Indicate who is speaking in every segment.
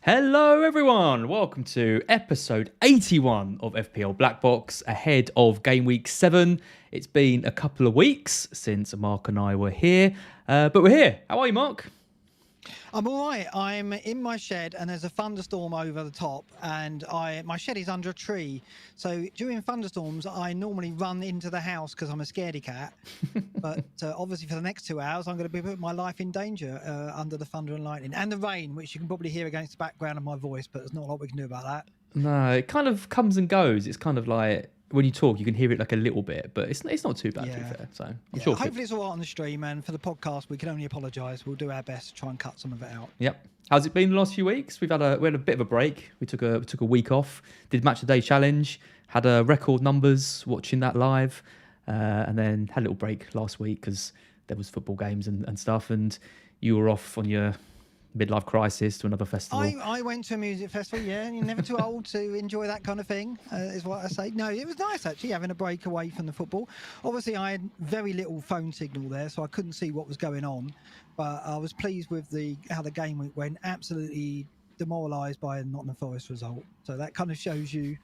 Speaker 1: Hello everyone, welcome to episode 81 of FPL BlackBox ahead of Gameweek 7. It's been a couple of weeks since Mark and I were here, but we're here. How are you, Mark?
Speaker 2: I'm all right. I'm in my shed and there's a thunderstorm over the top and my shed is under a tree. So during thunderstorms, I normally run into the house because I'm a scaredy cat. But obviously for the next 2 hours, I'm going to be putting my life in danger under the thunder and lightning and the rain, which you can probably hear against the background of my voice, but there's not a lot we can do about that.
Speaker 1: No, it kind of comes and goes. It's kind of like when you talk, you can hear it like a little bit, but it's not too bad to be fair. So I'm sure.
Speaker 2: Hopefully it's all right on the stream, and for the podcast, we can only apologise. We'll do our best to try and cut some of it out.
Speaker 1: Yep. How's it been the last few weeks? We had a bit of a break. We took a week off. Did match of the day challenge. Had record numbers watching that live, and then had a little break last week because there was football games and stuff. And you were off on your midlife crisis to another festival.
Speaker 2: I went to a music festival, and you're never too old to enjoy that kind of thing, is what I say. No, it was nice actually having a break away from the football. Obviously, I had very little phone signal there, so I couldn't see what was going on. But I was pleased with how the game week went. Absolutely demoralised by a Nottingham Forest result. So that kind of shows you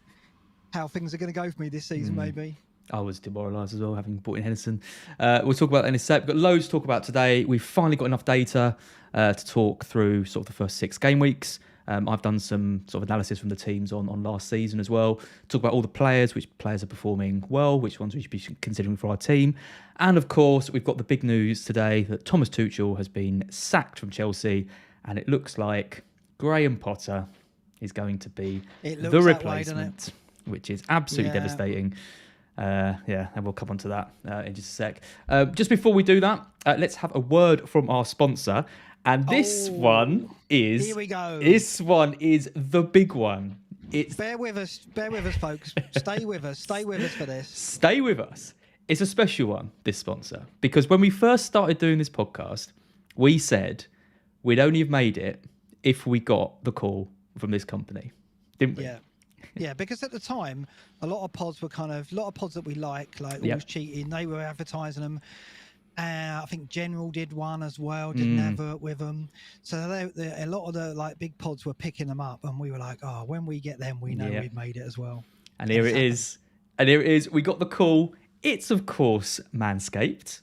Speaker 2: how things are going to go for me this season, maybe.
Speaker 1: I was demoralised as well, having bought in Henderson. We'll talk about that in a sec. We've got loads to talk about today. We've finally got enough data to talk through sort of the first 6 game weeks. I've done some sort of analysis from the teams on last season as well. Talk about all the players, which players are performing well, which ones we should be considering for our team. And of course, we've got the big news today that Thomas Tuchel has been sacked from Chelsea, and it looks like Graham Potter is going to be the replacement, which is absolutely devastating. And we'll come on to that in just a sec. Just before we do that, let's have a word from our sponsor. And this one is...
Speaker 2: Here we go.
Speaker 1: This one is the big one.
Speaker 2: Bear with us, folks. Stay with us for this.
Speaker 1: Stay with us. It's a special one, this sponsor, because when we first started doing this podcast, we said we'd only have made it if we got the call from this company, didn't we?
Speaker 2: Yeah, because at the time, a lot of pods that we like Always Cheating, they were advertising them. I think General did one as well, did an advert with them. So a lot of the big pods were picking them up, and we were like, oh, when we get them, we know we've made it as well.
Speaker 1: And here it is. And here it is. We got the call. It's, of course, Manscaped,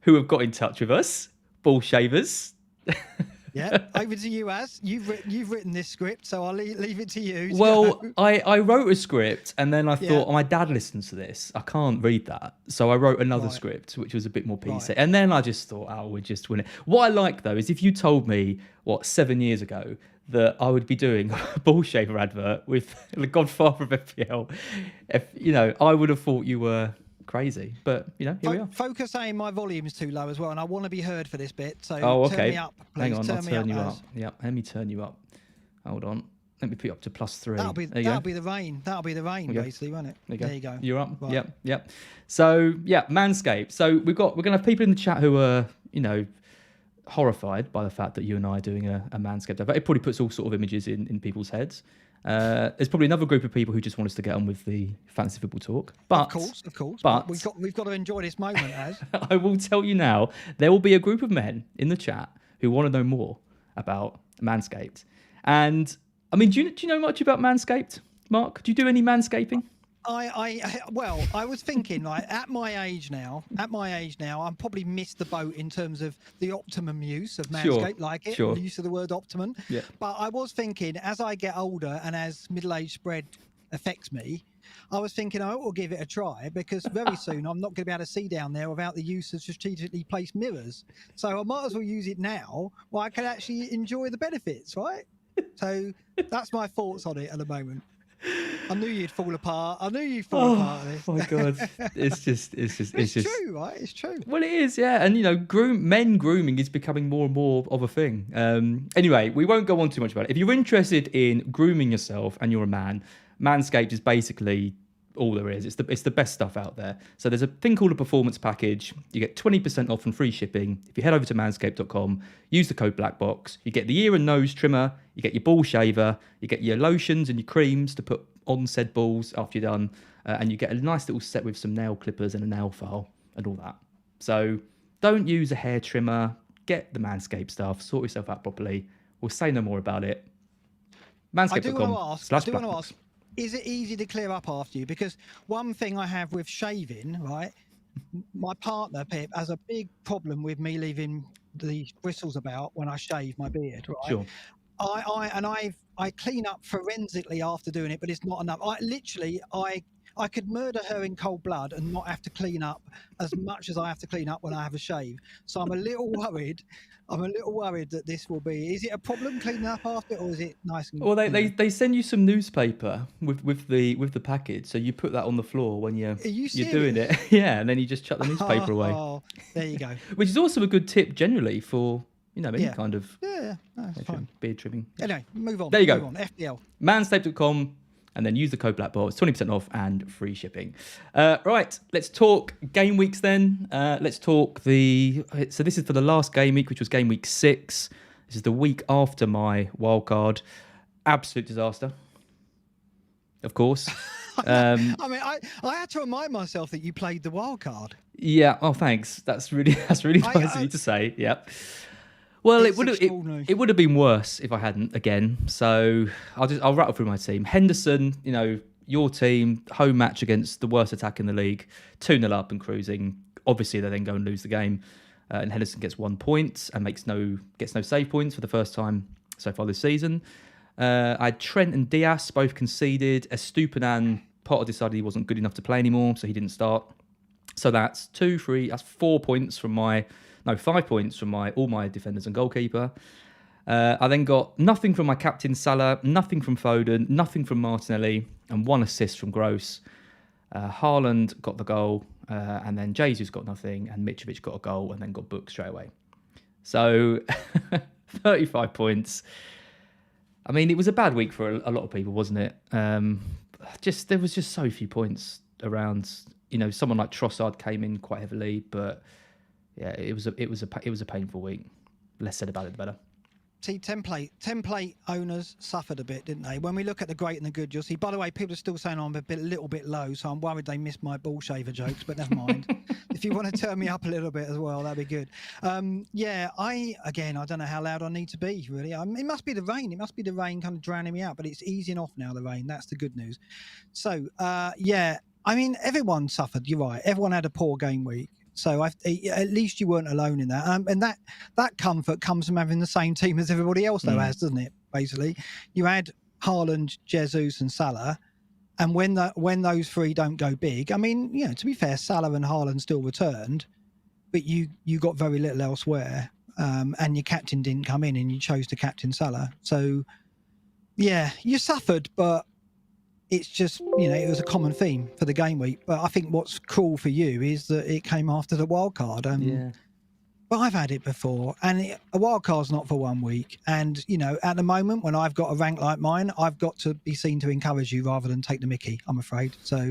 Speaker 1: who have got in touch with us. Ball shavers.
Speaker 2: Yeah, over to you, Az. You've written this script, so I'll leave it to you.
Speaker 1: Well, I wrote a script, and then I thought, my dad listens to this. I can't read that. So I wrote another script, which was a bit more PC. Right. And then I just thought, we'll just win it. What I like, though, is if you told me, 7 years ago, that I would be doing a ball shaver advert with the godfather of FPL, I would have thought you were crazy, but here we are.
Speaker 2: Focus saying my volume is too low as well, and I want to be heard for this bit. So turn me up, please.
Speaker 1: Hang on, I'll turn you up.
Speaker 2: Yeah,
Speaker 1: let me turn you up. Hold on. Let me put you up to +3.
Speaker 2: That'll be the rain. That'll be the rain, basically, won't it? There you go.
Speaker 1: You're up.
Speaker 2: Right.
Speaker 1: Yep. So Manscaped. So we're gonna have people in the chat who are horrified by the fact that you and I are doing a Manscaped advert. It probably puts all sort of images in people's heads. There's probably another group of people who just want us to get on with the fantasy football talk. But
Speaker 2: of course.
Speaker 1: But
Speaker 2: we've got to enjoy this moment, Az.
Speaker 1: I will tell you now, there will be a group of men in the chat who want to know more about Manscaped. And I mean, do you know much about Manscaped, Mark? Do you do any manscaping?
Speaker 2: I was thinking, at my age now, I'm probably missed the boat in terms of the optimum use of Manscaped, the use of the word optimum.
Speaker 1: Yeah.
Speaker 2: But I was thinking, as I get older and as middle-age spread affects me, I was thinking I ought to give it a try, because very soon I'm not going to be able to see down there without the use of strategically placed mirrors. So I might as well use it now, while I can actually enjoy the benefits, right? So that's my thoughts on it at the moment. I knew you'd fall apart. Of this.
Speaker 1: Oh my god, it's just
Speaker 2: true, right? It's true.
Speaker 1: Well, it is, yeah. And men grooming is becoming more and more of a thing. Anyway, we won't go on too much about it. If you're interested in grooming yourself and you're a man, Manscaped is basically all there is. It's the best stuff out there. So there's a thing called a performance package. You get 20% off and free shipping. If you head over to manscaped.com, use the code BlackBox. You get the ear and nose trimmer. You get your ball shaver. You get your lotions and your creams to put on said balls after you're done. And you get a nice little set with some nail clippers and a nail file and all that. So don't use a hair trimmer. Get the Manscaped stuff. Sort yourself out properly. We'll say no more about it.
Speaker 2: I do want to
Speaker 1: Manscaped.com/BlackBox.
Speaker 2: ask, is it easy to clear up after you? Because one thing I have with shaving, right, my partner, Pip, has a big problem with me leaving the bristles about when I shave my beard, right?
Speaker 1: Sure.
Speaker 2: I clean up forensically after doing it, but it's not enough. I could murder her in cold blood and not have to clean up as much as I have to clean up when I have a shave. So I'm a little worried. That this will be. Is it a problem cleaning up after, or is it nice? And,
Speaker 1: well, they send you some newspaper with the package, so you put that on the floor when you're doing it. Yeah, and then you just chuck the newspaper away.
Speaker 2: Oh, there you go.
Speaker 1: Which is also a good tip generally for any kind of beard trimming.
Speaker 2: Anyway, move on.
Speaker 1: There you go.
Speaker 2: Move on. FPL.
Speaker 1: Manscaped.com. And then use the code BlackBox, 20% off and free shipping. Right, let's talk game weeks then. Let's talk so this is for the last game week, which was game week 6. This is the week after my wild card. Absolute disaster, of course.
Speaker 2: I mean, I had to remind myself that you played the wild card.
Speaker 1: Yeah. Oh, thanks. That's really nice of you to say. Yeah. Well, it would have been worse if I hadn't again. So I'll rattle through my team. Henderson, your team, home match against the worst attack in the league, 2-0 up and cruising. Obviously, they then go and lose the game, and Henderson gets 1 point and gets no save points for the first time so far this season. I had Trent and Diaz both conceded. Estupinan, Potter decided he wasn't good enough to play anymore, so he didn't start. So that's 4 points from 5 points from all my defenders and goalkeeper. I then got nothing from my captain Salah, nothing from Foden, nothing from Martinelli, and 1 assist from Gross. Haaland got the goal, and then Jesus got nothing, and Mitrovic got a goal, and then got booked straight away. So 35 points. I mean, it was a bad week for a lot of people, wasn't it? There was just so few points around. Someone like Trossard came in quite heavily, but yeah, it was a painful week. Less said about it, the better.
Speaker 2: See, template owners suffered a bit, didn't they? When we look at the great and the good, you'll see. By the way, people are still saying I'm a little bit low, so I'm worried they missed my ball shaver jokes. But never mind. If you want to turn me up a little bit as well, that'd be good. I don't know how loud I need to be. Really, it must be the rain. It must be the rain kind of drowning me out. But it's easing off now. The rain. That's the good news. So I mean, everyone suffered. You're right. Everyone had a poor game week. So at least you weren't alone in that. And that comfort comes from having the same team as everybody else, though, has, doesn't it? Basically, you had Haaland, Jesus, and Salah. And when those three don't go big, I mean, to be fair, Salah and Haaland still returned, but you got very little elsewhere. And your captain didn't come in, and you chose to captain Salah. So, yeah, you suffered, but it's just, it was a common theme for the game week. But I think what's cool for you is that it came after the wild card. But I've had it before, and a wild card's not for 1 week. And, at the moment, when I've got a rank like mine, I've got to be seen to encourage you rather than take the mickey, I'm afraid. So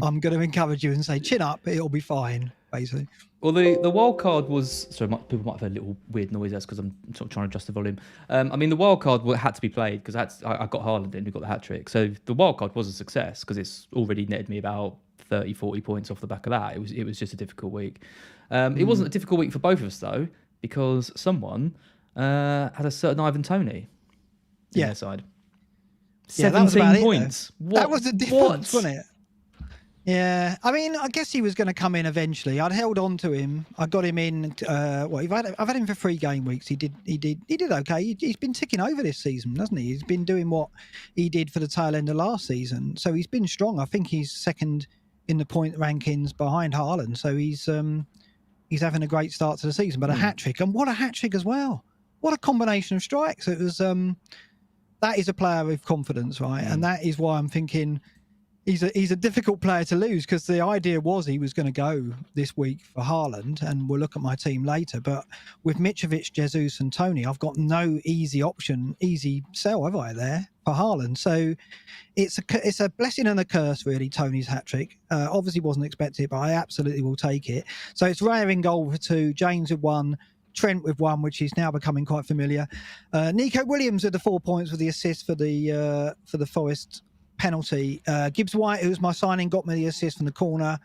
Speaker 2: I'm going to encourage you and say, chin up, it'll be fine, basically.
Speaker 1: Well, the wild card was... Sorry, people might have a little weird noise. That's because I'm sort of trying to adjust the volume. The wild card had to be played because I got Haaland in, who got the hat-trick. So the wild card was a success because it's already netted me about 30, 40 points off the back of that. It was just a difficult week. It wasn't a difficult week for both of us, though, because someone had a certain Ivan Toney on their side. 17 points.
Speaker 2: That was the difference, wasn't it? Yeah, I mean, I guess he was going to come in eventually. I'd held on to him. I got him in. I've had him for 3 game weeks. He did okay. He's been ticking over this season, hasn't he? He's been doing what he did for the tail end of last season. So he's been strong. I think he's second in the point rankings behind Haaland. So he's having a great start to the season. But a hat trick, and what a hat trick as well! What a combination of strikes! It was. That is a player with confidence, right? And that is why I'm thinking. He's a difficult player to lose because the idea was he was going to go this week for Haaland, and we'll look at my team later. But with Mitrovic, Jesus, and Toney, I've got no easy sell, have I, there for Haaland? So it's a blessing and a curse, really, Toney's hat-trick. Obviously wasn't expected, but I absolutely will take it. So it's Raya in goal for 2, James with 1, Trent with 1, which is now becoming quite familiar. Nico Williams with the 4 points with the assist for the Forest penalty. Gibbs White, who was my signing, got me the assist from the corner.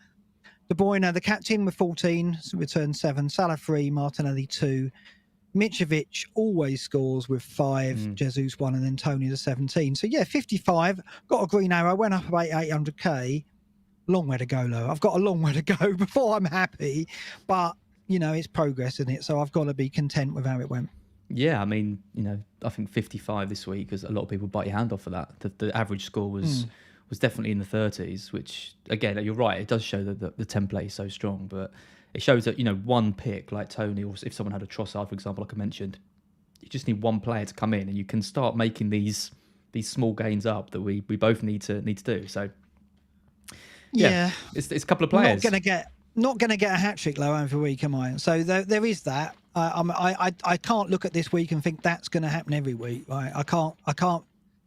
Speaker 2: De Bruyne, the captain, with 14, so returned 7. Salah 3, Martinelli 2. Mitrovic always scores with 5, Jesus 1, and then Tony the 17. So yeah, 55. Got a green arrow. Went up about 800k. Long way to go, though. I've got a long way to go before I'm happy, but it's progress, isn't it? So I've got to be content with how it went.
Speaker 1: Yeah, I mean, I think 55 this week, because a lot of people bite your hand off for that. The average score was definitely in the 30s, which, again, you're right, it does show that the template is so strong, but it shows that, one pick like Tony, or if someone had a Trossard, for example, like I mentioned, you just need one player to come in and you can start making these small gains up that we both need to do. So, yeah. It's a couple of players.
Speaker 2: Not going to get a hat trick though every week, am I? So there is that. I can't look at this week and think that's going to happen every week, right? I can't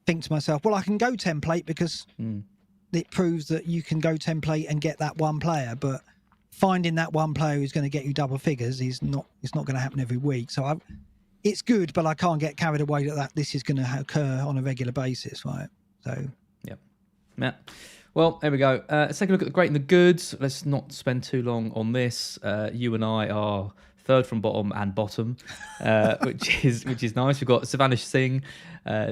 Speaker 2: think to myself, well, I can go template because it proves that you can go template and get that one player, but finding that one player who's going to get you double figures it's not going to happen every week. So it's good, but I can't get carried away that this is going to occur on a regular basis, right? So
Speaker 1: yeah. Well, there we go. Let's take a look at the great and the good. Let's not spend too long on this. You and I are third from bottom and bottom, which is nice. We've got Savannah Singh,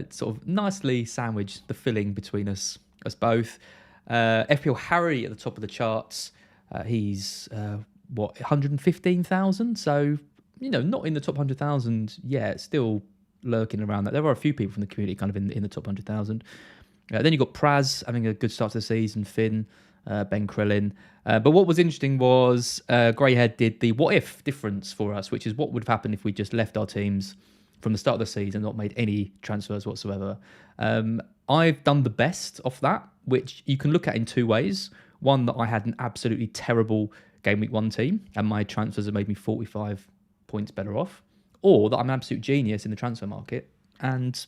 Speaker 1: sort of nicely sandwiched the filling between us both. FPL Harry at the top of the charts. He's 115,000. So not in the top 100,000 yet. Still lurking around that. There are a few people from the community kind of in the top 100,000. Then you've got Praz having a good start to the season, Finn, Ben Krellin. But what was interesting was Greyhead did the what if difference for us, which is what would have happened if we just left our teams from the start of the season, not made any transfers whatsoever. I've done the best off that, which you can look at in two ways. One, that I had an absolutely terrible Game Week 1 team and my transfers have made me 45 points better off. Or that I'm an absolute genius in the transfer market and,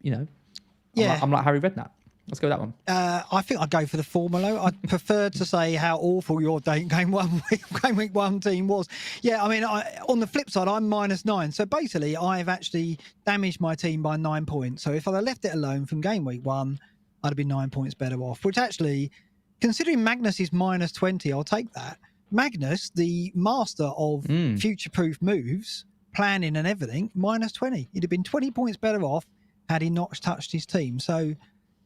Speaker 1: I'm like Harry Redknapp. Let's go with that one.
Speaker 2: I think I'd go for the formula. I'd prefer to say how awful your Game Week 1 team was. Yeah, I mean, on the flip side, I'm -9. So basically, I've actually damaged my team by 9 points. So if I'd left it alone from Game Week 1, I'd have been 9 points better off, which actually, considering Magnus is -20, I'll take that. Magnus, the master of future-proof moves, planning and everything, -20. He'd have been 20 points better off had he not touched his team. So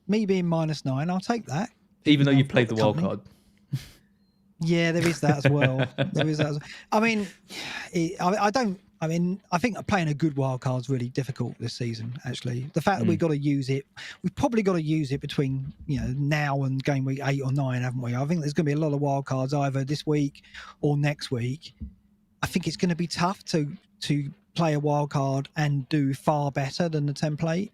Speaker 2: me being -9, I'll take that.
Speaker 1: Even though you played the wild card.
Speaker 2: Yeah, there is that as well. I mean, I think playing a good wild card is really difficult this season, actually. The fact that we've got to use it, we've probably got to use it between now and Game Week 8 or 9, haven't we? I think there's going to be a lot of wild cards either this week or next week. I think it's going to be tough to play a wild card and do far better than the template,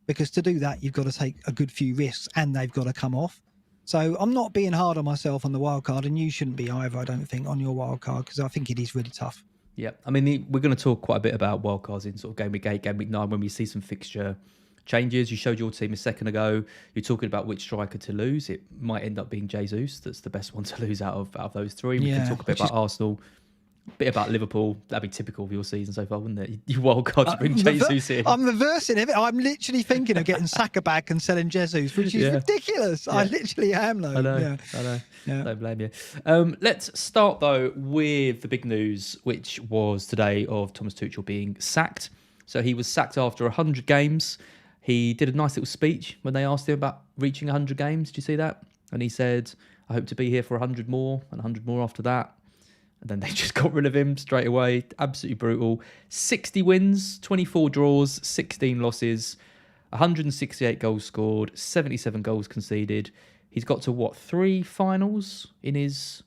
Speaker 2: because to do that you've got to take a good few risks and they've got to come off. So I'm not being hard on myself on the wild card, and you shouldn't be either, I don't think, on your wild card, because I think it is really tough.
Speaker 1: Yeah, I mean, we're going to talk quite a bit about wild cards in sort of Game Week 8, Game Week 9 when we see some fixture changes. You showed your team a second ago. You're talking about which striker to lose. It might end up being Jesus. That's the best one to lose out of those three. We can talk a bit about Arsenal, a bit about Liverpool. That'd be typical of your season so far, wouldn't it? You wild card to bring Jesus in.
Speaker 2: I'm reversing it. I'm literally thinking of getting Saka back and selling Jesus, which is ridiculous. Yeah. I literally am, though.
Speaker 1: I know. Yeah. Don't blame you. Let's start, though, with the big news, which was today of Thomas Tuchel being sacked. So he was sacked after 100 games. He did a nice little speech when they asked him about reaching 100 games. Did you see that? And he said, I hope to be here for 100 more and 100 more after that. And then they just got rid of him straight away. Absolutely brutal. 60 wins, 24 draws, 16 losses, 168 goals scored, 77 goals conceded. He's got to, 3 finals in his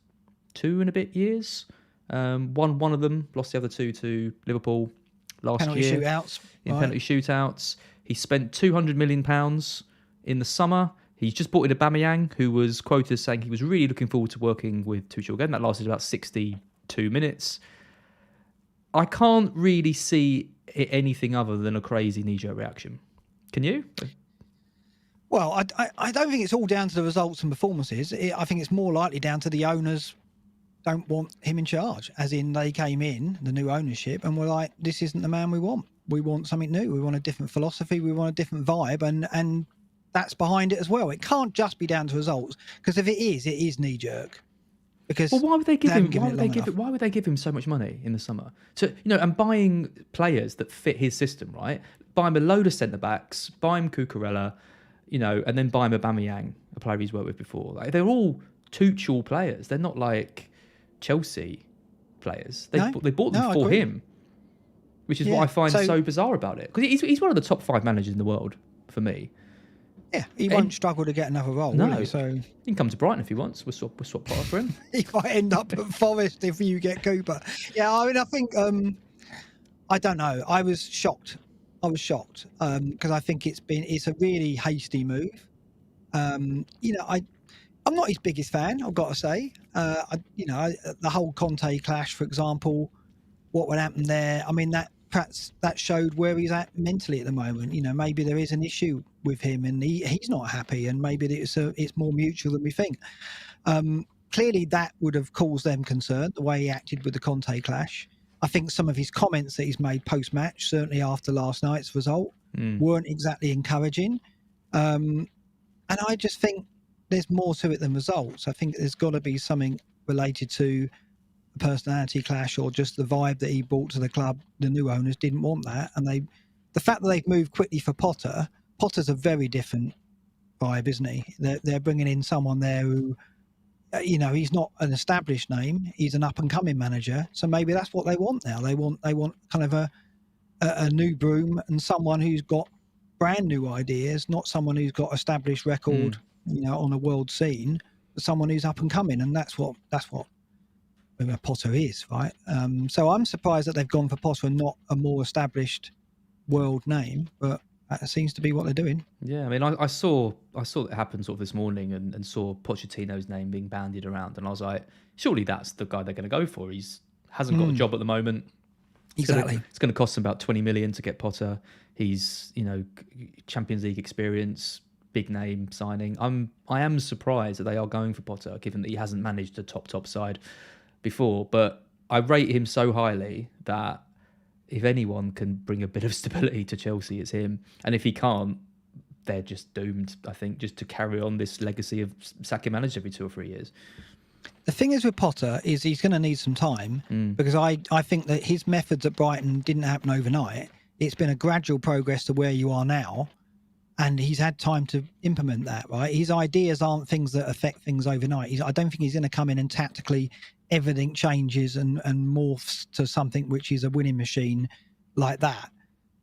Speaker 1: 2 and a bit years? Won one of them, lost the other 2 to Liverpool last
Speaker 2: year.
Speaker 1: Penalty shootouts. He spent £200 million in the summer. He's just brought in Aubameyang, who was quoted as saying he was really looking forward to working with Tuchel again. That lasted about 62 minutes. I can't really see it anything other than a crazy knee-jerk reaction. Can you?
Speaker 2: Well, I don't think it's all down to the results and performances. I think it's more likely down to the owners don't want him in charge, as in they came in, the new ownership, and were like, this isn't the man we want. We want something new. We want a different philosophy. We want a different vibe, and that's behind it as well. It can't just be down to results, because if it is knee-jerk. because
Speaker 1: Well, why would they give
Speaker 2: haven't
Speaker 1: him?
Speaker 2: given
Speaker 1: Why
Speaker 2: it
Speaker 1: would they
Speaker 2: long
Speaker 1: give
Speaker 2: enough.
Speaker 1: it? Why would they give him so much money in the summer? So and buying players that fit his system, right? Buy him a load of centre backs, buy him Cucurella, and then buy him Aubameyang, a player he's worked with before. Like, they're all Tuchel players. They're not like Chelsea players. They bought them
Speaker 2: I
Speaker 1: for
Speaker 2: agree.
Speaker 1: him, which is what I find so bizarre about it. Because he's one of the top 5 managers in the world for me.
Speaker 2: Yeah, he won't struggle to get another role,
Speaker 1: No,
Speaker 2: will he? So
Speaker 1: he can come to Brighton if he wants. We'll swap Potter for him.
Speaker 2: he might end up at Forest if you get Cooper. Yeah, I mean, I think I don't know. I was shocked because I think it's a really hasty move. I'm not his biggest fan, I've got to say. The whole Conte clash, for example, what would happen there? I mean, that showed where he's at mentally at the moment. Maybe there is an issue with him, and he's not happy, and maybe it's more mutual than we think. Clearly, that would have caused them concern, the way he acted with the Conte clash. I think some of his comments that he's made post-match, certainly after last night's result, weren't exactly encouraging. And I just think there's more to it than results. I think there's got to be something related to a personality clash or just the vibe that he brought to the club. The new owners didn't want that. And the fact that they've moved quickly for Potter's a very different vibe, isn't he? They're bringing in someone there who, he's not an established name. He's an up-and-coming manager. So maybe that's what they want now. They want kind of a new broom and someone who's got brand new ideas, not someone who's got established record, on a world scene, but someone who's up and coming. And that's what Potter is, right? So I'm surprised that they've gone for Potter and not a more established world name, but that seems to be what they're doing.
Speaker 1: Yeah, I mean, I saw it happen sort of this morning and saw Pochettino's name being bandied around, and I was like, surely that's the guy they're going to go for. He's hasn't got a job at the moment. It's going to cost him about 20 million to get Potter. He's, Champions League experience, big name signing. I am surprised that they are going for Potter, given that he hasn't managed a top side before. But I rate him so highly that if anyone can bring a bit of stability to Chelsea, it's him. And if he can't, they're just doomed, I think, just to carry on this legacy of sacking managers every 2 or 3 years.
Speaker 2: The thing is with Potter is he's going to need some time because I think that his methods at Brighton didn't happen overnight. It's been a gradual progress to where you are now, and he's had time to implement that, right? His ideas aren't things that affect things overnight. I don't think he's going to come in and tactically everything changes and morphs to something which is a winning machine like that.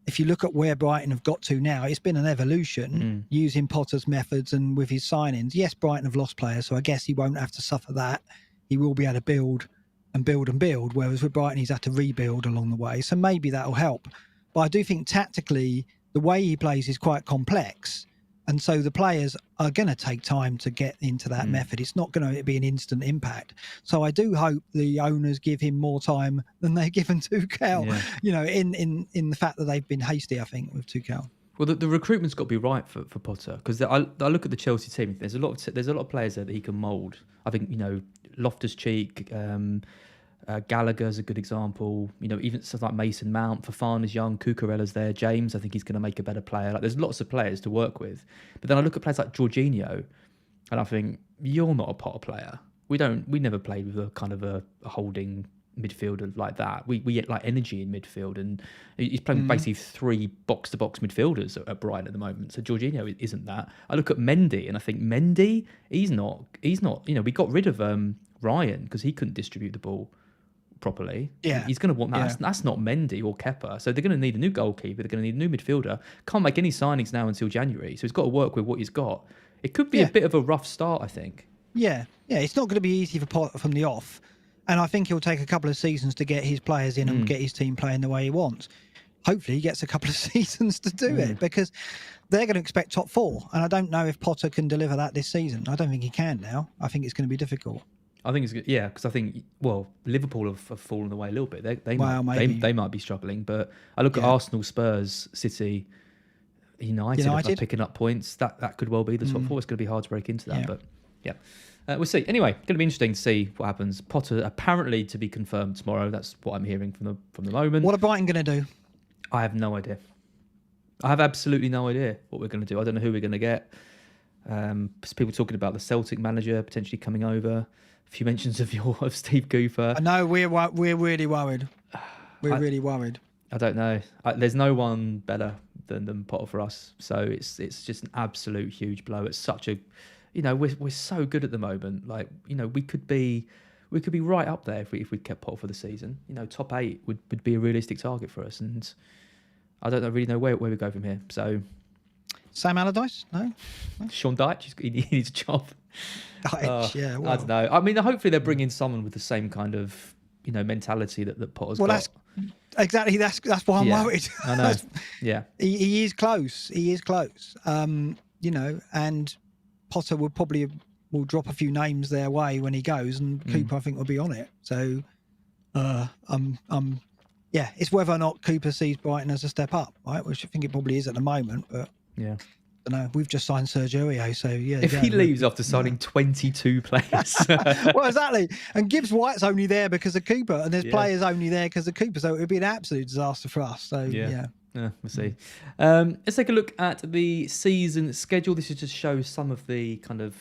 Speaker 2: If you look at where Brighton have got to now, it's been an evolution using Potter's methods and with his signings. Yes, Brighton have lost players, so I guess he won't have to suffer that. He will be able to build and build and build, whereas with Brighton, he's had to rebuild along the way. So maybe that'll help. But I do think tactically, the way he plays is quite complex. And so the players are going to take time to get into that method. It's not going to be an instant impact. So I do hope the owners give him more time than they've given Tuchel, in the fact that they've been hasty, I think, with Tuchel.
Speaker 1: Well, the recruitment's got to be right for Potter, because I look at the Chelsea team. There's a lot of players there that he can mould. I think Loftus-Cheek, Gallagher's a good example. Even stuff like Mason Mount, Fofana's young, Cucurella's there, James. I think he's going to make a better player. Like, there's lots of players to work with. But then I look at players like Jorginho, and I think, you're not a Potter player. We never played with a kind of a holding midfielder like that. We get like energy in midfield, and he's playing basically 3 box-to-box midfielders at Brighton at the moment. So Jorginho isn't that. I look at Mendy, and I think Mendy, he's not. We got rid of Ryan because he couldn't distribute the ball properly.
Speaker 2: Yeah,
Speaker 1: he's going to want that. Yeah. That's not Mendy or Kepa. So they're going to need a new goalkeeper. They're going to need a new midfielder. Can't make any signings now until January. So he's got to work with what he's got. It could be a bit of a rough start, I think. Yeah.
Speaker 2: It's not going to be easy for Potter from the off. And I think he'll take a couple of seasons to get his players in and get his team playing the way he wants. Hopefully he gets a couple of seasons to do it, because they're going to expect top 4. And I don't know if Potter can deliver that this season. I don't think he can now. I think it's going to be difficult.
Speaker 1: I think it's good. Yeah, because I think, Liverpool have fallen away a little bit. They might be struggling, but I look at Arsenal, Spurs, City, United are picking up points. That could well be the top 4. It's going to be hard to break into that, but yeah. We'll see. Anyway, going to be interesting to see what happens. Potter apparently to be confirmed tomorrow. That's what I'm hearing from the moment.
Speaker 2: What are Brighton going to do?
Speaker 1: I have no idea. I have absolutely no idea what we're going to do. I don't know who we're going to get. People talking about the Celtic manager potentially coming over. few mentions of Steve Cooper.
Speaker 2: I know we're really worried. We're really worried.
Speaker 1: I don't know. There's no one better than Potter for us. So it's just an absolute huge blow. It's such a, we're so good at the moment. Like, we could be right up there if we kept Potter for the season. Top 8 would be a realistic target for us. And I don't really know where we go from here. So
Speaker 2: Sam Allardyce? No?
Speaker 1: Sean Dyche, he needs a job.
Speaker 2: Dyche, yeah. Well.
Speaker 1: I don't know. I mean, hopefully they're bringing someone with the same kind of, mentality that Potter's got.
Speaker 2: That's exactly. That's why I'm worried.
Speaker 1: I know. Yeah.
Speaker 2: He is close. He is close. And Potter will drop a few names their way when he goes, and Cooper I think will be on it. So, it's whether or not Cooper sees Brighton as a step up, right? Which I think it probably is at the moment, but
Speaker 1: yeah.
Speaker 2: I don't know. We've just signed Sergio Aurier, so yeah.
Speaker 1: If he leaves after signing 22 players,
Speaker 2: well, exactly. And Gibbs White's only there because of Cooper, and there's players only there because of Cooper. So it would be an absolute disaster for us. So yeah.
Speaker 1: We'll see. Let's take a look at the season schedule. This is just shows some of the kind of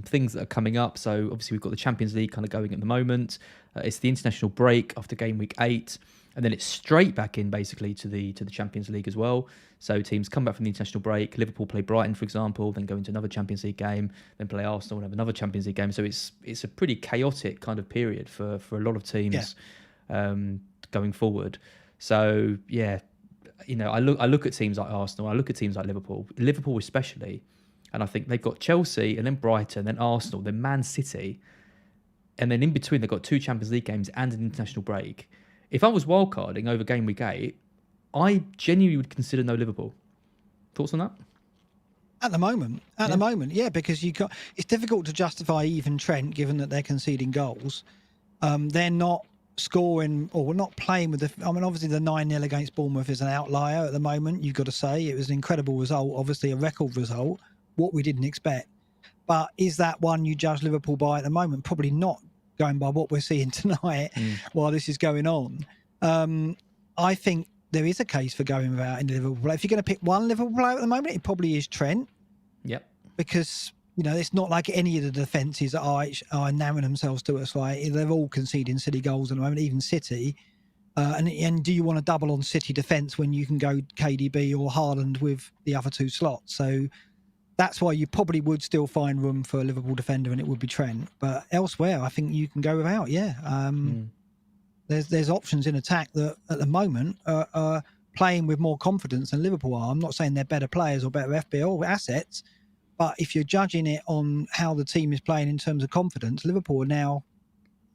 Speaker 1: things that are coming up. So obviously we've got the Champions League kind of going at the moment. It's the international break after game week 8. And then it's straight back in basically to the Champions League as well. So teams come back from the international break. Liverpool play Brighton, for example, then go into another Champions League game, then play Arsenal and have another Champions League game. So it's a pretty chaotic kind of period for a lot of teams going forward. So yeah, I look at teams like Arsenal, I look at teams like Liverpool especially, and I think they've got Chelsea and then Brighton, then Arsenal, then Man City, and then in between they've got 2 Champions League games and an international break. If I was wildcarding over game week 8, I genuinely would consider no Liverpool. Thoughts on that?
Speaker 2: At the moment, because it's difficult to justify even Trent given that they're conceding goals. They're not scoring or not playing with obviously the 9-0 against Bournemouth is an outlier at the moment. You've got to say it was an incredible result, obviously a record result, what we didn't expect. But is that one you judge Liverpool by at the moment? Probably not, going by what we're seeing tonight while this is going on. I think there is a case for going without any Liverpool player. If you're going to pick one Liverpool player at the moment, it probably is Trent.
Speaker 1: Yep.
Speaker 2: Because, it's not like any of the defences that are enamoring themselves to us, right? They're all conceding silly goals at the moment, even City. And do you want to double on City defence when you can go KDB or Haaland with the other 2 slots? So that's why you probably would still find room for a Liverpool defender, and it would be Trent. But elsewhere, I think you can go without. There's options in attack that at the moment are playing with more confidence than Liverpool are. I'm not saying they're better players or better FPL assets, but if you're judging it on how the team is playing in terms of confidence, Liverpool they're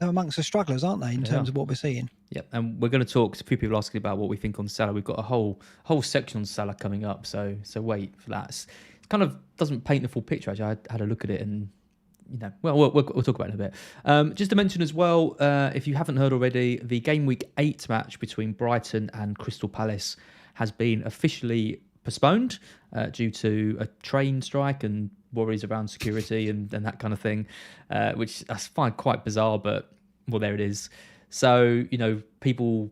Speaker 2: amongst the strugglers, aren't they, in terms of what we're seeing?
Speaker 1: Yep, and we're going to talk to people asking about what we think on Salah. We've got a whole section on Salah coming up, so wait for that. It kind of doesn't paint the full picture. Actually, I had a look at it and. We'll talk about it in a bit. Just to mention as well, if you haven't heard already, the Game Week 8 match between Brighton and Crystal Palace has been officially postponed due to a train strike and worries around security and that kind of thing, which I find quite bizarre, but, well, there it is. So, people,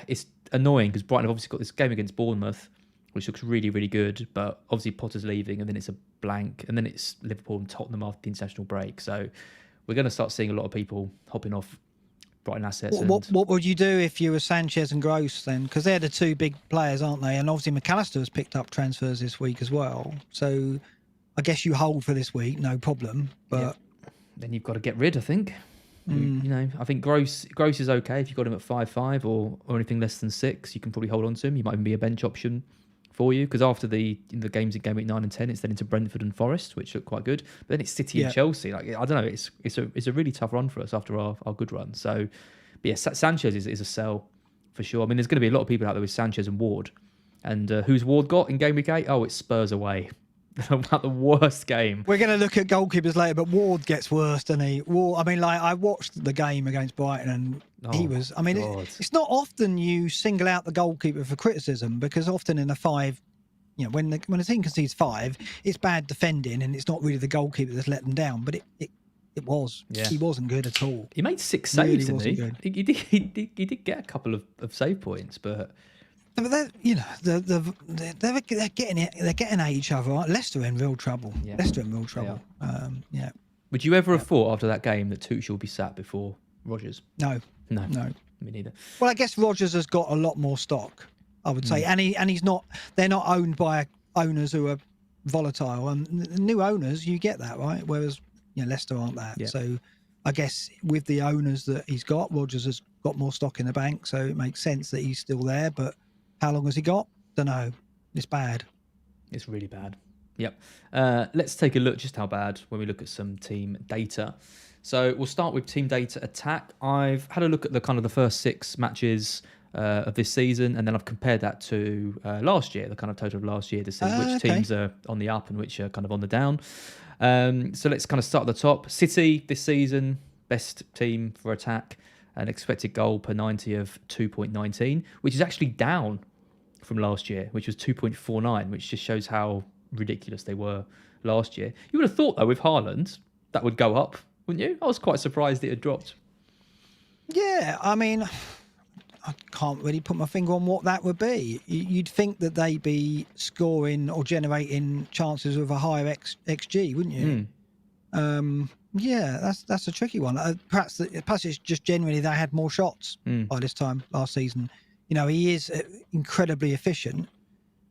Speaker 1: it's annoying because Brighton have obviously got this game against Bournemouth, which looks really, really good, but obviously Potter's leaving and then it's a blank and then it's Liverpool and Tottenham after the international break. So we're going to start seeing a lot of people hopping off Brighton assets.
Speaker 2: What would you do if you were Sanchez and Gross then? Because they're the 2 big players, aren't they? And obviously McAllister has picked up transfers this week as well. So I guess you hold for this week, no problem. But
Speaker 1: then you've got to get rid, I think. I think Gross is okay if you've got him at 5.5 or anything less than 6. You can probably hold on to him. He might even be a bench option for you, because after the games in game week 9 and 10, it's then into Brentford and Forest, which look quite good. But then it's City and Chelsea. Like, I don't know, it's a really tough run for us after our good run. So, but yeah, Sanchez is a sell for sure. I mean, there's going to be a lot of people out there with Sanchez and Ward. And who's Ward got in game week 8? Oh, it's Spurs away. About the worst game.
Speaker 2: We're going to look at goalkeepers later, but Ward gets worse, doesn't he? Ward, I mean, I watched the game against Brighton and he was... I mean, it's not often you single out the goalkeeper for criticism, because often in a 5, when a team concedes 5, it's bad defending and it's not really the goalkeeper that's let them down, but it was. Yeah. He wasn't good at all.
Speaker 1: He made 6 saves, didn't he? He did get a couple of save points, but...
Speaker 2: But they're getting at each other. Leicester are in real trouble. Yeah. Leicester in real trouble.
Speaker 1: Would you ever have thought after that game that Tuchel would be sat before Rodgers?
Speaker 2: No,
Speaker 1: No,
Speaker 2: no.
Speaker 1: me neither.
Speaker 2: Well, I guess Rodgers has got a lot more stock, I would say, and he's not. They're not owned by owners who are volatile, and new owners, you get that, right? Whereas Leicester aren't that.
Speaker 1: Yeah.
Speaker 2: So I guess with the owners that he's got, Rodgers has got more stock in the bank, so it makes sense that he's still there. But how long has he got? Don't know. It's bad.
Speaker 1: It's really bad. Yep. Let's take a look just how bad when we look at some team data. So we'll start with team data attack. I've had a look at the first 6 matches of this season, and then I've compared that to last year, the kind of total of last year, to see which teams are on the up and which are kind of on the down. So let's kind of start at the top. City this season, best team for attack, an expected goal per 90 of 2.19, which is actually down from last year, which was 2.49, which just shows how ridiculous they were last year. You would have thought, though, with Haaland, that would go up, wouldn't you? I was quite surprised it had dropped.
Speaker 2: Yeah, I mean, I can't really put my finger on what that would be. You'd think that they'd be scoring or generating chances with a higher XG, wouldn't you? Yeah, that's a tricky one. Perhaps it's just generally they had more shots by this time last season. He is incredibly efficient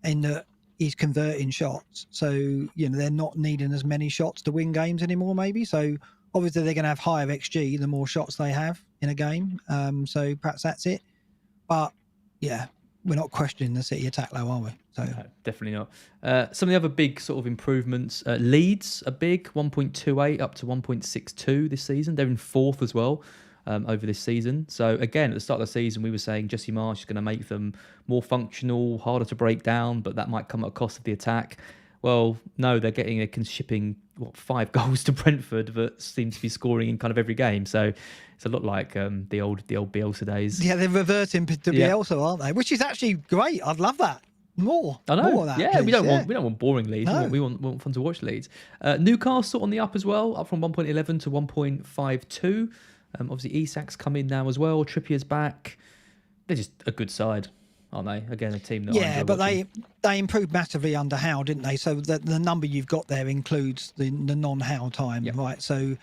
Speaker 2: in that he's converting shots. So, they're not needing as many shots to win games anymore, maybe. So, obviously, they're going to have higher XG the more shots they have in a game. So, perhaps that's it. But, yeah, we're not questioning the City attack, though, are we? So
Speaker 1: No, definitely not. Some of the other big sort of improvements. Leeds are big, 1.28 up to 1.62 this season. They're in 4th as well. Over this season. So again, at the start of the season, we were saying Jesse Marsch is going to make them more functional, harder to break down, but that might come at a cost of the attack. Well, no, they're shipping 5 goals to Brentford that seem to be scoring in kind of every game. So it's a lot like the old Bielsa days.
Speaker 2: Yeah, they're reverting to Bielsa, aren't they? Which is actually great. I'd love that. More.
Speaker 1: I know.
Speaker 2: More of that,
Speaker 1: yeah,
Speaker 2: please.
Speaker 1: we don't want boring leads.
Speaker 2: No.
Speaker 1: We want fun to watch leads. Newcastle on the up as well, up from 1.11 to 1.52. Obviously, Isak's come in now as well. Trippier's back. They're just a good side, aren't they? Again, a team that I enjoy
Speaker 2: but
Speaker 1: watching.
Speaker 2: they improved massively under Howe, didn't they? So the number you've got there includes the non-Howe time, right? So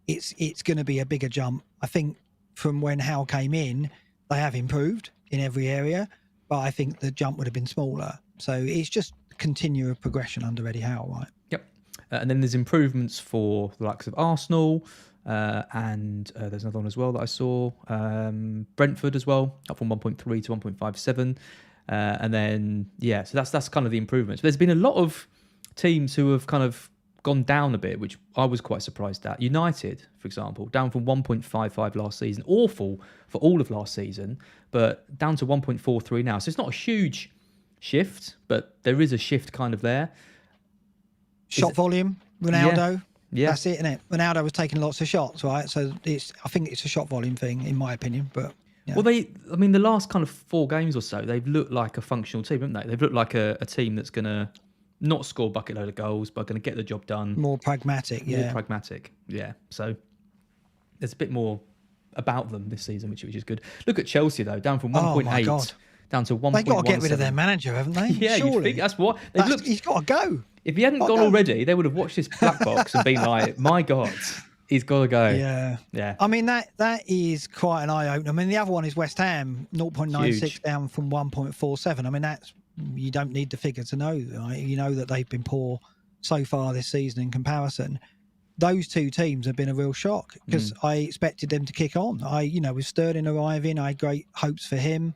Speaker 2: it's going to be a bigger jump. I think from when Howe came in, they have improved in every area, but I think the jump would have been smaller. So it's just continual progression under Eddie Howe, right?
Speaker 1: Yep. And then there's improvements for the likes of Arsenal. And there's another one as well that I saw. Brentford as well, up from 1.3 to 1.57. And then, so that's kind of the improvements. But there's been a lot of teams who have kind of gone down a bit, which I was quite surprised at. United, for example, down from 1.55 last season. Awful for all of last season, but down to 1.43 now. So it's not a huge shift, but there is a shift kind of there.
Speaker 2: Shot volume, Ronaldo.
Speaker 1: Yeah.
Speaker 2: That's it, isn't it? Ronaldo was taking lots of shots, right? So I think it's a shot volume thing, in my opinion. But
Speaker 1: well, the last kind of 4 games or so, they've looked like a functional team, haven't they? They've looked like a team that's going to not score a bucket load of goals, but going to get the job done.
Speaker 2: More pragmatic,
Speaker 1: yeah. So there's a bit more about them this season, which is good. Look at Chelsea though, down from 1.8 down to 1.17.
Speaker 2: They've got to get rid of their manager, haven't they?
Speaker 1: Yeah,
Speaker 2: surely.
Speaker 1: you think that's what
Speaker 2: He's got to go.
Speaker 1: If he hadn't gone already, they would have watched this black box and been like, "My God, he's got to go."
Speaker 2: Yeah. I mean that is quite an eye opener. I mean the other one is West Ham, 0.96 down from 1.47. I mean you don't need the figure to know. Right? You know that they've been poor so far this season in comparison. Those 2 teams have been a real shock because I expected them to kick on. With Sterling arriving, I had great hopes for him.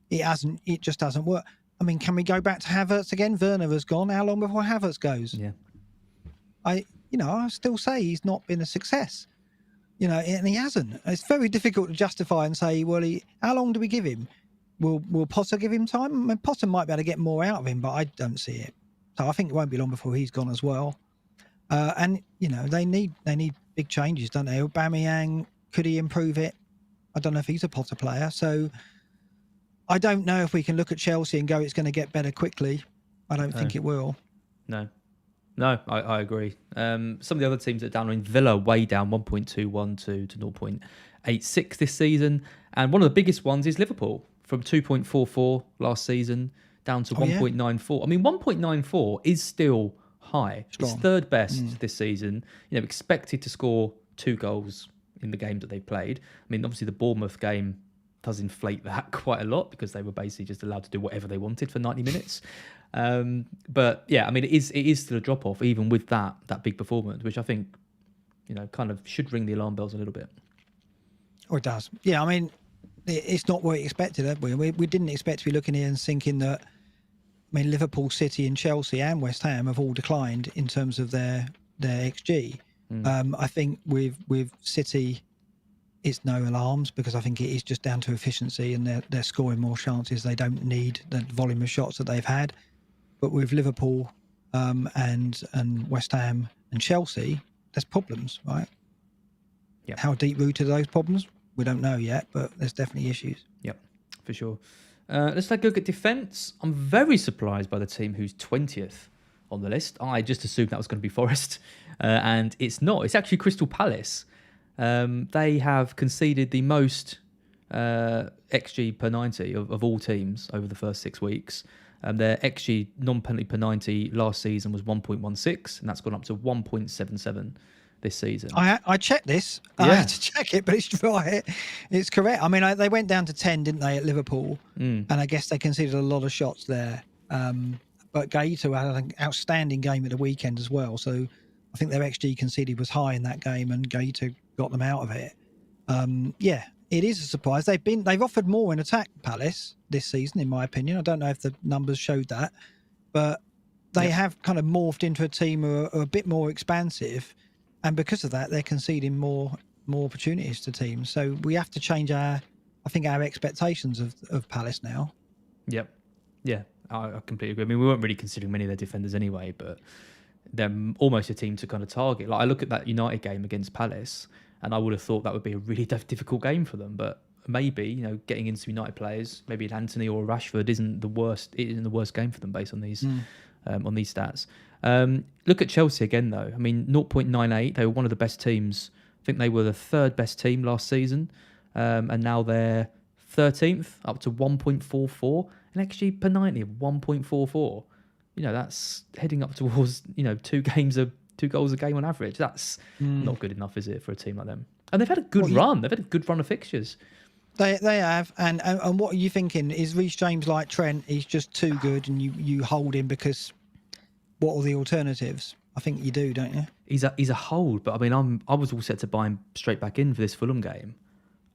Speaker 2: It just hasn't worked. I mean, can we go back to Havertz again? Werner has gone. How long before Havertz goes?
Speaker 1: Yeah.
Speaker 2: I still say he's not been a success. And he hasn't. It's very difficult to justify and say, well, how long do we give him? Will Potter give him time? I mean, Potter might be able to get more out of him, but I don't see it. So I think it won't be long before he's gone as well. And they need big changes, don't they? Aubameyang, could he improve it? I don't know if he's a Potter player, so. I don't know if we can look at Chelsea and go, it's going to get better quickly. I don't think it will.
Speaker 1: No, I agree. Some of the other teams that are down, Villa way down 1.21 to 0.86 this season. And one of the biggest ones is Liverpool from 2.44 last season down to 1.94. I mean, 1.94 is still high.
Speaker 2: Strong.
Speaker 1: It's third best this season. Expected to score 2 goals in the games that they've played. I mean, obviously the Bournemouth game does inflate that quite a lot because they were basically just allowed to do whatever they wanted for 90 minutes. But yeah, I mean, it is still a drop off even with that big performance, which I think kind of should ring the alarm bells a little bit.
Speaker 2: Oh, it does. Yeah, I mean, it's not what we expected, have we? We didn't expect to be looking here and thinking that. I mean, Liverpool, City, and Chelsea and West Ham have all declined in terms of their XG. I think with City, it's no alarms because I think it is just down to efficiency and they're scoring more chances. They don't need the volume of shots that they've had. But with Liverpool and West Ham and Chelsea, there's problems, right?
Speaker 1: Yep.
Speaker 2: How deep rooted are those problems? We don't know yet, but there's definitely issues.
Speaker 1: Yep, for sure. Let's take a look at defence. I'm very surprised by the team who's 20th on the list. I just assumed that was going to be Forest, and it's not. It's actually Crystal Palace. They have conceded the most XG per 90 of all teams over the first 6 weeks. Their XG non-penalty per 90 last season was 1.16, and that's gone up to 1.77 this season.
Speaker 2: I checked this.
Speaker 1: Yeah.
Speaker 2: I had to check it, but it's right. It's correct. I mean, they went down to 10, didn't they, at Liverpool? And I guess they conceded a lot of shots there. But Gaeta had an outstanding game at the weekend as well. So I think their XG conceded was high in that game, and Gaeta got them out of it. Yeah, it is a surprise. They've offered more in attack, Palace, this season, in my opinion. I don't know if the numbers showed that, but they have kind of morphed into a team who are a bit more expansive. And because of that, they're conceding more opportunities to teams. So we have to change our expectations of Palace now.
Speaker 1: Yep. Yeah, I completely agree. I mean, we weren't really considering many of their defenders anyway, but they're almost a team to kind of target. Like I look at that United game against Palace, and I would have thought that would be a really difficult game for them. But maybe getting into United players, maybe an Anthony or a Rashford isn't the worst. It isn't the worst game for them based on these stats. Look at Chelsea again, though. I mean, 0.98. They were one of the best teams. I think they were the third best team last season, and now they're 13th, up to 1.44, an XG per 90 of 1.44. That's heading up towards 2 goals a game on average. That's not good enough, is it, for a team like them? And they've had a good run. They've had a good run of fixtures.
Speaker 2: They have. And what are you thinking? Is Reece James like Trent? He's just too good, and you hold him because. What are the alternatives? I think you do, don't you?
Speaker 1: He's a hold, but I mean, I was all set to buy him straight back in for this Fulham game,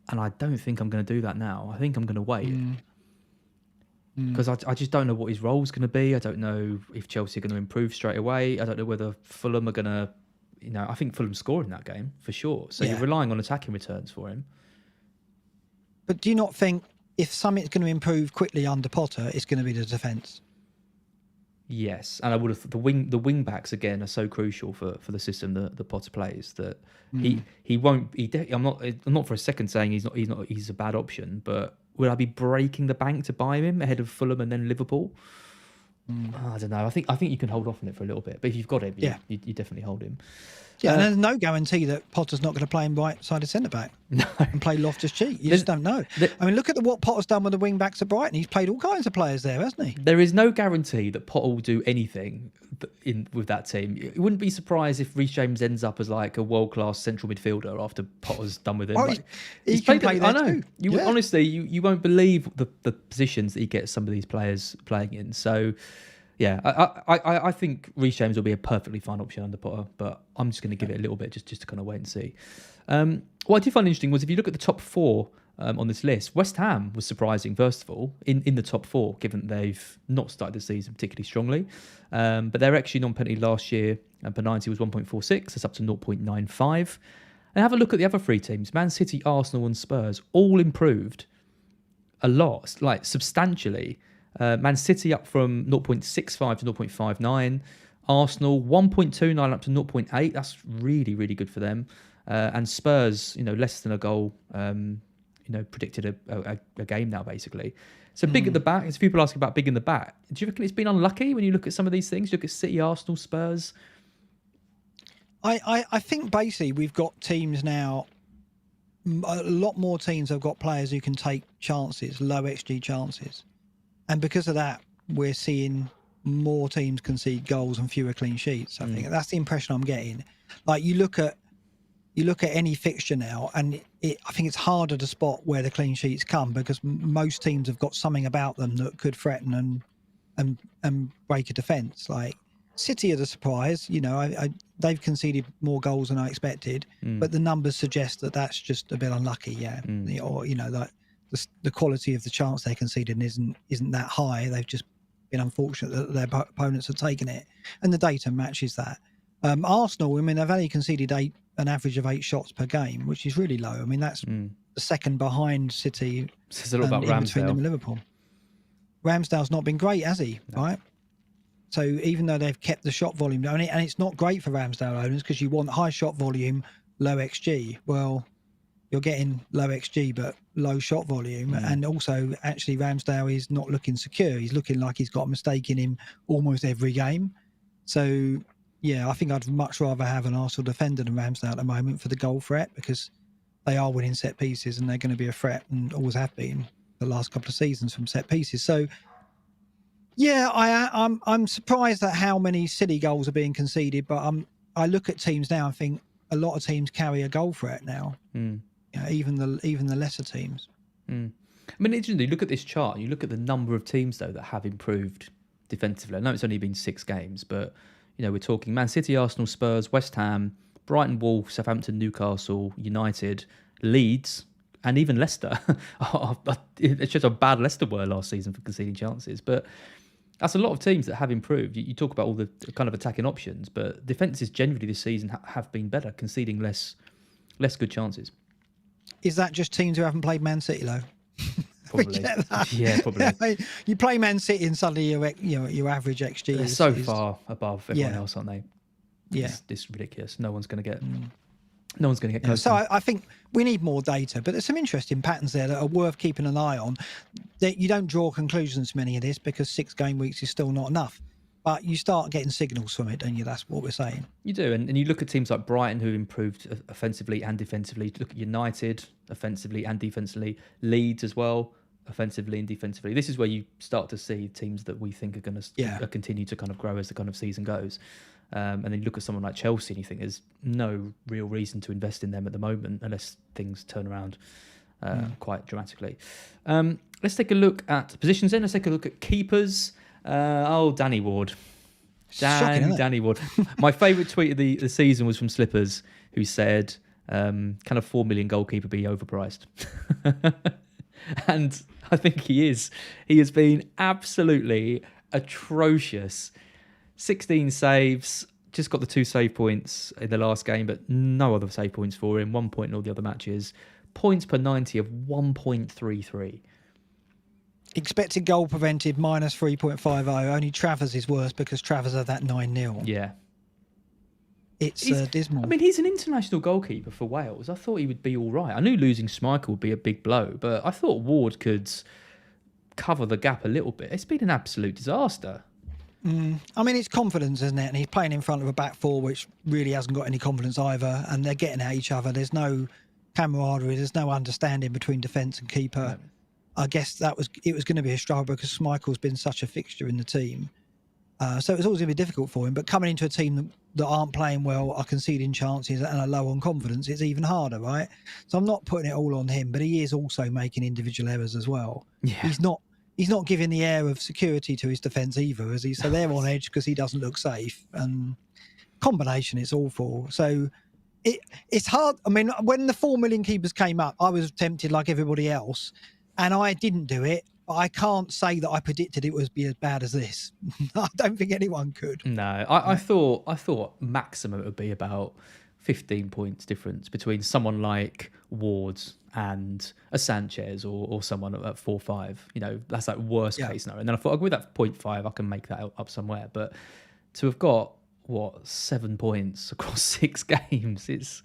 Speaker 1: and I don't think I'm going to do that now. I think I'm going to wait because I just don't know what his role's going to be. I don't know if Chelsea are going to improve straight away. I don't know whether Fulham are going to, I think Fulham scored in that game for sure. So you're relying on attacking returns for him.
Speaker 2: But do you not think if something's going to improve quickly under Potter, it's going to be the defence?
Speaker 1: Yes, and I would have the wing backs again are so crucial for the system that Potter plays that he won't. I'm not for a second saying he's a bad option, but would I be breaking the bank to buy him ahead of Fulham and then Liverpool? I don't know. I think you can hold off on it for a little bit, but if you've got him, you definitely hold him.
Speaker 2: Yeah, and there's no guarantee that Potter's not going to play him right-sided centre-back and play Loftus-Cheek. You just don't know. I mean, look at what Potter's done with the wing-backs at Brighton. He's played all kinds of players there, hasn't he?
Speaker 1: There is no guarantee that Potter will do anything with that team. You wouldn't be surprised if Reece James ends up as like a world-class central midfielder after Potter's done with him.
Speaker 2: Oh, he's can play there too.
Speaker 1: Honestly, you won't believe the positions that he gets some of these players playing in. So... yeah, I think Reece James will be a perfectly fine option under Potter, but I'm just going to give it a little bit just to kind of wait and see. What I did find interesting was if you look at the top 4 on this list, West Ham was surprising, first of all, in the top 4, given they've not started the season particularly strongly. But their XG non-penalty last year per 90 was 1.46, that's up to 0.95. And have a look at the other 3 teams, Man City, Arsenal and Spurs, all improved a lot, like substantially. Man City up from 0.65 to 0.59. Arsenal 1.29 up to 0.8. That's really, really good for them. And Spurs, less than a goal, predicted a game now, basically. So big at the back. As people asking about big in the back, do you reckon it's been unlucky when you look at some of these things? You look at City, Arsenal, Spurs.
Speaker 2: I think basically we've got teams now. A lot more teams have got players who can take chances, low XG chances. And because of that, we're seeing more teams concede goals and fewer clean sheets. I think that's the impression I'm getting. Like you look at any fixture now, and I think it's harder to spot where the clean sheets come because most teams have got something about them that could threaten and break a defence. Like City are the surprise. They've conceded more goals than I expected, but the numbers suggest that that's just a bit unlucky. Yeah, or like the quality of the chance they're conceding isn't that high. They've just been unfortunate that their opponents have taken it, and the data matches that. Arsenal, I mean, they've only conceded an average of 8 shots per game, which is really low. I mean, that's the second behind City.
Speaker 1: Says a lot about
Speaker 2: in between them
Speaker 1: Ramsdale.
Speaker 2: and Liverpool. Ramsdale's not been great, has he? No. Right. So even though they've kept the shot volume down, and it's not great for Ramsdale owners because you want high shot volume, low XG. Well, you're getting low XG but low shot volume, and also actually Ramsdale is not looking secure. He's looking like he's got a mistake in him almost every game. So yeah, I think I'd much rather have an Arsenal defender than Ramsdale at the moment for the goal threat because they are winning set pieces and they're going to be a threat and always have been the last couple of seasons from set pieces. So yeah, I'm surprised at how many silly goals are being conceded, but I look at teams now and think a lot of teams carry a goal threat now. Even the lesser teams.
Speaker 1: I mean, interestingly, look at this chart. You look at the number of teams though that have improved defensively. I know it's only been 6 games, but we're talking Man City, Arsenal, Spurs, West Ham, Brighton, Wolves, Southampton, Newcastle, United, Leeds, and even Leicester. It's just how bad Leicester were last season for conceding chances. But that's a lot of teams that have improved. You talk about all the kind of attacking options, but defences generally this season have been better, conceding less good chances.
Speaker 2: Is that just teams who haven't played Man City, though?
Speaker 1: Probably. Yeah, probably.
Speaker 2: You play Man City and suddenly your average XG
Speaker 1: They're
Speaker 2: is
Speaker 1: so far above everyone else, aren't they?
Speaker 2: Yeah,
Speaker 1: it's ridiculous. No one's going to get. No one's going to get close.
Speaker 2: So I think we need more data, but there's some interesting patterns there that are worth keeping an eye on. That you don't draw conclusions from any of this because 6 game weeks is still not enough. But you start getting signals from it, don't you? That's what we're saying.
Speaker 1: You do, and you look at teams like Brighton who improved offensively and defensively. Look at United offensively and defensively. Leeds as well, offensively and defensively. This is where you start to see teams that we think are going to continue to kind of grow as the kind of season goes. And then you look at someone like Chelsea and you think there's no real reason to invest in them at the moment unless things turn around quite dramatically. Let's take a look at positions then. Let's take a look at keepers. Danny Ward. Danny Ward. My favourite tweet of the season was from Slippers, who said, can a 4 million goalkeeper be overpriced? And I think he is. He has been absolutely atrocious. 16 saves, just got the 2 save points in the last game, but no other save points for him. 1 point in all the other matches. Points per 90 of 1.33.
Speaker 2: Expected goal prevented minus 3.50. Only Travers is worse because Travers had that 9-0.
Speaker 1: Yeah.
Speaker 2: It's dismal.
Speaker 1: I mean, he's an international goalkeeper for Wales. I thought he would be all right. I knew losing Schmeichel would be a big blow, but I thought Ward could cover the gap a little bit. It's been an absolute disaster.
Speaker 2: I mean, it's confidence, isn't it? And he's playing in front of a back four, which really hasn't got any confidence either. And they're getting at each other. There's no camaraderie. There's no understanding between defence and keeper. No. I guess it was going to be a struggle because Schmeichel's been such a fixture in the team. So it was always going to be difficult for him. But coming into a team that aren't playing well, are conceding chances and are low on confidence, it's even harder, right? So I'm not putting it all on him, but he is also making individual errors as well. Yeah. He's not giving the air of security to his defence either, is he? So they're on edge because he doesn't look safe. And combination, it's awful. So it's hard. I mean, when the 4 million keepers came up, I was tempted like everybody else, and I didn't do it. But I can't say that I predicted it would be as bad as this. I don't think anyone could.
Speaker 1: No, I thought maximum it would be about 15 points difference between someone like Ward's and a Sanchez or someone at 4-5. You know, that's like worst case scenario. And then I thought, with that 0.5, I can make that up somewhere. But to have got 7 points across 6 games, it's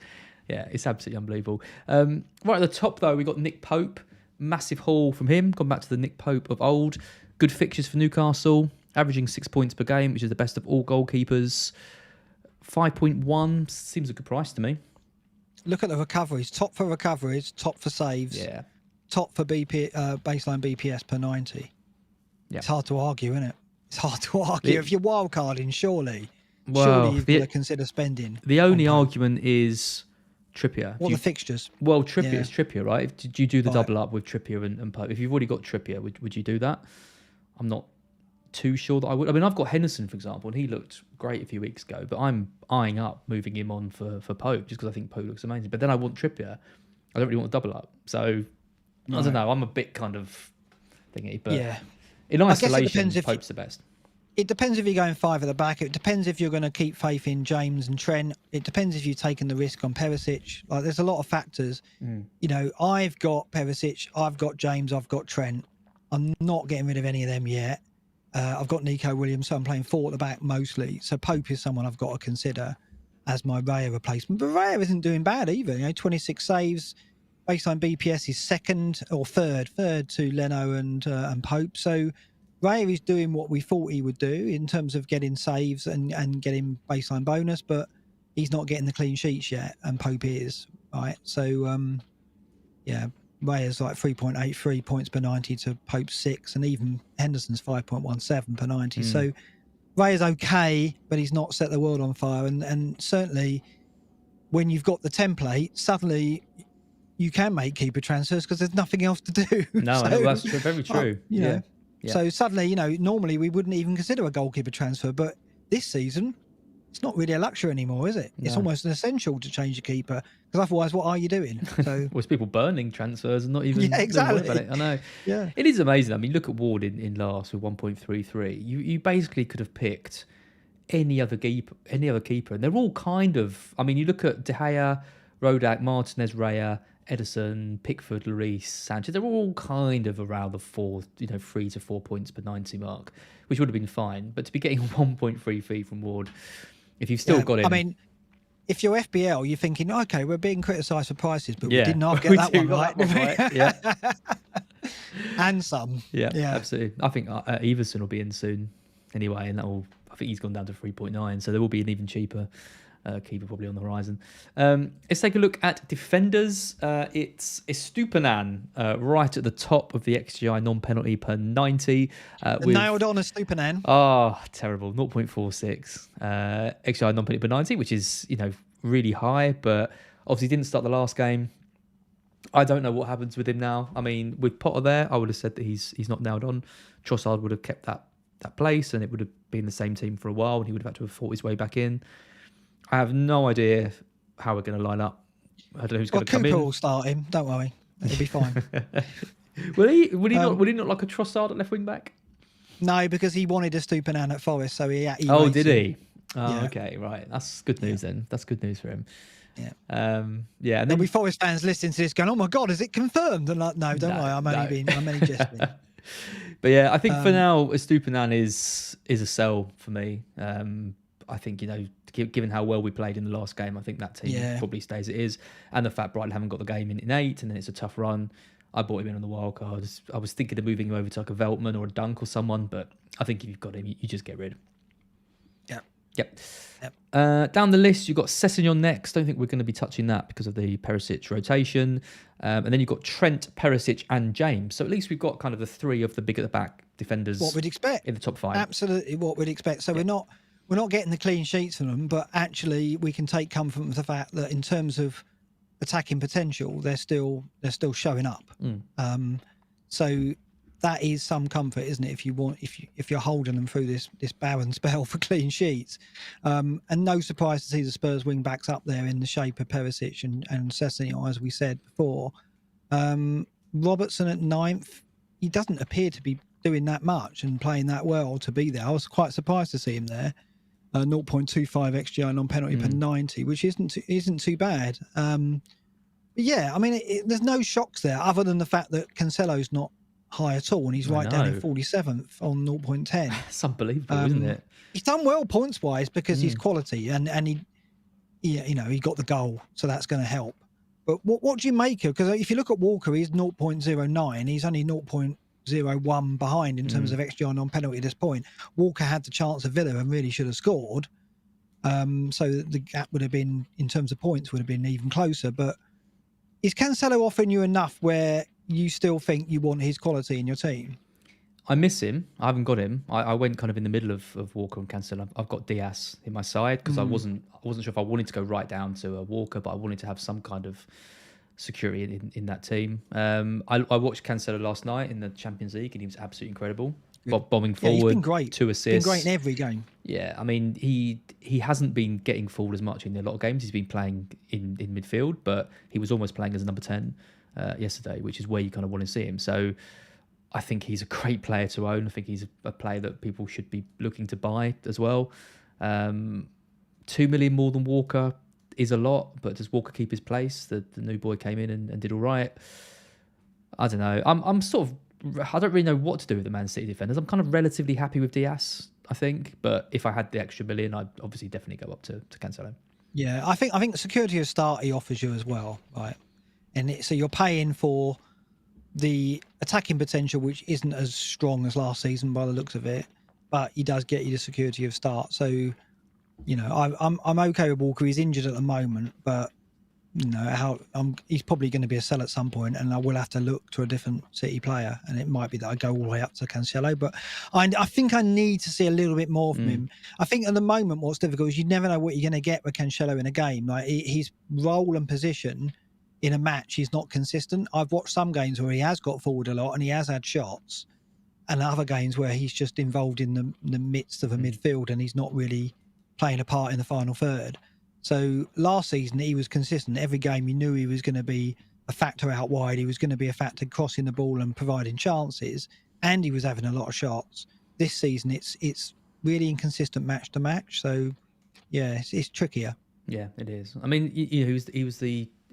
Speaker 1: absolutely unbelievable. Right at the top though, we got Nick Pope. Massive haul from him. Gone back to the Nick Pope of old. Good fixtures for Newcastle, averaging 6 points per game, which is the best of all goalkeepers. 5.1 seems a good price to me.
Speaker 2: Look at the recoveries. Top for recoveries, top for saves. Top for baseline BPS per 90. Yeah. It's hard to argue, isn't it? It's hard to argue. If you're wild carding, surely you've got to consider spending.
Speaker 1: The only argument is Trippier.
Speaker 2: What the fixtures?
Speaker 1: Well, it's Trippier, right? Did you do the double up with Trippier and Pope? If you've already got Trippier, would you do that? I'm not too sure that I would. I mean, I've got Henderson, for example, and he looked great a few weeks ago, but I'm eyeing up moving him on for Pope just because I think Pope looks amazing. But then I want Trippier. I don't really want a double up. So, I don't know. I'm a bit kind of thingy, but in isolation, Pope's the best.
Speaker 2: It depends if you're going 5 at the back. It depends if you're going to keep faith in James and Trent. It depends if you've taken the risk on Perisic. Like, there's a lot of factors. You know, I've got Perisic, I've got James, I've got Trent. I'm not getting rid of any of them yet. I've got Nico Williams, so I'm playing 4 at the back mostly. So Pope is someone I've got to consider as my Raya replacement. But Raya isn't doing bad either. You know, 26 saves. Baseline BPS is third to Leno and Pope. So Raya is doing what we thought he would do in terms of getting saves and getting baseline bonus, but he's not getting the clean sheets yet, and Pope is, right? So, Raya's like 3.83 points per 90 to Pope's 6, and even Henderson's 5.17 per 90. So Raya's okay, but he's not set the world on fire. And certainly when you've got the template, suddenly you can make keeper transfers because there's nothing else to do.
Speaker 1: No, so, that's very true.
Speaker 2: You know, so suddenly, you know, normally we wouldn't even consider a goalkeeper transfer, but this season, it's not really a luxury anymore, is it? No. It's almost an essential to change your keeper, because otherwise, what are you doing? So,
Speaker 1: well, it's people burning transfers and not even
Speaker 2: exactly.
Speaker 1: About it. I know.
Speaker 2: Yeah,
Speaker 1: it is amazing. I mean, look at Ward in last with 1.33. You basically could have picked any other keeper, and they're all kind of. I mean, you look at De Gea, Rodak, Martinez, Raya, Edison, Pickford, Lloris, Sanchez, they're all kind of around the 3 to 4 points per 90 mark, which would have been fine. But to be getting 1.33 from Ward, if you've still got him.
Speaker 2: I mean, if you're FBL, you're thinking, okay, we're being criticised for prices, but we did not get that one right.
Speaker 1: Yeah.
Speaker 2: And some.
Speaker 1: Yeah, absolutely. I think Everson will be in soon anyway, and I think he's gone down to 3.9, so there will be an even cheaper keeper probably on the horizon. Let's take a look at defenders. It's Estupinan right at the top of the XGI non-penalty per 90.
Speaker 2: Nailed on Estupinan.
Speaker 1: Oh, terrible. 0.46 XGI non-penalty per 90, which is, you know, really high, but obviously didn't start the last game. I don't know what happens with him now. I mean, with Potter there, I would have said that he's not nailed on. Trossard would have kept that place, and it would have been the same team for a while, and he would have had to have fought his way back in. I have no idea how we're going to line up. I don't know who's going to come in.
Speaker 2: Cooper will start him. Don't worry, it'll be fine.
Speaker 1: Would he not like a Trossard at left wing back?
Speaker 2: No, because he wanted a Estupinan at Forest, so he
Speaker 1: did he? Oh, okay, right. That's good news then. That's good news for him.
Speaker 2: Yeah.
Speaker 1: And then
Speaker 2: there'll be Forest fans listening to this going, "Oh my God, is it confirmed?" And like, no, don't worry, I'm only jesting.
Speaker 1: But yeah, I think for now, Estupinan is a sell for me. I think, you know, given how well we played in the last game, I think that team probably stays as it is. And the fact Brighton haven't got the game in 8, and then it's a tough run. I bought him in on the wild card. I was thinking of moving him over to like a Veltman or a Dunk or someone, but I think if you've got him, you just get rid. Yep. Down the list, you've got Sessegnon next. Don't think we're going to be touching that because of the Perisic rotation. And then you've got Trent, Perisic and James. So at least we've got kind of the 3 of the big at the back defenders.
Speaker 2: What we'd expect.
Speaker 1: In the top 5.
Speaker 2: Absolutely what we'd expect. So we're not getting the clean sheets from them, but actually we can take comfort from the fact that in terms of attacking potential, they're still showing up. So that is some comfort, isn't it? If you're holding them through this barren spell for clean sheets, and no surprise to see the Spurs wing backs up there in the shape of Perisic and Sessegnon, as we said before. Robertson at 9th, he doesn't appear to be doing that much and playing that well to be there. I was quite surprised to see him there. 0.25 XGI non-penalty per 90, which isn't too bad. But yeah, I mean, there's no shocks there other than the fact that Cancelo's not high at all, and he's right down in 47th on 0.10.
Speaker 1: It's unbelievable, isn't it?
Speaker 2: He's done well points wise because he's quality, and he got the goal, so that's going to help. But what do you make of? Because if you look at Walker, he's 0.09. He's only 0.01 behind in terms of XGI non-penalty at this point. Walker had the chance of Villa and really should have scored. So the gap would have been, in terms of points, would have been even closer. But is Cancelo offering you enough where you still think you want his quality in your team?
Speaker 1: I miss him. I haven't got him. I went kind of in the middle of Walker and Cancelo. I've got Diaz in my side because I wasn't sure if I wanted to go right down to a Walker, but I wanted to have some kind of security in that team. I watched Cancelo last night in the Champions League, and he was absolutely incredible. Bombing forward,
Speaker 2: he's been great.
Speaker 1: 2 assists.
Speaker 2: Been great in every game.
Speaker 1: Yeah, I mean, he hasn't been getting forward as much in a lot of games. He's been playing in midfield, but he was almost playing as a number 10 yesterday, which is where you kind of want to see him. So I think he's a great player to own. I think he's a player that people should be looking to buy as well. 2 million more than Walker is a lot, but does Walker keep his place? The new boy came in and did all right. I don't know. I don't really know what to do with the Man City defenders. I'm kind of relatively happy with Diaz, I think. But if I had the extra million, I'd obviously definitely go up to Cancelo.
Speaker 2: Yeah, I think the security of start he offers you as well, right? And so you're paying for the attacking potential, which isn't as strong as last season by the looks of it, but he does get you the security of start. So, you know, I'm okay with Walker. He's injured at the moment, but you know he's probably going to be a sell at some point, and I will have to look to a different City player, and it might be that I go all the way up to Cancelo. But I think I need to see a little bit more from him. I think at the moment what's difficult is you never know what you're going to get with Cancelo in a game. Like his role and position in a match is not consistent. I've watched some games where he has got forward a lot and he has had shots, and other games where he's just involved in the midst of a midfield and he's not really playing a part in the final third. So last season he was consistent. Every game you knew he was going to be a factor out wide. He was going to be a factor crossing the ball and providing chances, and he was having a lot of shots. This season it's really inconsistent match to match. So yeah, it's trickier.
Speaker 1: Yeah, it is. I mean, he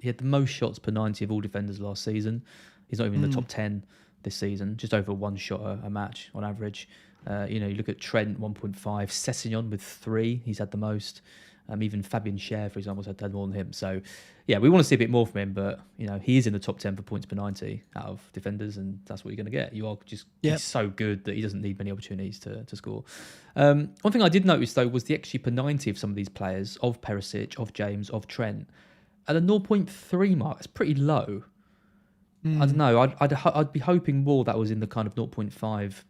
Speaker 1: had the most shots per 90 of all defenders last season. He's not even in the top 10 this season, just over 1 shot a match on average. You look at Trent, 1.5, Sessegnon with 3, he's had the most. Even Fabian Schär, for example, has had more than him. So, yeah, we want to see a bit more from him, but, he is in the top 10 for points per 90 out of defenders, and that's what you're going to get. You are just he's so good that he doesn't need many opportunities to score. One thing I did notice, though, was the XG per 90 of some of these players, of Perisic, of James, of Trent. At a 0.3 mark, it's pretty low. I don't know. I'd be hoping more that was in the kind of 0.5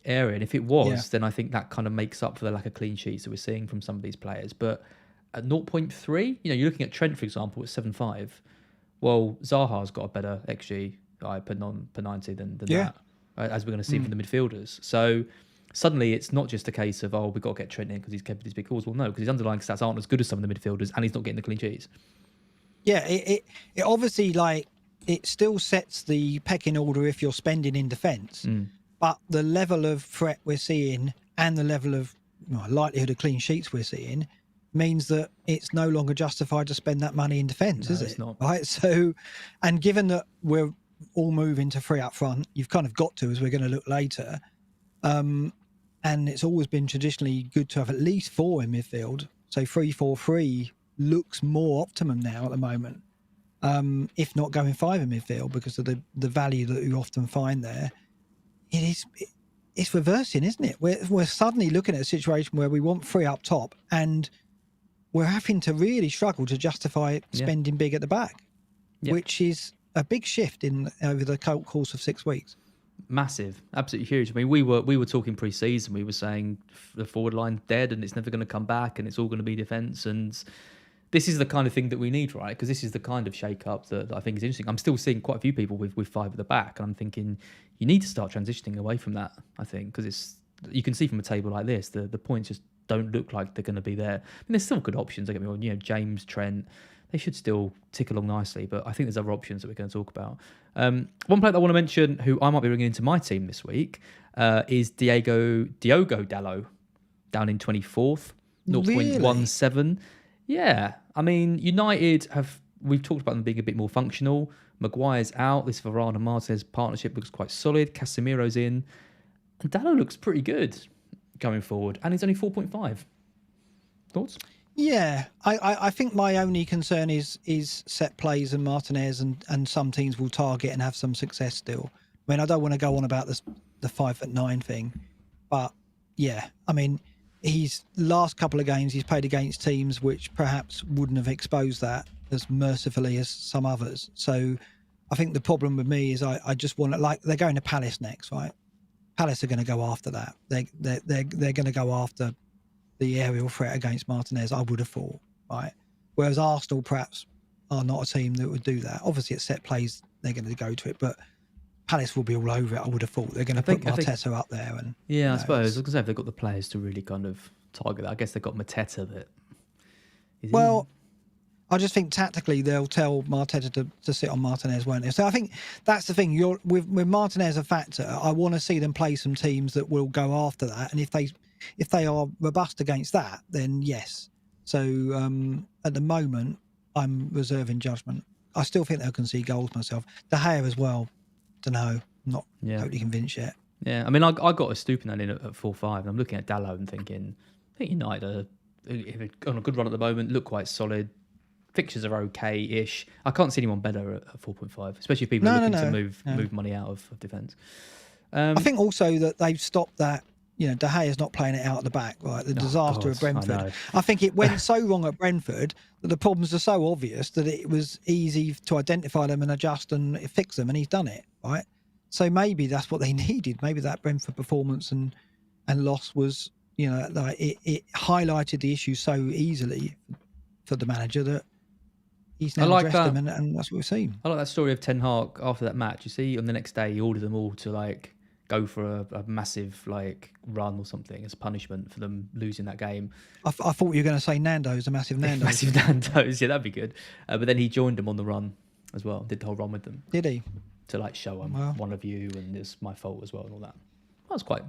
Speaker 1: area, and if it was, then I think that kind of makes up for the lack of clean sheets that we're seeing from some of these players. But at 0.3, you're looking at Trent, for example, at 7.5. Well, Zaha's got a better XG per 90 than that, as we're going to see from the midfielders. So suddenly it's not just a case of, we've got to get Trent in because he's kept these big calls. Well, no, because his underlying stats aren't as good as some of the midfielders, and he's not getting the clean sheets.
Speaker 2: Yeah, it obviously, it still sets the pecking order if you're spending in defence. But the level of threat we're seeing and the level of likelihood of clean sheets we're seeing means that it's no longer justified to spend that money in defence, is it?
Speaker 1: It's not.
Speaker 2: Right. So, and given that we're all moving to 3 up front, you've kind of got to, as we're going to look later. And it's always been traditionally good to have at least 4 in midfield. So 3-4-3 looks more optimum now at the moment. If not going 5 in midfield because of the value that you often find there. It's reversing, isn't it? We're suddenly looking at a situation where we want 3 up top, and we're having to really struggle to justify spending big at the back, which is a big shift over the course of 6 weeks.
Speaker 1: Massive, absolutely huge. I mean, we were talking pre-season. We were saying the forward line's dead, and it's never going to come back, and it's all going to be defence. And this is the kind of thing that we need, right? Because this is the kind of shake-up that I think is interesting. I'm still seeing quite a few people with 5 at the back, and I'm thinking you need to start transitioning away from that, I think, because you can see from a table like this, the points just don't look like they're going to be there. I mean, there's still good options, don't get me wrong. James, Trent, they should still tick along nicely, but I think there's other options that we're going to talk about. One player that I want to mention, who I might be bringing into my team this week, is Diogo Dalot, down in 24th, 0.17. Really? Yeah, I mean, United we've talked about them being a bit more functional. Maguire's out. This Varane and Martinez partnership looks quite solid. Casemiro's in. And Dalot looks pretty good going forward. And he's only 4.5. Thoughts?
Speaker 2: Yeah, I think my only concern is set plays, and Martinez and some teams will target and have some success still. I mean, I don't want to go on about the 5'9" thing, but yeah, I mean, his last couple of games he's played against teams which perhaps wouldn't have exposed that as mercifully as some others. So I think the problem with me is I just want to, they're going to Palace next, right? Palace are going to go after that. They're going to go after the aerial threat against Martinez, I would have thought, right? Whereas Arsenal perhaps are not a team that would do that. Obviously, at set plays, they're going to go to it, but Palace will be all over it, I would have thought. They're going to put Mateta up there. And
Speaker 1: yeah, I suppose. I was going to say, if they've got the players to really kind of target that. I guess they've got Mateta that...
Speaker 2: Well, I just think tactically they'll tell Mateta to sit on Martinez, won't they? So I think that's the thing. With Martinez a factor, I want to see them play some teams that will go after that. And if they are robust against that, then yes. So at the moment, I'm reserving judgment. I still think they'll concede goals myself. De Gea as well. Don't know. I'm not totally convinced yet.
Speaker 1: Yeah, I mean, I got a Stupinant in at 4-5. I'm looking at Dalot and thinking, I think United are on a good run at the moment, look quite solid. Fixtures are okay-ish. I can't see anyone better at 4.5, especially if people are looking to move money out of defence.
Speaker 2: I think also that they've stopped that. De Gea's not playing it out at the back, right? The disaster of Brentford. I think it went so wrong at Brentford that the problems are so obvious that it was easy to identify them and adjust and fix them, and he's done it, right? So maybe that's what they needed. Maybe that Brentford performance and loss was, like it highlighted the issue so easily for the manager that he's now addressed them, and that's what we've seen.
Speaker 1: I like that story of Ten Hag after that match. You see, on the next day, he ordered them all to go for a massive run or something as punishment for them losing that game.
Speaker 2: I thought you were going to say Nando's, a massive Nando's.
Speaker 1: Massive Nando's, yeah, that'd be good. But then he joined them on the run as well. Did the whole run with them.
Speaker 2: Did he?
Speaker 1: To show them one of you, and it's my fault as well, and all that. That was quite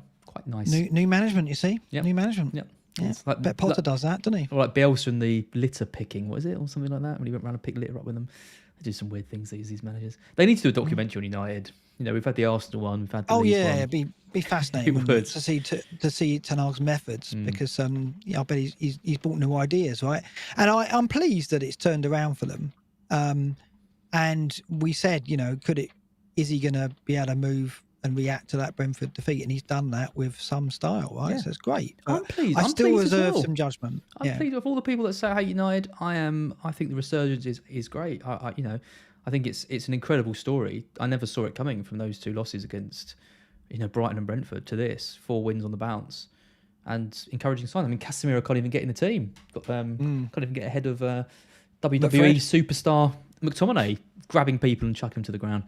Speaker 1: nice.
Speaker 2: New management, you see. Yep. New management.
Speaker 1: Yep.
Speaker 2: Yeah. Bet Potter does that, doesn't he?
Speaker 1: Or like Bielsa and the litter picking, what is it, or something like that? When he went around and picked litter up with them. They do some weird things. These managers. They need to do a documentary on United. We've had the Arsenal one. We've had the Leeds one.
Speaker 2: It'd be fascinating to see Ten Hag's methods because I bet he's brought new ideas, right? And I'm pleased that it's turned around for them. And we said, is he going to be able to move and react to that Brentford defeat? And he's done that with some style, right? Yeah. So it's great.
Speaker 1: I'm pleased.
Speaker 2: I still reserve some judgment.
Speaker 1: I'm pleased with all the people that say I hate United. I think the resurgence is great. I think it's an incredible story. I never saw it coming from those two losses against, Brighton and Brentford to this 4 wins on the bounce, and encouraging sign. I mean, Casemiro can't even get in the team. Can't even get ahead of WWE superstar McTominay, grabbing people and chucking them to the ground.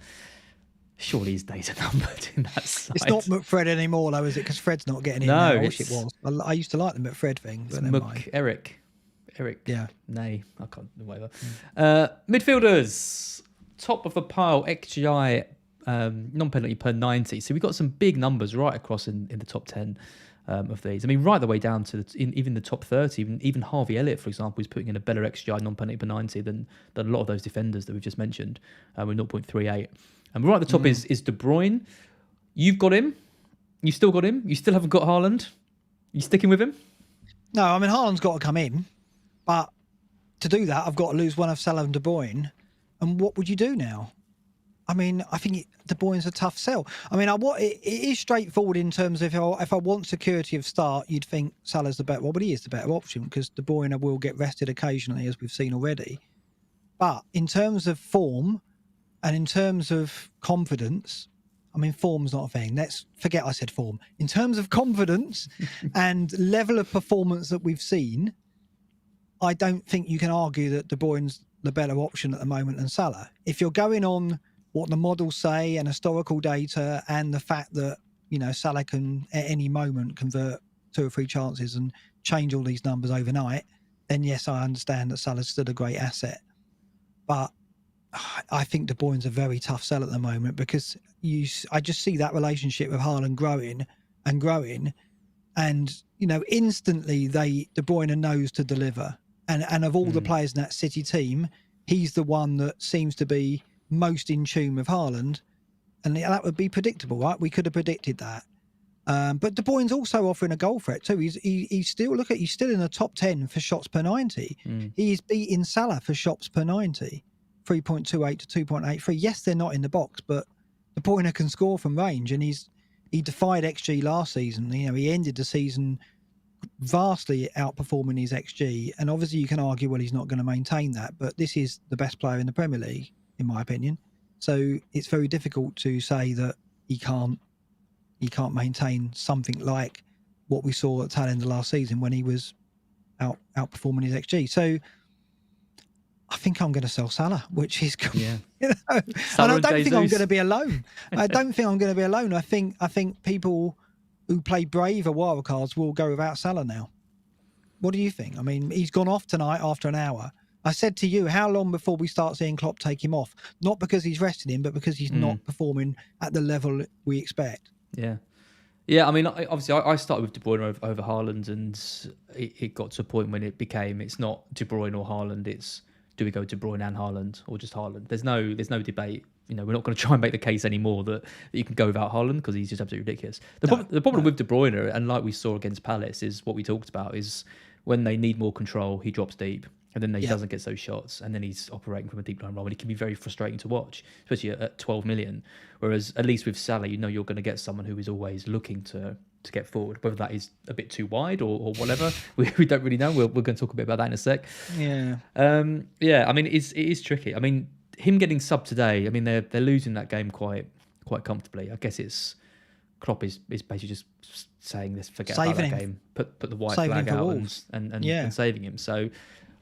Speaker 1: Surely his days are numbered in that side.
Speaker 2: It's not McFred anymore, though, is it? Because Fred's not getting in.
Speaker 1: No,
Speaker 2: I wish it was. I used to like the McFred thing. But
Speaker 1: Eric.
Speaker 2: Yeah.
Speaker 1: Nay, I can't. Whatever. Midfielders, top of the pile. XGI, non-penalty per 90. So we've got some big numbers right across in the top 10 of these. I mean, right the way down to even the top 30. Even Harvey Elliott, for example, is putting in a better XGI non-penalty per 90 than a lot of those defenders that we've just mentioned with 0.38. And right at the top is De Bruyne. You've got him. You still got him. You still haven't got Haaland. You sticking with him?
Speaker 2: No, I mean, Haaland's got to come in. But to do that, I've got to lose one of Salah and De Bruyne. And what would you do now? I mean, I think De Bruyne's a tough sell. I mean, it is straightforward in terms of if I want security of start, you'd think Salah's the better. Well, but he is the better option because De Bruyne will get rested occasionally, as we've seen already. But in terms of form and in terms of confidence, I mean, form's not a thing. Let's forget I said form. In terms of confidence and level of performance that we've seen, I don't think you can argue that De Bruyne's the better option at the moment than Salah. If you're going on what the models say and historical data and the fact that, Salah can at any moment convert 2 or 3 chances and change all these numbers overnight, then yes, I understand that Salah's still a great asset. But I think De Bruyne's a very tough sell at the moment because I just see that relationship with Haaland growing and growing. And, instantly De Bruyne knows to deliver. And of all the players in that City team, he's the one that seems to be most in tune with Haaland. And that would be predictable, right? We could have predicted that. But De Bruyne's also offering a goal threat too. He's still in the top 10 for shots per 90. He's beating Salah for shots per 90, 3.28 to 2.83. Yes, they're not in the box, but De Bruyne can score from range, and he defied XG last season. He ended the season vastly outperforming his XG, and obviously you can argue, well, he's not going to maintain that, but this is the best player in the Premier League, in my opinion. So it's very difficult to say that he can't he can't maintain something like what we saw at the tail end of last season when he was outperforming his XG. So I think I'm going to sell Salah, which is,
Speaker 1: yeah.
Speaker 2: And I don't think I'm going to be alone. I don't think I'm going to be alone. I think people who play braver wildcards will go without Salah now. What do you think? I mean, he's gone off tonight after an hour. I said to you, how long before we start seeing Klopp take him off? Not because he's resting him, but because he's not performing at the level we expect.
Speaker 1: Yeah. Yeah, I mean, obviously, I started with De Bruyne over Haaland, and it got to a point when it's not De Bruyne or Haaland, it's do we go De Bruyne and Haaland or just Haaland? There's no debate. You know, we're not going to try and make the case anymore that you can go without Haaland because he's just absolutely ridiculous. The problem with De Bruyne, and like we saw against Palace, is what we talked about, is when they need more control, he drops deep. And then he doesn't get those shots, and then he's operating from a deep line role, and it can be very frustrating to watch, especially at 12 million. Whereas at least with Salah, you know you're going to get someone who is always looking to get forward, whether that is a bit too wide or whatever. we don't really know. We're going to talk a bit about that in a sec.
Speaker 2: Yeah.
Speaker 1: Yeah. I mean, it is tricky. I mean, him getting subbed today. I mean, they're losing that game quite comfortably. I guess it's Klopp is basically just saying this, forget about that game, put the white flag out and saving him. So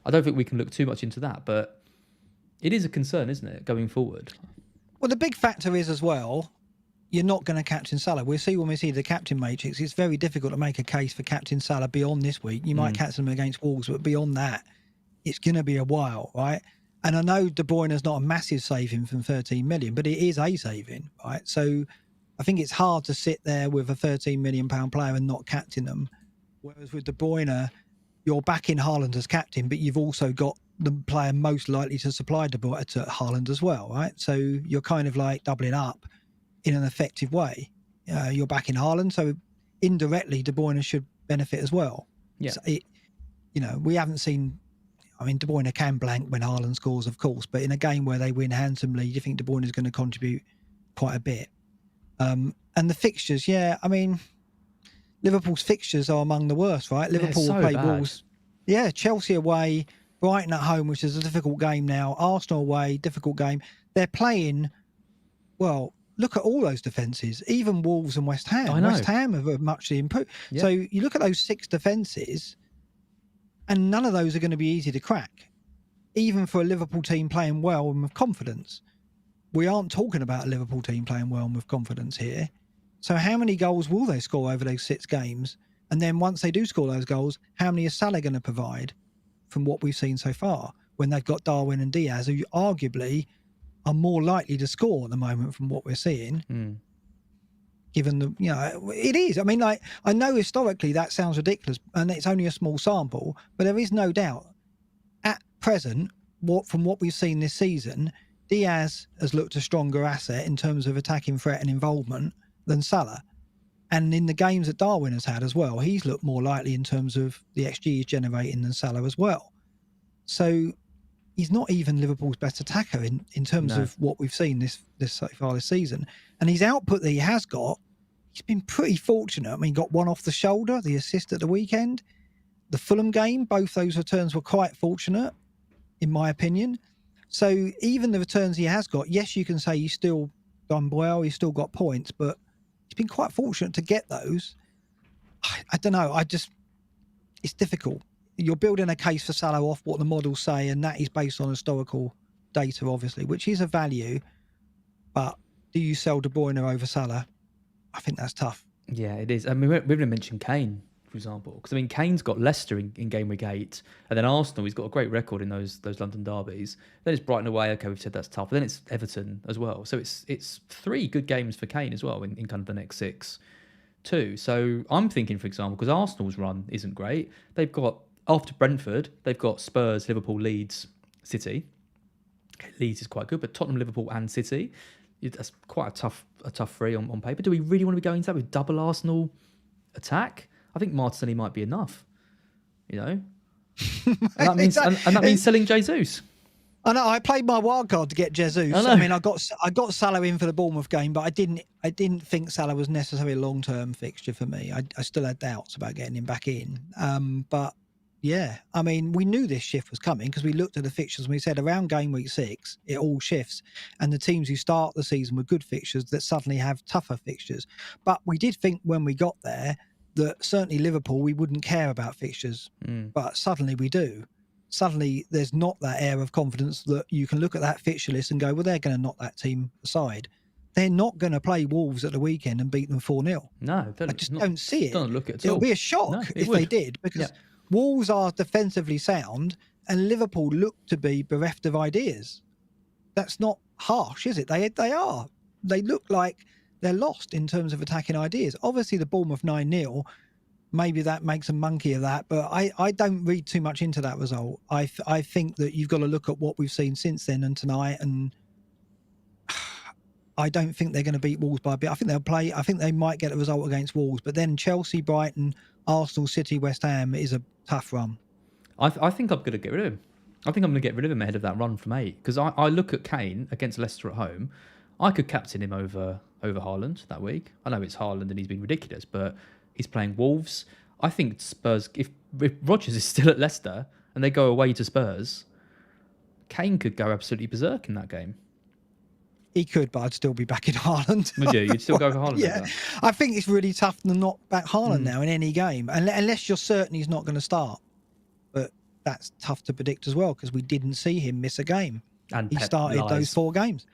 Speaker 1: I don't think we can look too much into that, but it is a concern, isn't it, going forward?
Speaker 2: Well, the big factor is as well, you're not going to captain Salah. We'll see when we see the captain matrix. It's very difficult to make a case for captain Salah beyond this week. You might captain him against Wolves, but beyond that, it's going to be a while, right? And I know De Bruyne is not a massive saving from 13 million, but it is a saving, right? So I think it's hard to sit there with a 13 million pound player and not captain them. Whereas with De Bruyne, you're backing Haaland as captain, but you've also got the player most likely to supply De Bruyne to Haaland as well, right? So you're kind of like doubling up in an effective way. You're backing Haaland, so indirectly De Bruyne should benefit as well.
Speaker 1: Yeah.
Speaker 2: So we haven't seen. I mean, De Bruyne can blank when Haaland scores, of course, but in a game where they win handsomely, you think De Bruyne is going to contribute quite a bit. And the fixtures, I mean, Liverpool's fixtures are among the worst, right? Liverpool will play Wolves. Yeah, Chelsea away, Brighton at home, which is a difficult game now. Arsenal away, difficult game. They're playing, well, look at all those defences, even Wolves and West Ham. West Ham have muchly improved. Yeah. So you look at those 6 defences, and none of those are going to be easy to crack, even for a Liverpool team playing well and with confidence. We aren't talking about a Liverpool team playing well and with confidence here. So how many goals will they score over those 6 games? And then once they do score those goals, how many is Salah going to provide from what we've seen so far when they've got Darwin and Diaz, who arguably are more likely to score at the moment from what we're seeing, given the, it is. I mean, like, I know historically that sounds ridiculous and it's only a small sample, but there is no doubt at present, from what we've seen this season, Diaz has looked a stronger asset in terms of attacking threat and involvement than Salah. And in the games that Darwin has had as well, he's looked more likely in terms of the XG he's generating than Salah as well. So he's not even Liverpool's best attacker in terms of what we've seen this so far this season. And his output that he has got, he's been pretty fortunate. I mean, he got one off the shoulder, the assist at the weekend. The Fulham game, both those returns were quite fortunate, in my opinion. So even the returns he has got, yes, you can say he's still done well, he's still got points, but he's been quite fortunate to get those. I don't know. It's difficult. You're building a case for Salah off what the models say, and that is based on historical data, obviously, which is a value. But do you sell De Bruyne over Salah? I think that's tough.
Speaker 1: Yeah, it is. I mean, we haven't mentioned Kane, for example, because I mean, Kane's got Leicester in Gameweek 8, and then Arsenal. He's got a great record in those London derbies. Then it's Brighton away. Okay, we've said that's tough. But then it's Everton as well. So it's 3 good games for Kane as well in kind of the next 6 too. So I'm thinking, for example, because Arsenal's run isn't great. They've got, after Brentford, they've got Spurs, Liverpool, Leeds, City. Okay, Leeds is quite good, but Tottenham, Liverpool, and City. That's quite a tough 3 on paper. Do we really want to be going into that with double Arsenal attack? I think Martinelli might be enough, And that means and that means selling Jesus.
Speaker 2: I know. I played my wild card to get Jesus. I mean, I got Salah in for the Bournemouth game, but I didn't think Salah was necessarily a long-term fixture for me. I still had doubts about getting him back in. But Yeah, I mean, we knew this shift was coming because we looked at the fixtures and we said around game week 6, it all shifts. And the teams who start the season with good fixtures that suddenly have tougher fixtures. But we did think when we got there that certainly Liverpool, we wouldn't care about fixtures. But suddenly we do. Suddenly there's not that air of confidence that you can look at that fixture list and go, well, they're going to knock that team aside. They're not going to play Wolves at the weekend and beat them 4-0.
Speaker 1: No,
Speaker 2: I just don't see it.
Speaker 1: Don't look at it at
Speaker 2: It'll
Speaker 1: all.
Speaker 2: be a shock if they did, because Wolves are defensively sound and Liverpool look to be bereft of ideas. That's not harsh, is it? They are. They look like they're lost in terms of attacking ideas. Obviously, the Bournemouth 9-0, maybe that makes a monkey of that, but I don't read too much into that result. I think that you've got to look at what we've seen since then and tonight, and I don't think they're going to beat Wolves by a bit. I think they might get a result against Wolves, but then Chelsea, Brighton, Arsenal, City, West Ham is a tough run.
Speaker 1: I think I'm going to get rid of him. I think I'm going to get rid of him ahead of that run from 8, because I look at Kane against Leicester at home. I could captain him over Haaland that week. I know it's Haaland and he's been ridiculous, but he's playing Wolves. I think Spurs, if Rodgers is still at Leicester and they go away to Spurs, Kane could go absolutely berserk in that game.
Speaker 2: He could, but I'd still be backing Haaland.
Speaker 1: Would you? You'd still go for Haaland?
Speaker 2: Yeah. I think it's really tough to not back Haaland now in any game, unless you're certain he's not going to start. But that's tough to predict as well, because we didn't see him miss a game.
Speaker 1: And
Speaker 2: he started those 4 games.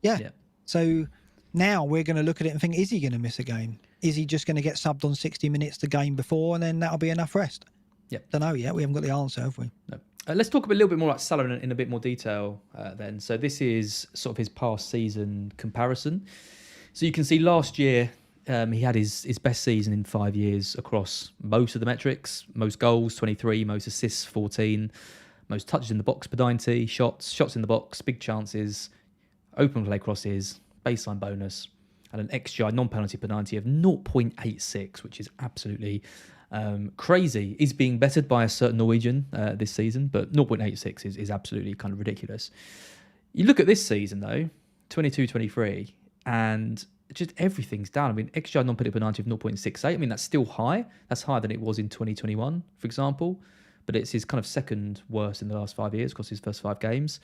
Speaker 2: Yeah. So now we're going to look at it and think, is he going to miss a game? Is he just going to get subbed on 60 minutes the game before, and then that'll be enough rest? Don't know yet. We haven't got the answer, have we?
Speaker 1: No. Let's talk a little bit more about Salah in a bit more detail then. So this is sort of his past season comparison. So you can see last year he had his best season in 5 years across most of the metrics. Most goals, 23. Most assists, 14. Most touches in the box per 90. Shots in the box, big chances, open play crosses, baseline bonus, and an XGI non-penalty per 90 of 0.86, which is absolutely crazy. He's being bettered by a certain Norwegian this season, but 0.86 is absolutely kind of ridiculous. You look at this season though, 22-23, and just everything's down. I mean, XGI non-penalty per 90 of 0.68. I mean, that's still high. That's higher than it was in 2021, for example. But it's his kind of second worst in the last 5 years across his first 5 games.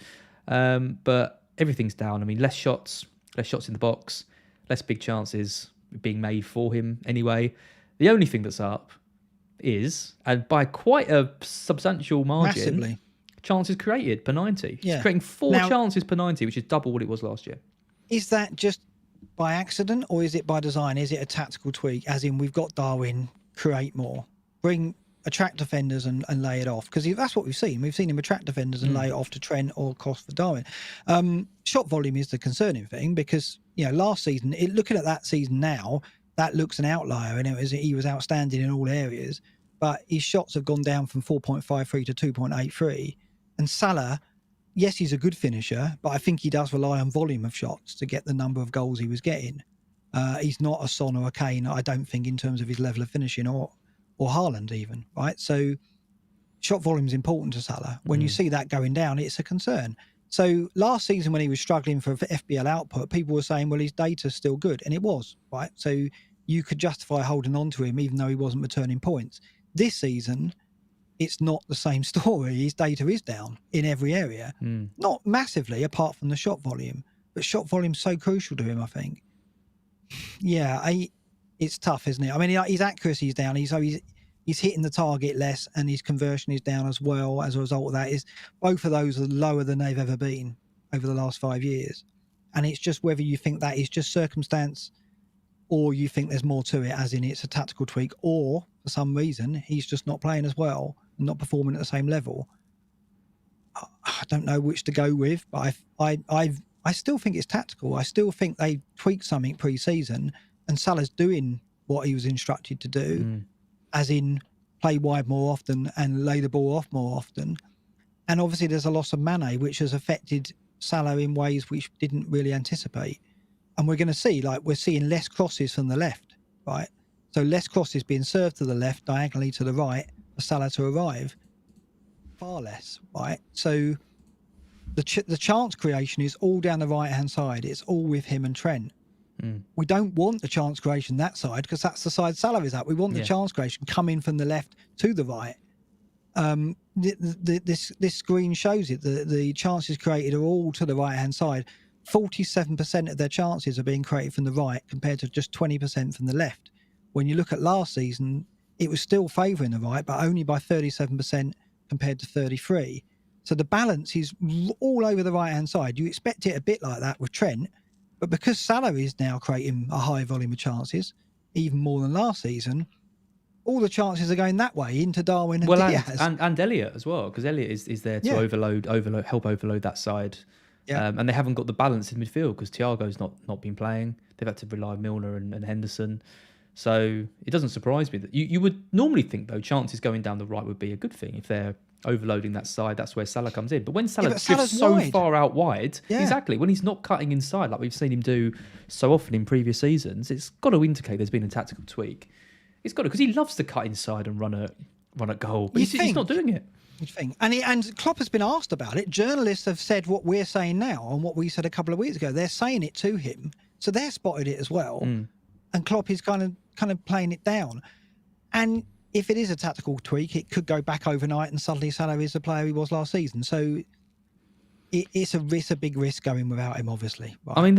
Speaker 1: But everything's down. I mean, less shots in the box, less big chances being made for him anyway. The only thing that's up is, and by quite a substantial margin,
Speaker 2: massively,
Speaker 1: chances created per 90.
Speaker 2: Yeah.
Speaker 1: He's creating 4 chances per 90, which is double what it was last year.
Speaker 2: Is that just by accident, or is it by design? Is it a tactical tweak, as in we've got Darwin, create more, attract defenders and lay it off? Because that's what we've seen. We've seen him attract defenders and lay it off to Trent or cost for Darwin. Shot volume is the concerning thing, because last season, looking at that season now, that looks an outlier, and he was outstanding in all areas. But his shots have gone down from 4.53 to 2.83. And Salah, yes, he's a good finisher, but I think he does rely on volume of shots to get the number of goals he was getting. He's not a Son or a Kane, I don't think, in terms of his level of finishing, or Haaland even, right? So shot volume is important to Salah. When you see that going down, it's a concern. So last season when he was struggling for FPL output, people were saying, well, his data's still good. And it was, right? So you could justify holding on to him even though he wasn't returning points. This season, it's not the same story. His data is down in every area. Not massively, apart from the shot volume. But shot volume's so crucial to him, I think. Yeah, it's tough, isn't it? I mean, his accuracy is down. He's hitting the target less, and his conversion is down as well. As a result of that, both of those are lower than they've ever been over the last 5 years. And it's just whether you think that is just circumstance, or you think there's more to it, as in it's a tactical tweak, or for some reason he's just not playing as well, and not performing at the same level. I don't know which to go with, but I still think it's tactical. I still think they tweaked something pre-season, and Salah's doing what he was instructed to do, as in play wide more often and lay the ball off more often. And obviously there's a loss of Mane, which has affected Salah in ways which didn't really anticipate. And we're going to see, we're seeing less crosses from the left, right? So less crosses being served to the left, diagonally to the right, for Salah to arrive. Far less, right? So the chance creation is all down the right-hand side. It's all with him and Trent. We don't want the chance creation that side, because that's the side Salah is at. We want the chance creation coming from the left to the right. This screen shows it. The chances created are all to the right-hand side. 47% of their chances are being created from the right compared to just 20% from the left. When you look at last season, it was still favouring the right, but only by 37% compared to 33%. So the balance is all over the right-hand side. You expect it a bit like that with Trent, but because Salah is now creating a high volume of chances, even more than last season, all the chances are going that way into Darwin and Diaz.
Speaker 1: And Elliot as well, because Elliot is there to help overload that side. Yeah. And they haven't got the balance in midfield because Thiago's not been playing. They've had to rely on Milner and Henderson. So it doesn't surprise me that you would normally think, though, chances going down the right would be a good thing if they're overloading that side. That's where Salah comes in. But when Salah drifts so far out wide, exactly, when he's not cutting inside like we've seen him do so often in previous seasons, it's got to indicate there's been a tactical tweak. It's got to, because he loves to cut inside and run at goal, but he's not doing it.
Speaker 2: Thing. And Klopp has been asked about it. Journalists have said what we're saying now and what we said a couple of weeks ago. They're saying it to him, so they're spotted it as well. And Klopp is kind of playing it down. And if it is a tactical tweak, it could go back overnight, and suddenly Salah is the player he was last season. So it's a big risk going without him, obviously. Right?
Speaker 1: I mean,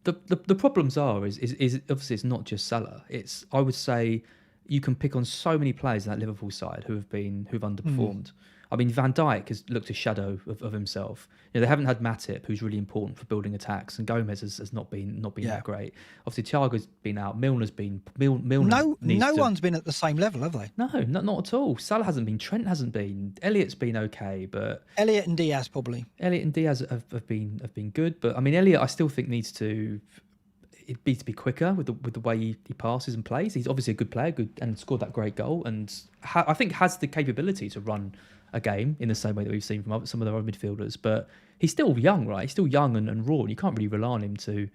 Speaker 1: the problems are is obviously it's not just Salah. It's, I would say, you can pick on so many players in that Liverpool side who've underperformed. I mean, Van Dijk has looked a shadow of himself. They haven't had Matip, who's really important for building attacks, and Gomez has not been that great. Obviously, Thiago's been out. Milner's been Milner.
Speaker 2: No one's been at the same level, have they?
Speaker 1: No, not at all. Salah hasn't been. Trent hasn't been. Elliot's been okay, but
Speaker 2: Elliot and Diaz probably.
Speaker 1: Elliot and Diaz have been good, but I mean, Elliot, I still think needs to be quicker with the way he passes and plays. He's obviously a good player, and scored that great goal, and I think has the capability to run a game in the same way that we've seen from some of the other midfielders. But he's still young, right? He's still young and raw, and you can't really rely on him to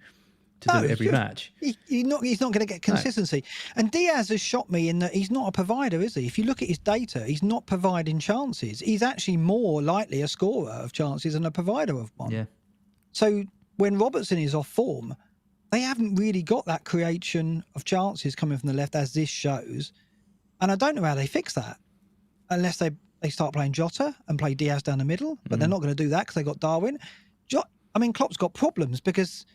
Speaker 1: do it every match.
Speaker 2: He's not going to get consistency. No. And Diaz has shocked me in that he's not a provider, is he? If you look at his data, he's not providing chances. He's actually more likely a scorer of chances than a provider of one.
Speaker 1: Yeah.
Speaker 2: So when Robertson is off form, they haven't really got that creation of chances coming from the left, as this shows. And I don't know how they fix that unless they start playing Jota and play Diaz down the middle. But they're not going to do that because they've got Darwin. I mean, Klopp's got problems because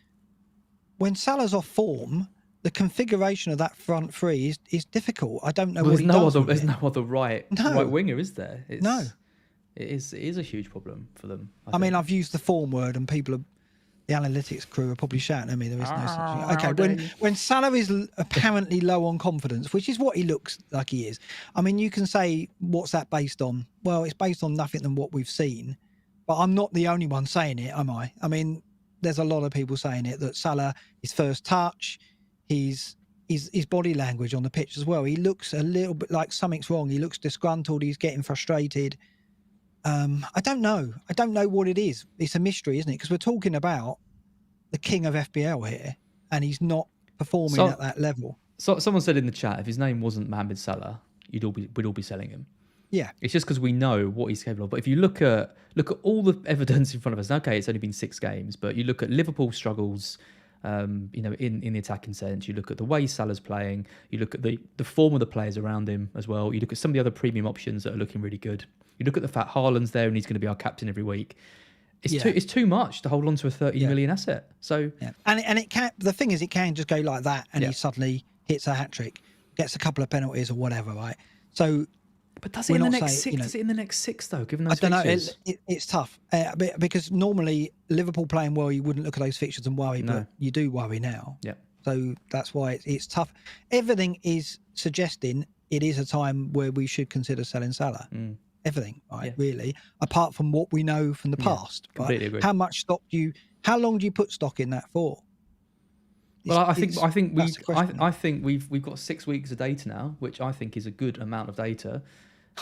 Speaker 2: when Salah's off form, the configuration of that front three is difficult. I don't know what he does.
Speaker 1: There's no other right winger, is there? No. It is a huge problem for them. I mean,
Speaker 2: I've used the form word and the analytics crew are probably shouting at me. There is no such thing. Okay, when Salah is apparently low on confidence, which is what he looks like he is, I mean, you can say, what's that based on? Well, it's based on nothing than what we've seen. But I'm not the only one saying it, am I? I mean, there's a lot of people saying it, that Salah, his first touch, his body language on the pitch as well. He looks a little bit like something's wrong. He looks disgruntled. He's getting frustrated. I don't know. I don't know what it is. It's a mystery, isn't it? Because we're talking about the king of FPL here, and he's not performing at that level.
Speaker 1: So someone said in the chat, if his name wasn't Mohamed Salah, we'd all be selling him.
Speaker 2: Yeah,
Speaker 1: it's just because we know what he's capable of. But if you look at all the evidence in front of us, okay, it's only been 6 games, but you look at Liverpool struggles, in the attacking sense. You look at the way Salah's playing. You look at the form of the players around him as well. You look at some of the other premium options that are looking really good. You look at the fact Haaland's there and he's going to be our captain every week. It's too much to hold on to a 30 million asset. So
Speaker 2: and it can. The thing is, it can just go like that, and he suddenly hits a hat trick, gets a couple of penalties or whatever, right? So,
Speaker 1: but does it in the next 6? Does it in the next 6 though? Given those fixtures?
Speaker 2: It's tough because normally Liverpool playing well, you wouldn't look at those fixtures and worry, but you do worry now.
Speaker 1: Yeah.
Speaker 2: So that's why it's tough. Everything is suggesting it is a time where we should consider selling Salah. Everything, right? Yeah. Really, apart from what we know from the past.
Speaker 1: Completely agree.
Speaker 2: How much stock how long do you put stock in that for?
Speaker 1: Well, I think we've got 6 weeks of data now, which I think is a good amount of data.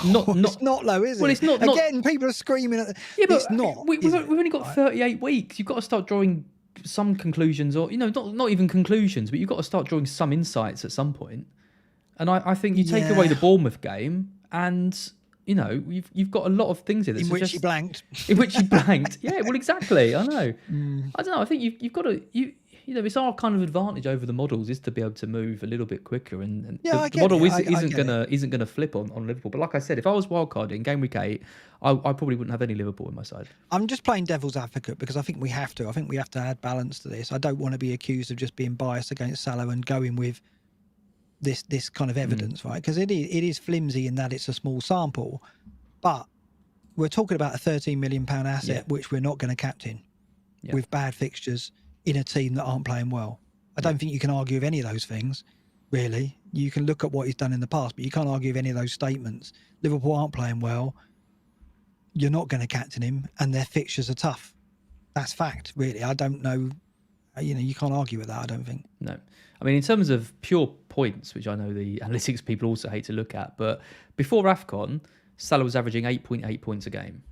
Speaker 2: It's not low, is it?
Speaker 1: Well, it's not.
Speaker 2: Again, people are screaming at but it's not.
Speaker 1: We've only got 38 weeks. You've got to start drawing some conclusions, or not even conclusions, but you've got to start drawing some insights at some point. And I think you take away the Bournemouth game, and you've got a lot of things here that
Speaker 2: in which you blanked.
Speaker 1: In which you blanked. Yeah, well, exactly. I know. I don't know. I think you've got to it's our kind of advantage over the models is to be able to move a little bit quicker, and
Speaker 2: Yeah,
Speaker 1: the model
Speaker 2: I
Speaker 1: isn't
Speaker 2: get it.
Speaker 1: gonna flip on Liverpool. But like I said, if I was wildcarding Game Week 8, I probably wouldn't have any Liverpool in my side.
Speaker 2: I'm just playing devil's advocate because I think we have to. I think we have to add balance to this. I don't want to be accused of just being biased against Salah and going with this kind of evidence, right? Because it is flimsy in that it's a small sample, but we're talking about a £13 million asset which we're not going to captain with bad fixtures in a team that aren't playing well. I don't think you can argue with any of those things, really. You can look at what he's done in the past, but you can't argue with any of those statements. Liverpool aren't playing well. You're not going to captain him, and their fixtures are tough. That's fact, really. I don't know. You can't argue with that, I don't think.
Speaker 1: No. I mean, in terms of pure points, which I know the analytics people also hate to look at, but before AFCON, Salah was averaging 8.8 points a game.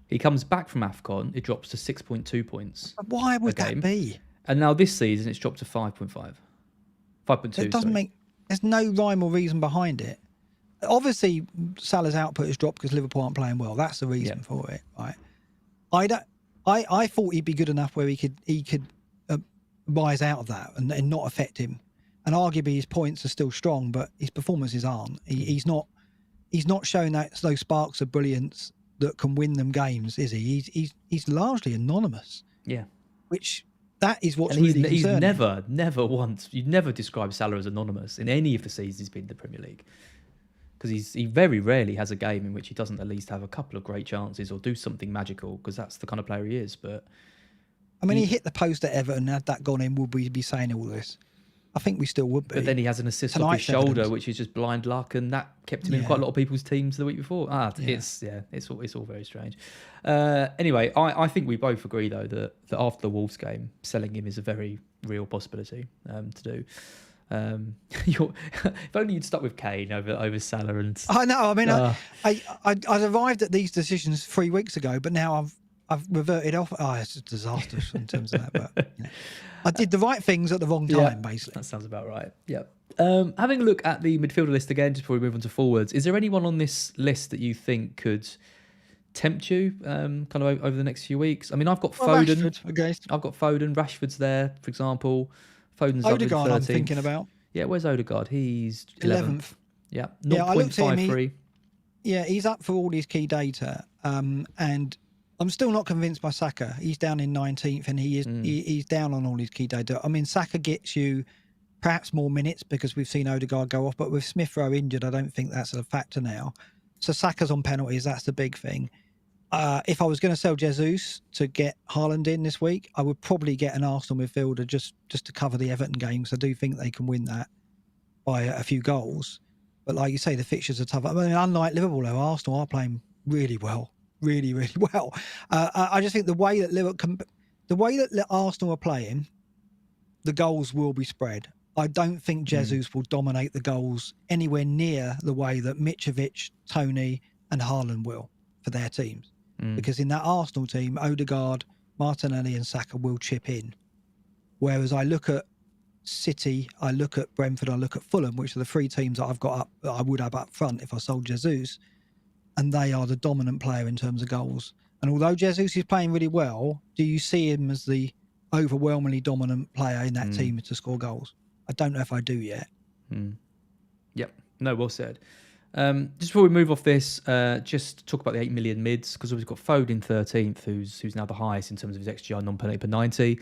Speaker 1: He comes back from AFCON, it drops to 6.2 points.
Speaker 2: But why would that be?
Speaker 1: And now this season, it's dropped to 5.5. 5.2,
Speaker 2: It doesn't make... There's no rhyme or reason behind it. Obviously, Salah's output has dropped because Liverpool aren't playing well. That's the reason for it, right? I thought he'd be good enough where he could rise out of that and not affect him. And arguably his points are still strong, but his performances aren't. He's not showing those sparks of brilliance that can win them games, is he? He's largely anonymous.
Speaker 1: Yeah.
Speaker 2: Which that is what's really concerning.
Speaker 1: He's never once. You'd never describe Salah as anonymous in any of the seasons he's been in the Premier League. Because he very rarely has a game in which he doesn't at least have a couple of great chances or do something magical, because that's the kind of player he is. But
Speaker 2: I mean, he hit the post at Everton. Had that gone in, would we be saying all this? I think we still would be.
Speaker 1: But then he has an assist off his shoulder, which is just blind luck, and that kept him in quite a lot of people's teams the week before. It's all very strange. Anyway, I think we both agree though that after the Wolves game, selling him is a very real possibility to do. If only you'd stuck with Kane over Salah and.
Speaker 2: I know. I mean, I arrived at these decisions 3 weeks ago, but now I've reverted off. It's disastrous in terms of that. But I did the right things at the wrong time, basically.
Speaker 1: That sounds about right. Yeah. Having a look at the midfielder list again, just before we move on to forwards, is there anyone on this list that you think could tempt you kind of over the next few weeks? I mean, I've got Foden. I've got Foden. Rashford's there, for example. Foden's
Speaker 2: Odegaard, I'm thinking about.
Speaker 1: Yeah, where's Odegaard? He's 11th. Yeah,
Speaker 2: 0.53. Yeah, he's up for all his key data. And I'm still not convinced by Saka. He's down in 19th, and he's down on all his key data. I mean, Saka gets you perhaps more minutes because we've seen Odegaard go off, but with Smith Rowe injured, I don't think that's a factor now. So Saka's on penalties. That's the big thing. If I was going to sell Jesus to get Haaland in this week, I would probably get an Arsenal midfielder just to cover the Everton game, because I do think they can win that by a few goals. But like you say, the fixtures are tough. I mean, unlike Liverpool, though, Arsenal are playing really well, really, really well. I just think the way that Arsenal are playing, the goals will be spread. I don't think Jesus will dominate the goals anywhere near the way that Mitrovic, Tony, and Haaland will for their teams. Because in that Arsenal team, Odegaard, Martinelli and Saka will chip in. Whereas I look at City, I look at Brentford, I look at Fulham, which are the three teams that I've got up, that I would have up front if I sold Jesus, and they are the dominant player in terms of goals. And although Jesus is playing really well, do you see him as the overwhelmingly dominant player in that team to score goals? I don't know if I do yet.
Speaker 1: Yep. No, well said. Just before we move off this, just talk about the 8 million mids, because we've got Foden 13th, who's now the highest in terms of his XGR non-penalty per 90.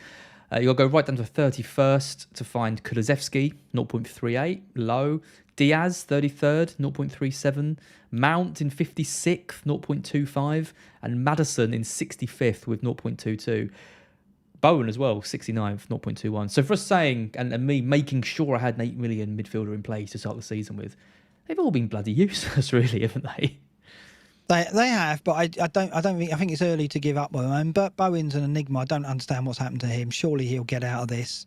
Speaker 1: You'll go right down to 31st to find Kulusevski, 0.38, low. Diaz, 33rd, 0.37. Mount in 56th, 0.25. And Maddison in 65th with 0.22. Bowen as well, 69th, 0.21. So for us saying, and me making sure I had an 8 million midfielder in place to start the season with, they've all been bloody useless, really, haven't they?
Speaker 2: They have, but I think it's early to give up on them. But Bowen's an enigma. I don't understand what's happened to him. Surely he'll get out of this.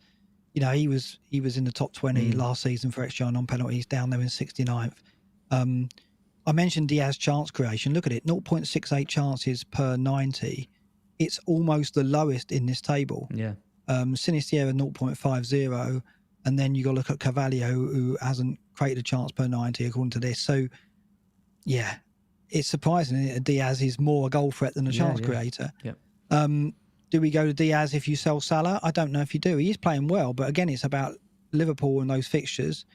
Speaker 2: You know, he was in the top 20 last season for XG non-penalty. He's down there in 69th. I mentioned Diaz chance creation. Look at it, 0.68 chances per 90. It's almost the lowest in this table.
Speaker 1: Yeah.
Speaker 2: Sinisterra 0.50, and then you got to look at Carvalho, who hasn't created a chance per 90 according to this. So, yeah, it's surprising that Diaz is more a goal threat than a chance creator.
Speaker 1: Yep.
Speaker 2: do we go to Diaz if you sell Salah? I don't know if you do. He is playing well, but again, it's about Liverpool and those fixtures.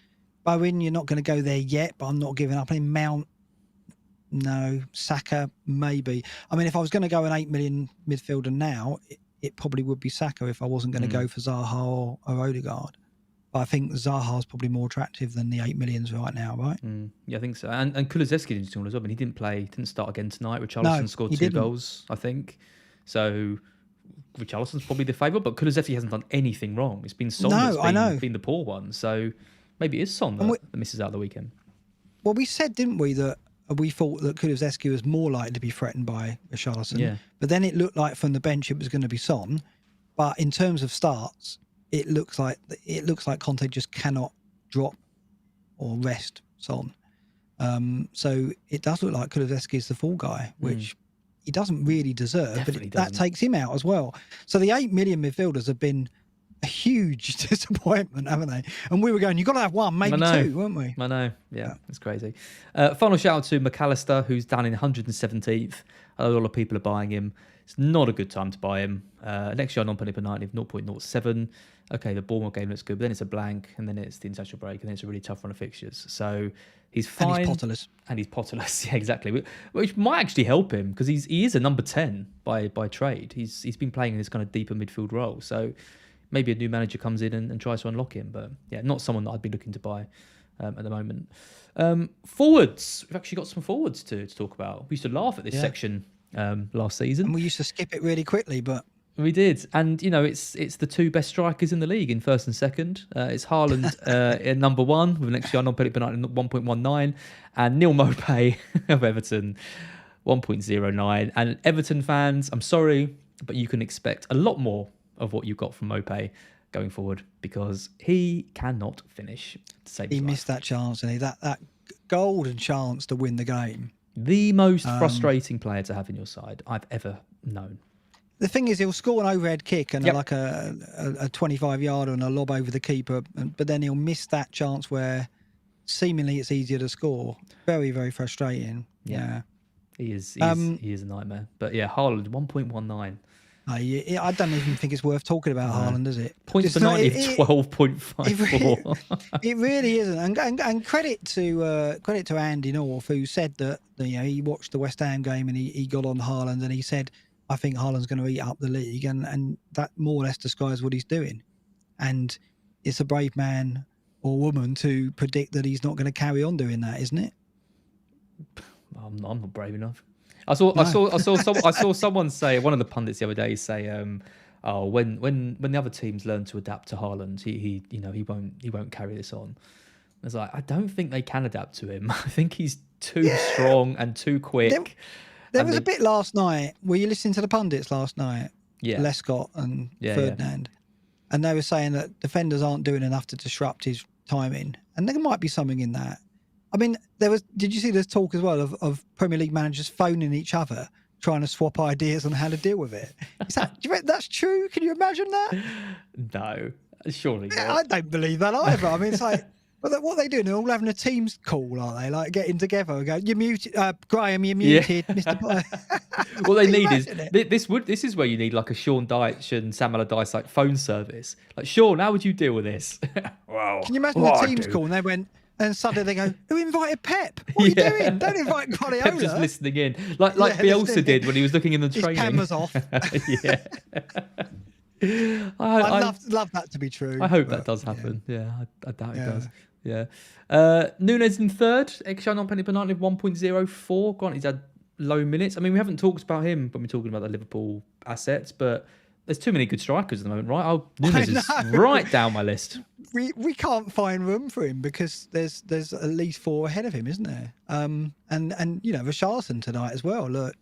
Speaker 2: Bowen, you're not going to go there yet, but I'm not giving up. I mean, Mount, no. Saka, maybe. I mean, if I was going to go an 8 million midfielder now, it probably would be Saka if I wasn't going to go for Zaha or Odegaard. But I think Zaha's probably more attractive than the 8 millions right now, right?
Speaker 1: Yeah, I think so. And Kulusevski didn't as well. I mean, he didn't start again tonight. Richarlison scored 2 goals, I think. So Richarlison's probably the favourite, but Kulusevski hasn't done anything wrong. It's been Son that's been the poor one. So maybe it is Son that misses out the weekend.
Speaker 2: Well, we said, didn't we, that we thought that Kulusevski was more likely to be threatened by Richarlison.
Speaker 1: Yeah.
Speaker 2: But then it looked like from the bench it was going to be Son. But in terms of starts, it looks like Conte just cannot drop or rest Son. So it does look like Kulusevski is the fall guy, which he doesn't really deserve,
Speaker 1: Definitely
Speaker 2: but that takes him out as well. So the 8 million midfielders have been a huge disappointment, haven't they? And we were going, you've got to have one, maybe two, weren't we?
Speaker 1: I know. Yeah, it's crazy. Final shout out to McAllister, who's down in 117th. A lot of people are buying him. It's not a good time to buy him. Next year, non-penny per 90, 0.07. Okay, the Bournemouth game looks good, but then it's a blank, and then it's the international break, and then it's a really tough run of fixtures. So he's fine.
Speaker 2: And
Speaker 1: he's potterless. Yeah, exactly. Which might actually help him, because he is a number 10 by trade. He's been playing in this kind of deeper midfield role. So maybe a new manager comes in and tries to unlock him. But yeah, not someone that I'd be looking to buy at the moment. Forwards. We've actually got some forwards to talk about. We used to laugh at this section last season.
Speaker 2: And we used to skip it really quickly, but...
Speaker 1: We did. And, you know, it's the 2 best strikers in the league in first and second. It's Haaland in number 1 with an XG non-penalty penalty 1.19, and Neil Maupay of Everton 1.09. And Everton fans, I'm sorry, but you can expect a lot more of what you got from Maupay going forward, because he cannot finish to save his life.
Speaker 2: Missed that chance, and that golden chance to win the game.
Speaker 1: The most frustrating player to have in your side I've ever known.
Speaker 2: The thing is, he'll score an overhead kick and like a 25-yarder and a lob over the keeper, but then he'll miss that chance where seemingly it's easier to score. Very, very frustrating. Yeah.
Speaker 1: He is a nightmare. But yeah, Haaland, 1.19.
Speaker 2: I don't even think it's worth talking about Haaland, is it?
Speaker 1: Points per 90 of 12.54.
Speaker 2: It really isn't. And credit to Andy North, who said that he watched the West Ham game and he got on Haaland and he said, I think Haaland's going to eat up the league, and that more or less describes what he's doing. And it's a brave man or woman to predict that he's not going to carry on doing that, isn't it?
Speaker 1: I'm not brave enough. I saw someone say, one of the pundits the other day say, when the other teams learn to adapt to Haaland, he won't carry this on. I was like, I don't think they can adapt to him. I think he's too strong and too quick.
Speaker 2: There was a bit last night. Were you listening to the pundits last night?
Speaker 1: Yeah.
Speaker 2: Lescott and Ferdinand. Yeah. And they were saying that defenders aren't doing enough to disrupt his timing. And there might be something in that. I mean, did you see this talk as well of Premier League managers phoning each other, trying to swap ideas on how to deal with it? Do you reckon that's true? Can you imagine that?
Speaker 1: No, surely not.
Speaker 2: I don't believe that either. I mean, it's like... But what are they doing? They're all having a Teams call, aren't they? Like getting together and going, "You're muted, Graham. You're muted, Mr."
Speaker 1: What they need is this is where you need like a Sean Dyche and Sam Allardyce like phone service. Like, Sean, how would you deal with this?
Speaker 2: Wow. Can you imagine the Teams call? And they went, and suddenly they go, "Who invited Pep? What are you doing? Don't invite Guardiola."
Speaker 1: Pep just listening in, like Bielsa did when he was looking in the training.
Speaker 2: His cameras off.
Speaker 1: Yeah.
Speaker 2: I'd love that to be true.
Speaker 1: I hope that does happen. Yeah, I doubt it does. Yeah. Nunes in third. XG non-penalty per 90 of 1.04. Granted, he's had low minutes. I mean, we haven't talked about him when we're talking about the Liverpool assets, but there's too many good strikers at the moment, right? Nunes is right down my list.
Speaker 2: We can't find room for him because there's at least 4 ahead of him, isn't there? And Richarlison tonight as well. Look,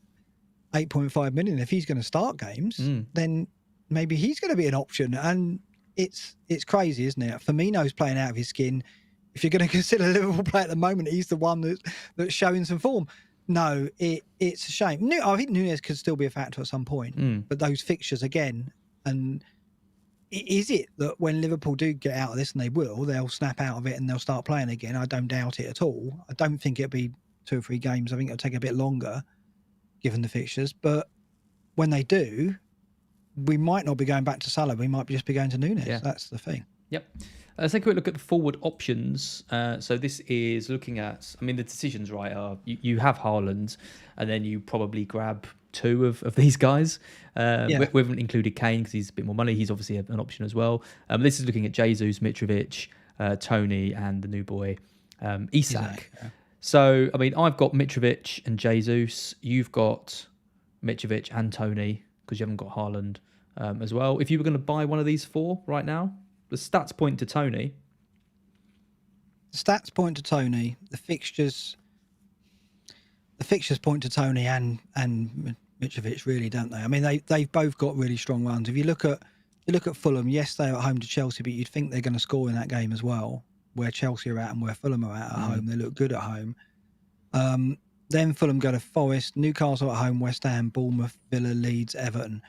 Speaker 2: 8.5 million. If he's going to start games, then maybe he's going to be an option. And it's crazy, isn't it? Firmino's playing out of his skin. If you're going to consider Liverpool play at the moment, he's the one that's showing some form. No, it's a shame. I think Nunes could still be a factor at some point. But those fixtures again, and is it that when Liverpool do get out of this, and they will, they'll snap out of it and they'll start playing again? I don't doubt it at all. I don't think it'll be 2 or 3 games. I think it'll take a bit longer, given the fixtures. But when they do, we might not be going back to Salah. We might just be going to Nunes.
Speaker 1: Yeah.
Speaker 2: That's the thing.
Speaker 1: Yep. Let's take a quick look at the forward options. So this is looking at, I mean, the decisions, right, are you have Haaland, and then you probably grab two of these guys. We haven't included Kane because he's a bit more money. He's obviously an option as well. This is looking at Jesus, Mitrovic, Tony, and the new boy, Isak. Yeah. So, I mean, I've got Mitrovic and Jesus. You've got Mitrovic and Tony because you haven't got Haaland as well. If you were going to buy one of these four right now, the stats point to Tony.
Speaker 2: The stats point to Tony. The fixtures point to Tony and Mitrovic, really, don't they? I mean, they've both got really strong runs. If you look at Fulham, yes, they're at home to Chelsea, but you'd think they're going to score in that game as well. Where Chelsea are at and where Fulham are at home, they look good at home. Then Fulham go to Forest, Newcastle at home, West Ham, Bournemouth, Villa, Leeds, Everton.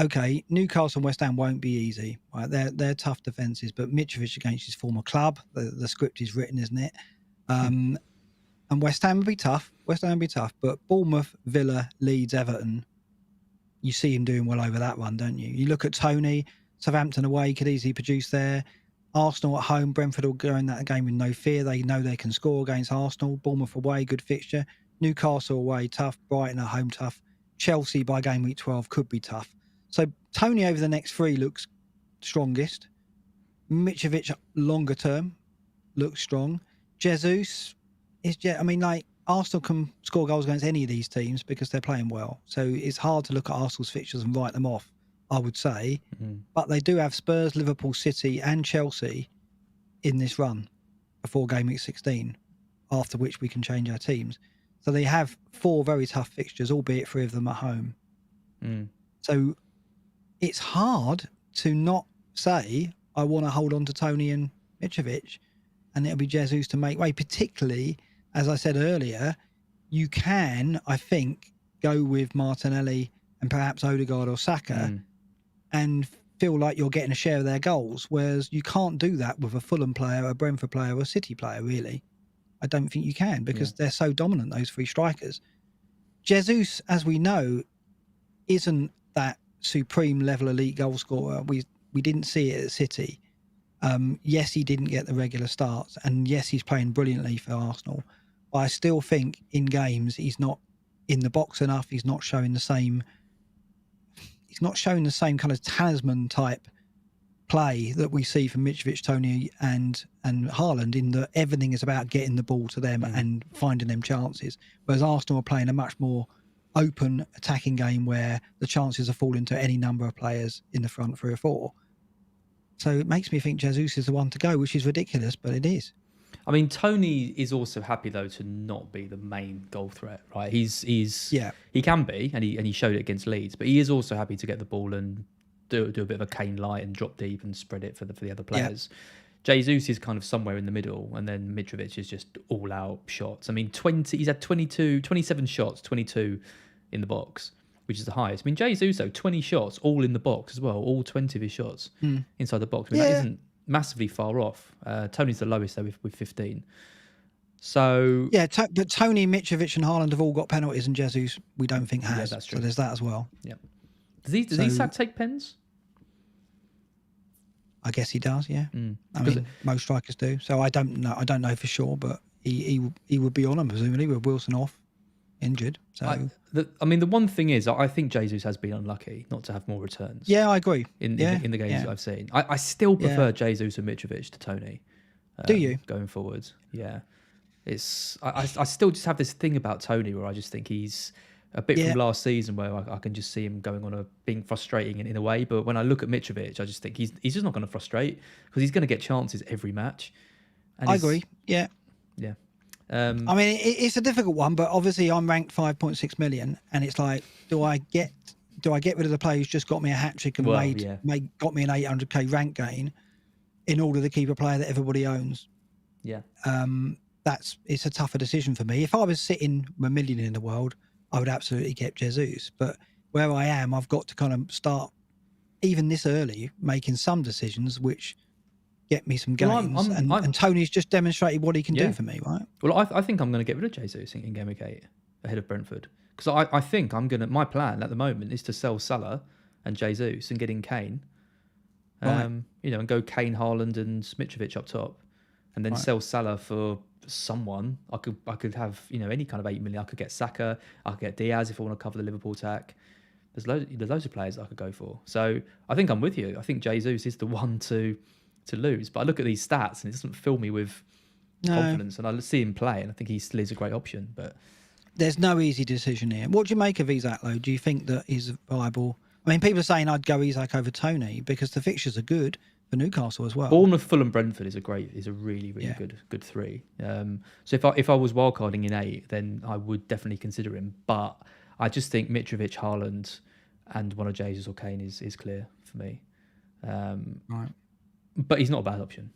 Speaker 2: Okay, Newcastle and West Ham won't be easy. Right? They're tough defences, but Mitrovic against his former club, the script is written, isn't it? And West Ham will be tough. But Bournemouth, Villa, Leeds, Everton, you see him doing well over that one, don't you? You look at Tony, Southampton away, could easily produce there. Arsenal at home, Brentford will go in that game with no fear. They know they can score against Arsenal. Bournemouth away, good fixture. Newcastle away, tough. Brighton at home, tough. Chelsea by game week 12 could be tough. So Tony over the next three looks strongest. Mitrovic longer term looks strong. Jesus is, I mean, like, Arsenal can score goals against any of these teams because they're playing well. So it's hard to look at Arsenal's fixtures and write them off, I would say. But they do have Spurs, Liverpool, City and Chelsea in this run before game week 16, after which we can change our teams. So they have four very tough fixtures, albeit three of them at home. So it's hard to not say, I want to hold on to Tony and Mitrovic, and it'll be Jesus to make way, particularly, as I said earlier, you can, I think, go with Martinelli and perhaps Odegaard or Saka and feel like you're getting a share of their goals, whereas you can't do that with a Fulham player, a Brentford player or a City player, really. I don't think you can because they're so dominant, those three strikers. Jesus, as we know, isn't that supreme level elite goal scorer. We didn't see it at City. Yes, he didn't get the regular starts, and yes, he's playing brilliantly for Arsenal. But I still think in games he's not in the box enough. He's not showing the same kind of talisman type play that we see from Mitrovic, Tony and Haaland, in that everything is about getting the ball to them and finding them chances. Whereas Arsenal are playing a much more open attacking game where the chances are falling to any number of players in the front three or four. So it makes me think Jesus is the one to go, which is ridiculous, but it is.
Speaker 1: I mean, Tony is also happy though to not be the main goal threat, right? He can be, and he showed it against Leeds, but he is also happy to get the ball and do a bit of a Kane light and drop deep and spread it for the other players. Jesus is kind of somewhere in the middle, and then Mitrovic is just all out shots. I mean, he's had 27 shots, 22 in the box, which is the highest. I mean, Jesus, though, 20 shots, all in the box as well, all 20 of his shots inside the box. I mean, that isn't massively far off. Tony's the lowest, though, with 15. So...
Speaker 2: Yeah, but Tony, Mitrovic and Haaland have all got penalties, and Jesus, we don't think has.
Speaker 1: Yeah, that's true.
Speaker 2: So there's that as well.
Speaker 1: Yeah. Does Isak take pens?
Speaker 2: I guess he does, yeah. I mean, most strikers do. So I don't know for sure, but he would be on them, presumably, with Wilson off, injured. So
Speaker 1: the one thing is, I think Jesus has been unlucky not to have more returns.
Speaker 2: Yeah, I agree.
Speaker 1: In the games that I've seen. I still prefer Jesus and Mitrovic to Tony.
Speaker 2: Do you?
Speaker 1: Going forwards, yeah. I still just have this thing about Tony where I just think he's a bit from last season where I can just see him going on being frustrating in a way. But when I look at Mitrovic, I just think he's just not going to frustrate because he's going to get chances every match. And
Speaker 2: I agree. Yeah.
Speaker 1: Yeah.
Speaker 2: I mean, it's a difficult one, but obviously I'm ranked 5.6 million, and it's like, do I get rid of the player who's just got me a hat trick and got me an 800k rank gain in order to keep a player that everybody owns?
Speaker 1: Yeah.
Speaker 2: It's a tougher decision for me. If I was sitting a million in the world, I would absolutely get Jesus. But where I am, I've got to kind of start, even this early, making some decisions which get me some gains. And Tony's just demonstrated what he can do for me, right?
Speaker 1: Well, I think I'm going to get rid of Jesus in Game Week 8 ahead of Brentford. Because I think my plan at the moment is to sell Salah and Jesus and get in Kane.
Speaker 2: Right.
Speaker 1: And go Kane, Haaland, and Mitrovic up top, and then sell Salah for someone. I could have any kind of 8 million. I could get Saka. I could get Diaz if I want to cover the Liverpool attack. There's loads of players I could go for. So I think I'm with you. I think Jesus is the one to lose. But I look at these stats and it doesn't fill me with confidence. And I see him play, and I think he still is a great option. But
Speaker 2: there's no easy decision here. What do you make of Isak, though? Do you think that he's viable? I mean, people are saying I'd go Isak over Tony because the fixtures are good for Newcastle as well.
Speaker 1: Bournemouth, Fulham, Brentford is a really good three. So if I was wildcarding in 8, then I would definitely consider him. But I just think Mitrovic, Haaland, and one of Jesus or Kane is clear for me.
Speaker 2: Right.
Speaker 1: But he's not a bad option.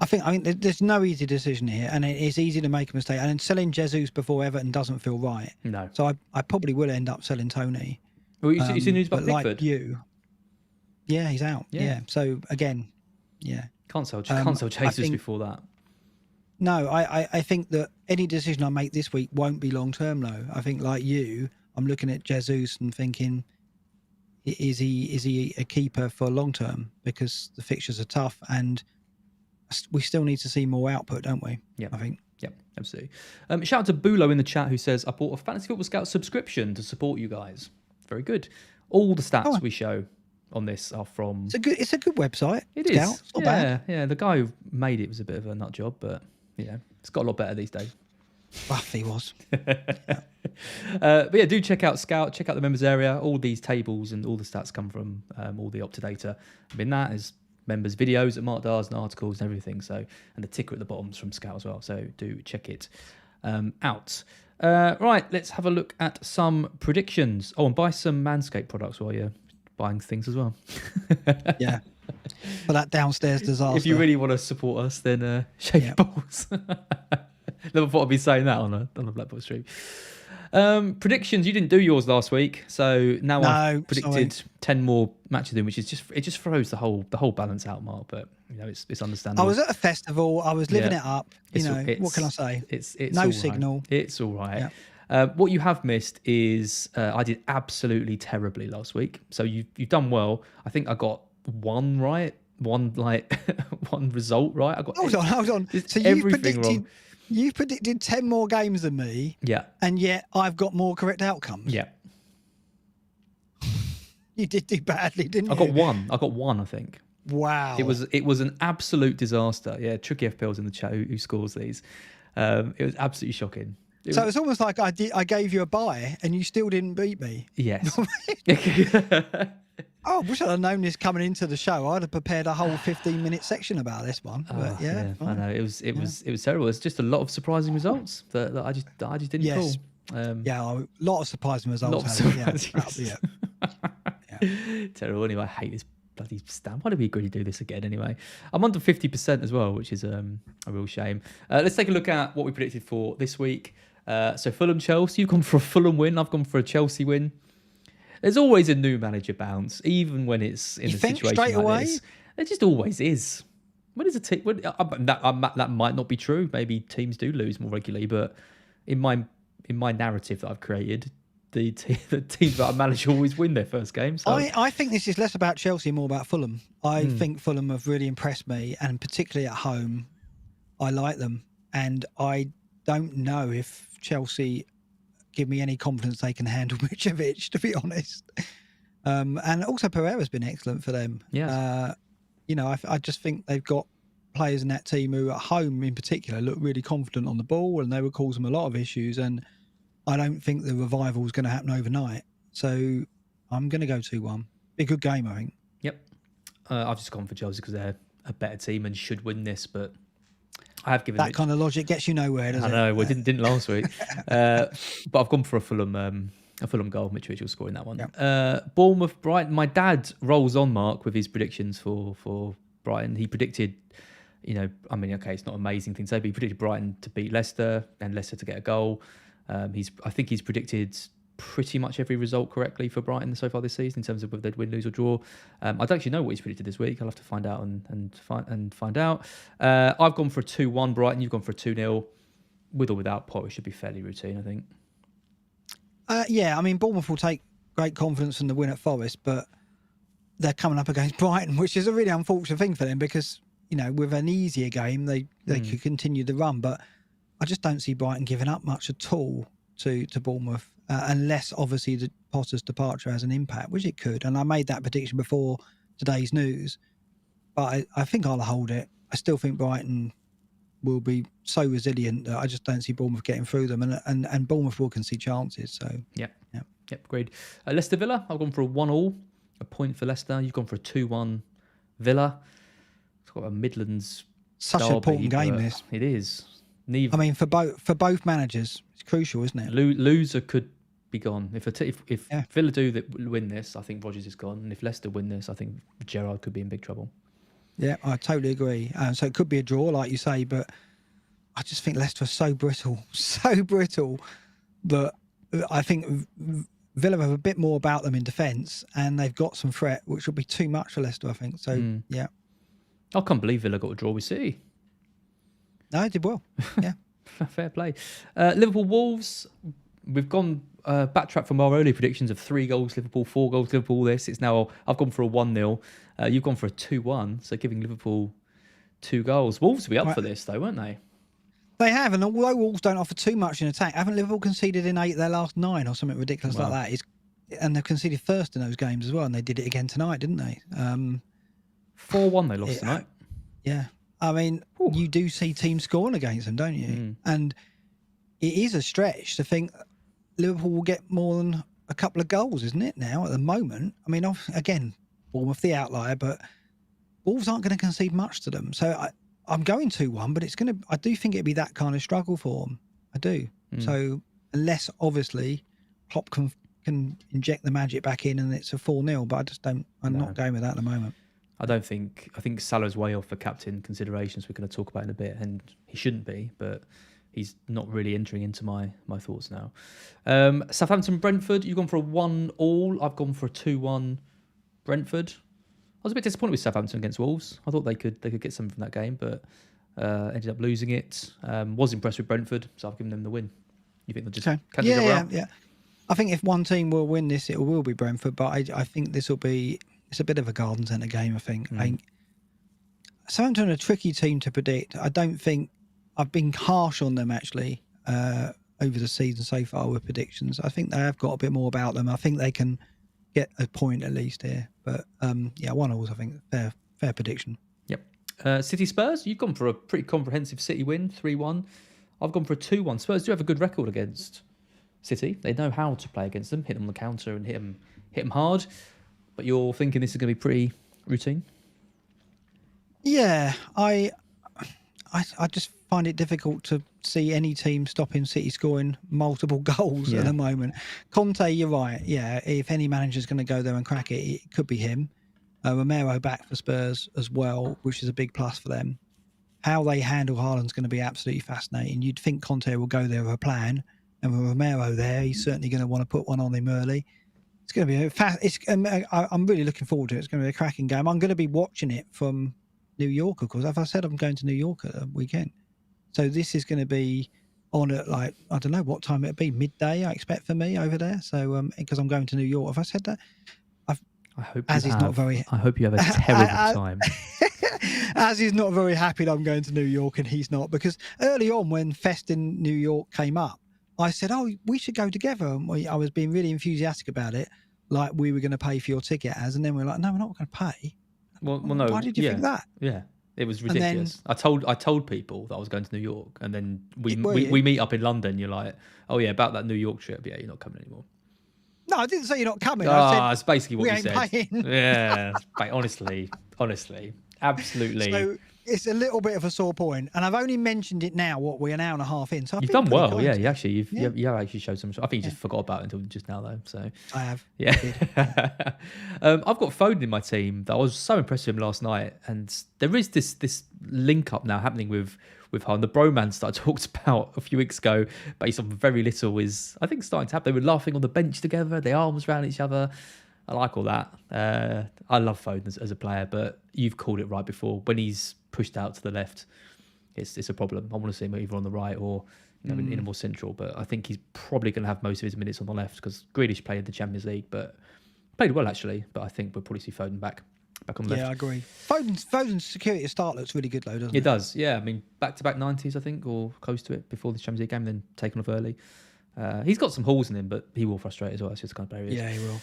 Speaker 2: I think there's no easy decision here, and it is easy to make a mistake. And selling Jesus before Everton doesn't feel right.
Speaker 1: No.
Speaker 2: So I probably will end up selling Tony.
Speaker 1: Well, you see news about Pickford?
Speaker 2: Like you, yeah, he's out. Yeah. So again, yeah.
Speaker 1: Can't sell Jesus before that.
Speaker 2: No, I think that any decision I make this week won't be long term though. I think like you, I'm looking at Jesus and thinking, is he a keeper for long term? Because the fixtures are tough and we still need to see more output, don't we?
Speaker 1: Yeah,
Speaker 2: I think.
Speaker 1: Yeah, absolutely. Shout out to Bulo in the chat who says, I bought a Fantasy Football Scout subscription to support you guys. Very good. All the stats we show on this are from...
Speaker 2: It's a good website.
Speaker 1: It
Speaker 2: Scout.
Speaker 1: is.
Speaker 2: It's not bad.
Speaker 1: Yeah, the guy who made it was a bit of a nut job, but it's got a lot better these days.
Speaker 2: Rough he was.
Speaker 1: But yeah, do check out Scout, check out the members area. All these tables and all the stats come from all the Optadata. I mean, that is members' videos that Mark does and articles and everything. So, and the ticker at the bottom is from Scout as well. So do check it out. Right, let's have a look at some predictions. Oh, and buy some Manscaped products while you're buying things as well.
Speaker 2: Yeah. For that downstairs disaster.
Speaker 1: If you really want to support us, then shave your balls. Never thought I'd be saying that on a BlackBox stream. Predictions. You didn't do yours last week, so now I've predicted 10 more matches in, which is just throws the whole balance out, Mark. But it's understandable.
Speaker 2: I was at a festival. I was living it up. What can I say?
Speaker 1: It's
Speaker 2: no
Speaker 1: all
Speaker 2: signal.
Speaker 1: Right. It's all right.
Speaker 2: Yeah.
Speaker 1: What you have missed is I did absolutely terribly last week. So you've done well. I think I got one right, one result right. I got
Speaker 2: hold on. So
Speaker 1: everything wrong.
Speaker 2: You predicted 10 more games than me.
Speaker 1: Yeah.
Speaker 2: And yet I've got more correct outcomes.
Speaker 1: Yeah.
Speaker 2: You did do badly, didn't you?
Speaker 1: I got one, I think.
Speaker 2: Wow.
Speaker 1: It was an absolute disaster. Yeah, Tricky FPL's in the chat who scores these. It was absolutely shocking.
Speaker 2: It's almost like I gave you a bye and you still didn't beat me.
Speaker 1: Yes.
Speaker 2: Oh, I wish I'd have known this coming into the show. I'd have prepared a whole 15-minute section about this one. But yeah,
Speaker 1: I know it was terrible. It's just a lot of terrible results that I just didn't call.
Speaker 2: A lot of surprising results.
Speaker 1: Terrible. Anyway, I hate this bloody stamp. Why did we agree to do this again? Anyway, I'm under 50% as well, which is a real shame. Let's take a look at what we predicted for this week. So Fulham, Chelsea. You've gone for a Fulham win. I've gone for a Chelsea win. There's always a new manager bounce, even when it's in a situation
Speaker 2: straight
Speaker 1: like
Speaker 2: away?
Speaker 1: this. There just always is. When is a team? That might not be true. Maybe teams do lose more regularly, but in my narrative that I've created, the teams that I manage always win their first game. So.
Speaker 2: I think this is less about Chelsea and more about Fulham. I think Fulham have really impressed me, and particularly at home, I like them. And I don't know if Chelsea give me any confidence they can handle Mitrovic, to be honest. And also Pereira's been excellent for them.
Speaker 1: Yes.
Speaker 2: I just think they've got players in that team who at home in particular look really confident on the ball, and they would cause them a lot of issues. And I don't think the revival is going to happen overnight. So I'm going to go 2-1. Be a good game, I think.
Speaker 1: Yep. I've just gone for Chelsea because they're a better team and should win this, but I have given
Speaker 2: that kind of logic gets you nowhere, doesn't it?
Speaker 1: I know. Well, didn't last week. But I've gone for a Fulham goal. Mitrovic will score in that one. Yep. Bournemouth, Brighton. My dad rolls on, Mark, with his predictions for Brighton. He predicted, it's not an amazing thing to say, but he predicted Brighton to beat Leicester and Leicester to get a goal. I think he's predicted pretty much every result correctly for Brighton so far this season in terms of whether they'd win, lose or draw. I don't actually know what he's predicted this week. I'll have to find out and find out. I've gone for a 2-1 Brighton. You've gone for a 2-0. With or without Potter, it should be fairly routine, I think.
Speaker 2: Bournemouth will take great confidence from the win at Forest, but they're coming up against Brighton, which is a really unfortunate thing for them because, with an easier game, they could continue the run. But I just don't see Brighton giving up much at all to Bournemouth, unless obviously the Potter's departure has an impact, which it could. And I made that prediction before today's news, but I think I'll hold it. I still think Brighton will be so resilient that I just don't see Bournemouth getting through them, and Bournemouth will concede chances. So
Speaker 1: Yep, agreed. Leicester Villa, I've gone for a 1-1, a point for Leicester. You've gone for a 2-1 Villa. It's got a Midlands
Speaker 2: such
Speaker 1: derby,
Speaker 2: an important game. This
Speaker 1: it is.
Speaker 2: For both managers, it's crucial, isn't it?
Speaker 1: Loser could be gone if Villa do win this. I think Rodgers is gone, and if Leicester win this, I think Gerrard could be in big trouble. Yeah,
Speaker 2: I totally agree. So it could be a draw, like you say, but I just think Leicester are so brittle that I think Villa have a bit more about them in defence, and they've got some threat, which will be too much for Leicester, I think. So, yeah.
Speaker 1: I can't believe Villa got a draw with City.
Speaker 2: No, it did well. Yeah.
Speaker 1: Fair play. Liverpool Wolves, we've gone backtrack from our early predictions of 3 goals Liverpool, 4 goals Liverpool. It's now, I've gone for a 1-0. You've gone for a 2-1, so giving Liverpool 2 goals. Wolves will be up for this though, weren't they?
Speaker 2: They have, and although Wolves don't offer too much in attack, haven't Liverpool conceded in 8 their last 9 or something ridiculous like that? And they've conceded first in those games as well, and they did it again tonight, didn't they?
Speaker 1: 4-1 they lost tonight.
Speaker 2: Yeah. I mean, you do see teams scoring against them, don't you? And it is a stretch to think Liverpool will get more than a couple of goals, isn't it, now, at the moment? I mean, again, Bournemouth the outlier, but Wolves aren't going to concede much to them. So I'm going 2-1, but I do think it'd be that kind of struggle for them. I do. So unless, obviously, Klopp can inject the magic back in and it's a 4-0, but I just don't, I'm not going with that at the moment.
Speaker 1: I think Salah's way off for captain considerations we're going to talk about in a bit, and he shouldn't be, but he's not really entering into my thoughts now. Southampton Brentford, you've gone for a 1-1. I've gone for a 2-1 Brentford. I was a bit disappointed with Southampton against Wolves. I thought they could get something from that game, but ended up losing it. Was impressed with Brentford, so I've given them the win. You think they'll just catch each other out?
Speaker 2: Yeah. I think if one team will win this, it will be Brentford, but I think this will be... It's a bit of a garden centre game, I think. Southampton are a tricky team to predict. I don't think... I've been harsh on them, actually, over the season so far with predictions. I think they have got a bit more about them. I think they can get a point at least here. But, 1-0, I think, fair prediction.
Speaker 1: Yep. City Spurs, you've gone for a pretty comprehensive City win, 3-1. I've gone for a 2-1. Spurs do have a good record against City. They know how to play against them, hit them on the counter and hit them hard. But you're thinking this is going to be pretty routine?
Speaker 2: Yeah, I just find it difficult to see any team stopping City scoring multiple goals at the moment. Conte, you're right. Yeah, if any manager's going to go there and crack it, it could be him. Romero back for Spurs as well, which is a big plus for them. How they handle Haaland's going to be absolutely fascinating. You'd think Conte will go there with a plan, and with Romero there, he's certainly going to want to put one on him early. It's going to be I'm really looking forward to it. It's going to be a cracking game. I'm going to be watching it from New York, of course. As I said, I'm going to New York at the weekend. So this is going to be on at I don't know what time it'll be, midday, I expect for me over there. So because I'm going to New York. Have I said that?
Speaker 1: I hope you have a terrible time.
Speaker 2: As he's not very happy that I'm going to New York and he's not, because early on when Fest in New York came up, I said, we should go together. And I was being really enthusiastic about it, like we were going to pay for your ticket and then we're like, no, we're not going to pay.
Speaker 1: Well, no.
Speaker 2: Why did you think that?
Speaker 1: Yeah, it was ridiculous. I told people that I was going to New York, and then we meet up in London. You're like, oh yeah, about that New York trip. Yeah, you're not coming anymore.
Speaker 2: No, I didn't say you're not coming.
Speaker 1: That's basically what you said.
Speaker 2: Paying.
Speaker 1: Yeah, honestly, absolutely.
Speaker 2: So it's a little bit of a sore point, and I've only mentioned it now. We're an hour and a half in, so
Speaker 1: you've done well. Yeah, you have actually showed some. I think you just forgot about it until just now, though. So
Speaker 2: I have.
Speaker 1: Yeah. I've got Foden in my team that I was so impressed with him last night, and there is this link up now happening with Haaland. The bromance that I talked about a few weeks ago, based on very little, is I think starting to happen. They were laughing on the bench together, their arms around each other. I like all that. I love Foden as a player, but you've called it right before. When he's pushed out to the left, it's a problem. I want to see him either on the right or in a more central. But I think he's probably going to have most of his minutes on the left because Grealish played the Champions League, but played well actually. But I think we'll probably see Foden back on the left.
Speaker 2: Yeah, I agree. Foden's security of start looks really good though, doesn't it?
Speaker 1: It does, yeah. I mean, back-to-back 90s, I think, or close to it before the Champions League game, then taken off early. He's got some holes in him, but he will frustrate as well. It's just the kind of player he is.
Speaker 2: Yeah, he will.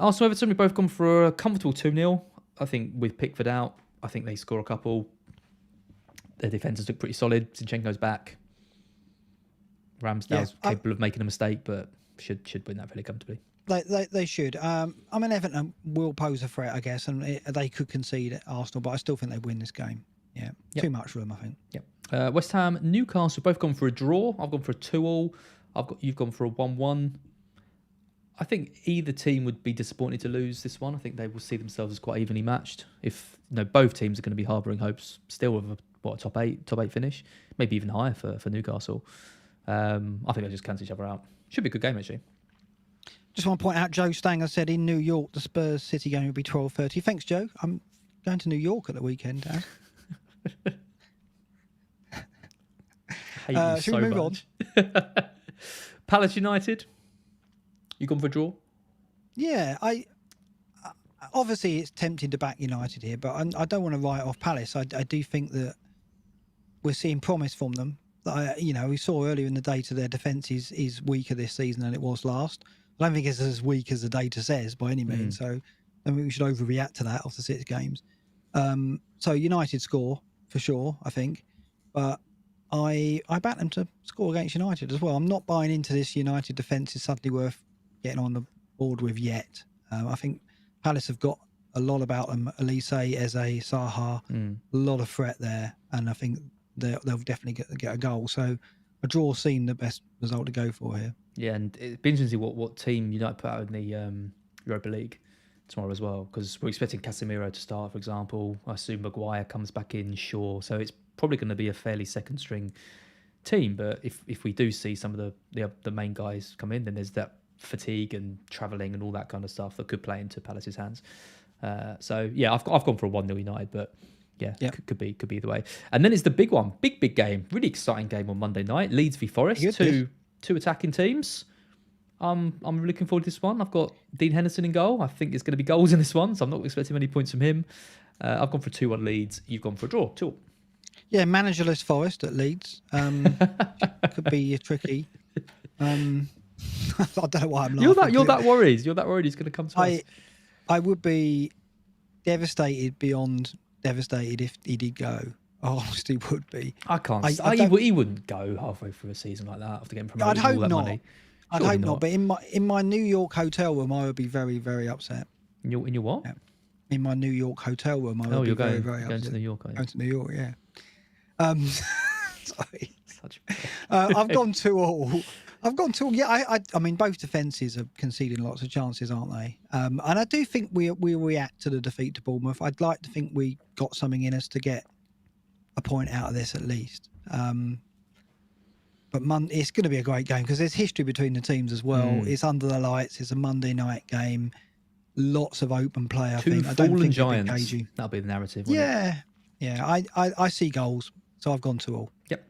Speaker 1: Arsenal Everton, we've both gone for a comfortable 2-0. I think with Pickford out, I think they score a couple. Their defenders look pretty solid. Zinchenko's back. Ramsdale's capable of making a mistake, but should win that fairly comfortably.
Speaker 2: They should. I mean, Everton will pose a threat, I guess, and they could concede at Arsenal, but I still think they win this game. Yeah, too much for them, I think.
Speaker 1: Yep. West Ham, Newcastle, both gone for a draw. I've gone for a 2-2. You've gone for a 1-1. I think either team would be disappointed to lose this one. I think they will see themselves as quite evenly matched. If both teams are going to be harbouring hopes still of a top eight finish, maybe even higher for Newcastle. I think they'll just cancel each other out. Should be a good game actually.
Speaker 2: Just want to point out, Joe Stanger said in New York the Spurs City game will be 12:30. Thanks, Joe. I'm going to New York at the weekend, Dad.
Speaker 1: Should we move on? Palace United. You gone for a draw?
Speaker 2: Yeah, I obviously it's tempting to back United here, but I don't want to write off Palace. I do think that we're seeing promise from them. We saw earlier in the data their defence is weaker this season than it was last. I don't think it's as weak as the data says by any means. So I don't think we should overreact to that after 6 games. So United score for sure, I think, but I back them to score against United as well. I'm not buying into this United defence is suddenly worth getting on the board with yet. I think Palace have got a lot about them. Elise, Eze, Saha, a lot of threat there, and I think they'll definitely get a goal. So a draw seemed the best result to go for here.
Speaker 1: Yeah, and it'd be interesting to see what team United put out in the Europa League tomorrow as well, because we're expecting Casemiro to start, for example. I assume Maguire comes back in, sure. So it's probably going to be a fairly second string team. But if we do see some of the main guys come in, then there's that fatigue and travelling and all that kind of stuff that could play into Palace's hands. So yeah, I've gone for a 1-0 United, but yeah, could be either way. And then it's the big one, big game, really exciting game on Monday night. Leeds v Forest, two attacking teams. I'm looking forward to this one. I've got Dean Henderson in goal. I think there's going to be goals in this one, so I'm not expecting many points from him. I've gone for 2-1 Leeds. You've gone for a draw. 2.
Speaker 2: Yeah, managerless Forest at Leeds. Could be tricky. I don't know why I'm laughing.
Speaker 1: You're that worried. You're that worried he's going to come to us.
Speaker 2: I would be devastated beyond devastated if he did go. I honestly would be.
Speaker 1: I can't. He wouldn't go halfway through a season like that after getting promoted.
Speaker 2: I'd hope
Speaker 1: all that
Speaker 2: not.
Speaker 1: Money.
Speaker 2: I'd hope not. But in my New York hotel room, I would be very, very upset.
Speaker 1: In your what?
Speaker 2: Yeah. In my New York hotel room, I would be very, very upset.
Speaker 1: Going to New York, are you?
Speaker 2: Going to New York, yeah. Sorry. I've gone 2-2. Yeah, I mean, both defences are conceding lots of chances, aren't they? And I do think we react to the defeat to Bournemouth. I'd like to think we got something in us to get a point out of this at least. But it's going to be a great game because there's history between the teams as well. It's under the lights. It's a Monday night game. Lots of open play, I think. I don't think
Speaker 1: giants. That'll be the narrative.
Speaker 2: Yeah. I see goals. So I've gone 2-2.
Speaker 1: Yep.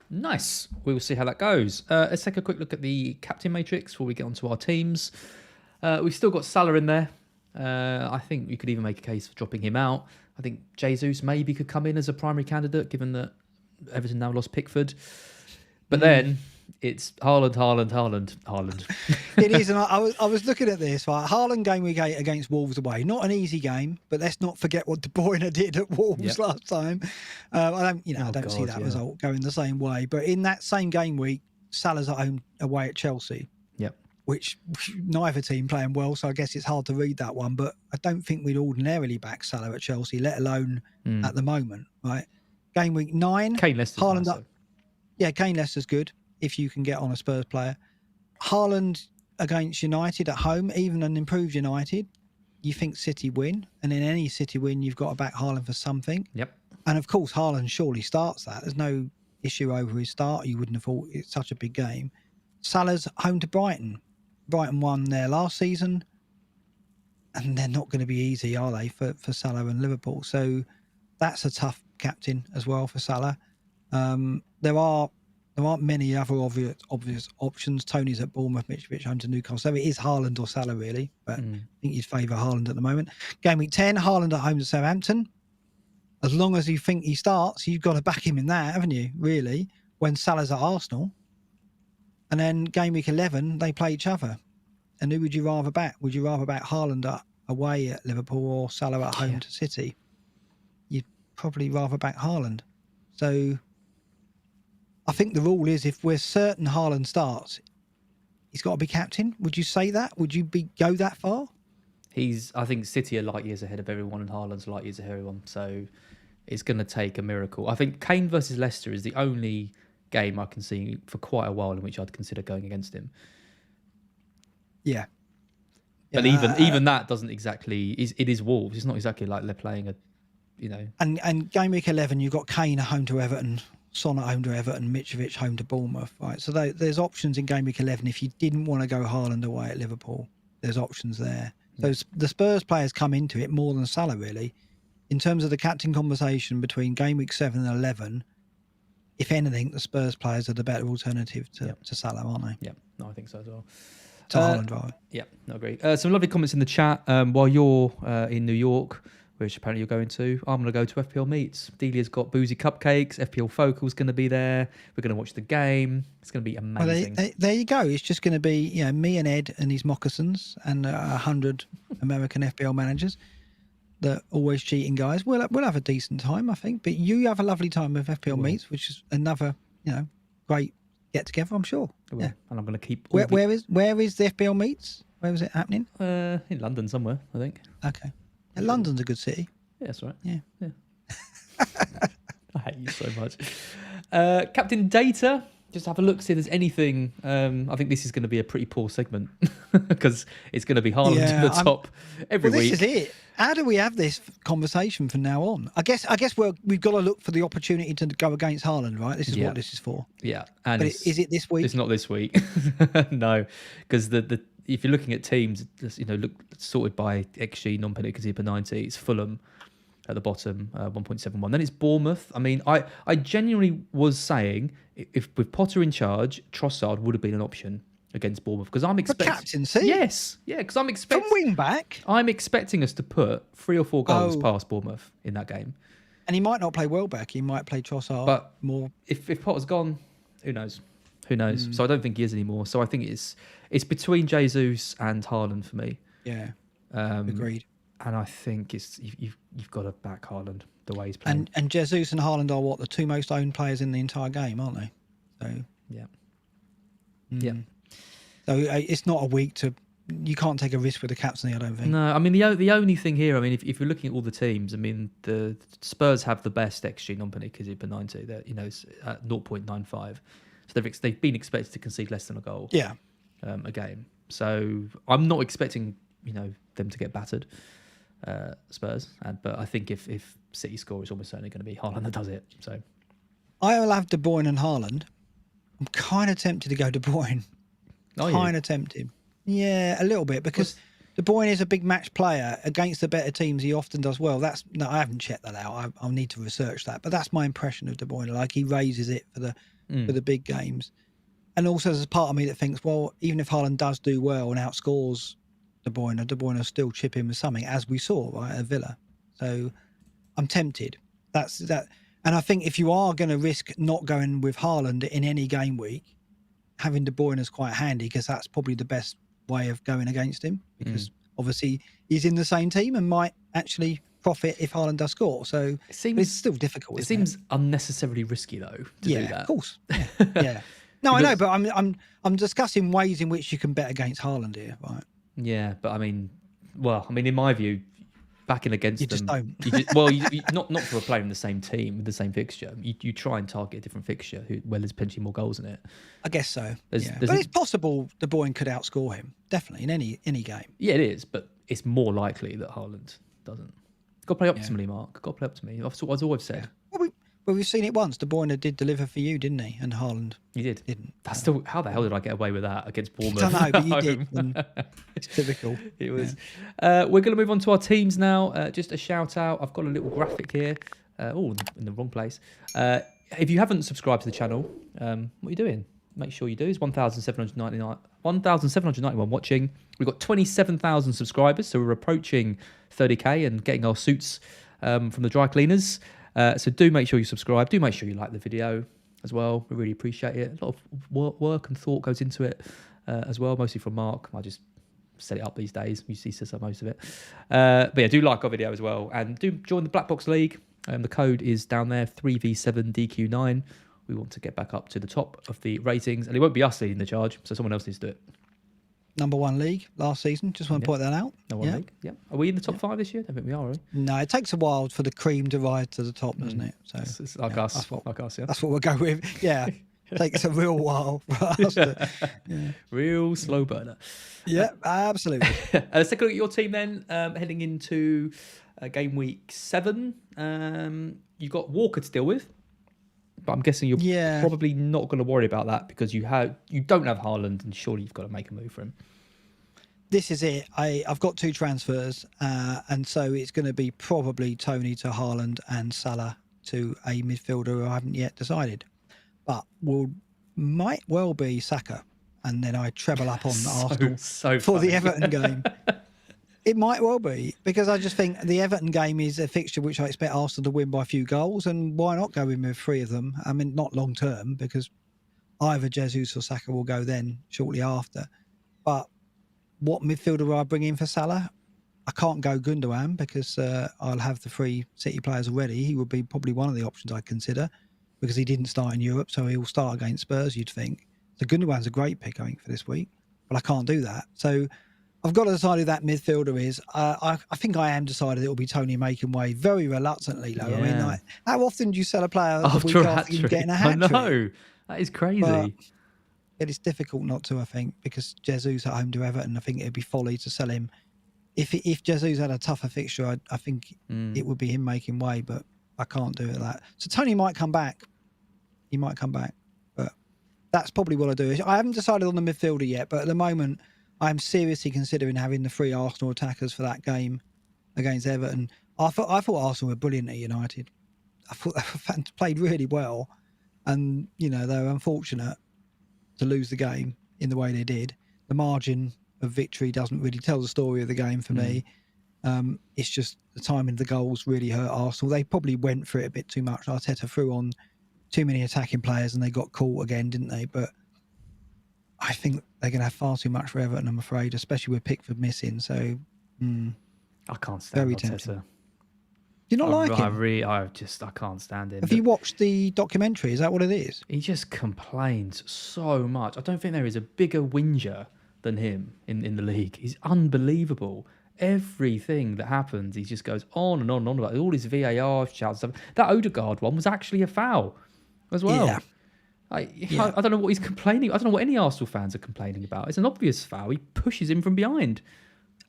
Speaker 1: Nice. We will see how that goes. Let's take a quick look at the captain matrix before we get onto our teams. We've still got Salah in there. I think you could even make a case for dropping him out. I think Jesus maybe could come in as a primary candidate, given that Everton now lost Pickford. But then it's Haaland.
Speaker 2: It is, and I was looking at this. Right, Haaland game week 8 against Wolves away. Not an easy game, but let's not forget what De Bruyne did at Wolves last time. I don't see that result going the same way. But in that same game week, Salah's at home away at Chelsea.
Speaker 1: Yep.
Speaker 2: Which neither team playing well, so I guess it's hard to read that one. But I don't think we'd ordinarily back Salah at Chelsea, let alone at the moment. Right, game week 9.
Speaker 1: Kane Leicester's
Speaker 2: Haaland
Speaker 1: nice,
Speaker 2: up. Yeah, Kane Leicester's good if you can get on a Spurs player. Haaland against United at home, even an improved United, you think City win, and in any City win, you've got to back Haaland for something.
Speaker 1: Yep.
Speaker 2: And of course, Haaland surely starts that. There's no issue over his start. You wouldn't have thought it's such a big game. Salah's home to Brighton. Brighton won there last season, and they're not going to be easy, are they, for Salah and Liverpool? So that's a tough captain as well for Salah. There are there aren't many other obvious options. Tony's at Bournemouth, Mitrovic home to Newcastle. So it is Haaland or Salah, really. But I think you'd favour Haaland at the moment. Game week 10, Haaland at home to Southampton. As long as you think he starts, you've got to back him in that, haven't you, really, when Salah's at Arsenal. And then game week 11, they play each other. And who would you rather back? Would you rather back Haaland away at Liverpool or Salah at home to City? You'd probably rather back Haaland. So I think the rule is if we're certain Haaland starts, he's got to be captain. Would you say that? Would you go that far?
Speaker 1: I think City are light years ahead of everyone and Haaland's light years ahead of everyone. So it's going to take a miracle. I think Kane versus Leicester is the only game I can see for quite a while in which I'd consider going against him.
Speaker 2: Yeah.
Speaker 1: But even that doesn't exactly... It is Wolves. It's not exactly like they're playing a...
Speaker 2: And game week 11, you've got Kane at home to Everton, Son at home to Everton, Mitrovic home to Bournemouth, right? So there's options in game week 11. If you didn't want to go Haaland away at Liverpool, there's options there. So the Spurs players come into it more than Salah, really. In terms of the captain conversation between game week 7 and 11, if anything, the Spurs players are the better alternative to Salah, aren't they?
Speaker 1: Yeah, no, I think so as well.
Speaker 2: To Haaland, right?
Speaker 1: Yeah, no, agree. Some lovely comments in the chat. While you're in New York, which apparently you're going to, I'm going to go to FPL Meets. Delia's got boozy cupcakes. FPL Focal's going to be there. We're going to watch the game. It's going to be amazing.
Speaker 2: Well, there you go. It's just going to be me and Ed and his moccasins and 100 American FPL managers. The always cheating guys. We'll have a decent time, I think. But you have a lovely time with FPL Meets, which is another great get together, I'm sure.
Speaker 1: Yeah, and I'm going to keep.
Speaker 2: Where is the FPL Meets? Where is it happening?
Speaker 1: In London somewhere, I think.
Speaker 2: Okay. London's a good city.
Speaker 1: Yeah, that's right.
Speaker 2: Yeah.
Speaker 1: I hate you so much. Captain Data, just have a look, see if there's anything. I think this is going to be a pretty poor segment because it's going to be Haaland to the top every week.
Speaker 2: This is it. How do we have this conversation from now on? I guess we've got to look for the opportunity to go against Haaland, right? This is what this is for.
Speaker 1: Yeah.
Speaker 2: But is it this week?
Speaker 1: It's not this week. No, because if you're looking at teams, look sorted by XG, non-penalty per 90, it's Fulham at the bottom, 1.71. Then it's Bournemouth. I mean, I genuinely was saying if with Potter in charge, Trossard would have been an option against Bournemouth because I'm expecting
Speaker 2: captaincy.
Speaker 1: Yes, yeah, because I'm expecting
Speaker 2: from wing back.
Speaker 1: I'm expecting us to put 3 or 4 goals past Bournemouth in that game.
Speaker 2: And he might not play Welbeck. He might play Trossard. But more.
Speaker 1: If Potter's gone, who knows? Who knows? So I don't think he is anymore. So I think it's between Jesus and Haaland for me.
Speaker 2: Yeah, agreed.
Speaker 1: And I think you've got to back Haaland the way he's playing.
Speaker 2: And Jesus and Haaland are the 2 most owned players in the entire game, aren't they? So
Speaker 1: yeah.
Speaker 2: So it's not a week to. You can't take a risk with the captaincy, I don't think.
Speaker 1: No, I mean the only thing here, I mean, if you're looking at all the teams, I mean the Spurs have the best XG non-penalty per 90. That it's at 0.95. So they've been expected to concede less than a goal.
Speaker 2: Yeah.
Speaker 1: A game. So I'm not expecting them to get battered, Spurs. But I think if City score, it's almost certainly going to be Haaland that does it. So
Speaker 2: I will have De Bruyne and Haaland. I'm kind of tempted to go De Bruyne. Kind of tempted. Yeah, a little bit because De Bruyne is a big match player against the better teams. He often does well. I haven't checked that out. I'll need to research that. But that's my impression of De Bruyne. Like he raises it for the big games. And also there's a part of me that thinks, well, even if Haaland does do well and outscores De Bruyne will still chip in with something, as we saw right at Villa. So I'm tempted. That's that. And I think if you are going to risk not going with Haaland in any game week, having De Bruyne is quite handy because that's probably the best way of going against him because obviously he's in the same team and might actually profit if Haaland does score. So it's still difficult.
Speaker 1: It seems unnecessarily risky though to do that.
Speaker 2: Of course. Yeah. No, I know, but I'm discussing ways in which you can bet against Haaland here, right?
Speaker 1: Yeah, but I mean, in my view, backing against them,
Speaker 2: just don't.
Speaker 1: You not for a player in the same team with the same fixture. You try and target a different fixture where there's potentially more goals in it.
Speaker 2: I guess so. But it's possible De Bruyne could outscore him definitely in any game.
Speaker 1: Yeah, it is, but it's more likely that Haaland doesn't. Got to play optimally, Mark. Got to play optimally. That's what I've always said.
Speaker 2: Yeah. Well, we've seen it once. De Bruyne did deliver for you, didn't he? And Haaland didn't.
Speaker 1: That's still how the hell did I get away with that against Bournemouth?
Speaker 2: I don't know, but you did. It's typical.
Speaker 1: It was. Yeah. We're going to move on to our teams now. Just a shout out. I've got a little graphic here. In the wrong place. if you haven't subscribed to the channel, what are you doing? Make sure you do. It's 1,791 watching. We've got 27,000 subscribers, so we're approaching 30k and getting our suits from the dry cleaners. So do make sure you subscribe. Do make sure you like the video as well. We really appreciate it. A lot of work and thought goes into it as well, mostly from Mark. I just set it up these days. You see most of it. But yeah, do like our video as well. And do join the Black Box League. The code is down there, 3v7DQ9. We want to get back up to the top of the ratings. And it won't be us leading the charge, so someone else needs to do it.
Speaker 2: #1 league last season. Just want to point that out.
Speaker 1: #1 league, yeah. Are we in the top 5 this year? I don't think we are we?
Speaker 2: No, it takes a while for the cream to rise to the top, doesn't it? So
Speaker 1: it's like us.
Speaker 2: That's what
Speaker 1: Yeah.
Speaker 2: we'll go with. Yeah. Takes a real while for us to,
Speaker 1: Real slow burner.
Speaker 2: Yeah, absolutely.
Speaker 1: Let's take a look at your team then. Heading into game week 7. You've got Walker to deal with, but I'm guessing you're probably not going to worry about that because you don't have Haaland, and surely you've got to make a move for him.
Speaker 2: This is it. I've got 2 transfers, and so it's going to be probably Tony to Haaland and Salah to a midfielder who I haven't yet decided. But might well be Saka, and then I treble up on Arsenal for the Everton game. It might well be, because I just think the Everton game is a fixture which I expect Arsenal to win by a few goals, and why not go in with 3 of them? I mean, not long term, because either Jesus or Saka will go then shortly after. But what midfielder will I bring in for Salah? I can't go Gundogan because I'll have the 3 City players already. He would be probably one of the options I'd consider, because he didn't start in Europe, so he'll start against Spurs, you'd think. So Gundogan's a great pick, I think, for this week, but I can't do that. So I've got to decide who that midfielder is. I think I am decided it will be Tony making way, very reluctantly, though.
Speaker 1: Yeah.
Speaker 2: I mean, like, how often do you sell a player the week after you getting a
Speaker 1: I
Speaker 2: hat-trick?
Speaker 1: know. That is crazy.
Speaker 2: But it is difficult not to, I think, because Jesus at home to Everton, I think it'd be folly to sell him. If Jesus had a tougher fixture, I think it would be him making way, but I can't do it that. So Tony might come back. He might come back, but that's probably what I do. I haven't decided on the midfielder yet, but at the moment, I'm seriously considering having the 3 Arsenal attackers for that game against Everton. I thought Arsenal were brilliant at United. I thought they played really well, and they were unfortunate to lose the game in the way they did. The margin of victory doesn't really tell the story of the game for me. It's just the timing of the goals really hurt Arsenal. They probably went for it a bit too much. Arteta threw on too many attacking players and they got caught again, didn't they? But I think they're going to have far too much for Everton, I'm afraid, especially with Pickford missing. So
Speaker 1: I can't stand
Speaker 2: very
Speaker 1: Arteta.
Speaker 2: tempting. Do you not like him?
Speaker 1: I can't stand him.
Speaker 2: Have you watched the documentary? Is that what it is?
Speaker 1: He just complains so much. I don't think there is a bigger whinger than him in the league. He's unbelievable. Everything that happens, he just goes on and on and on about all his VAR shouts. Stuff. That Odegaard one was actually a foul as well.
Speaker 2: Yeah.
Speaker 1: I don't know what he's complaining. I don't know what any Arsenal fans are complaining about. It's an obvious foul. He pushes him from behind.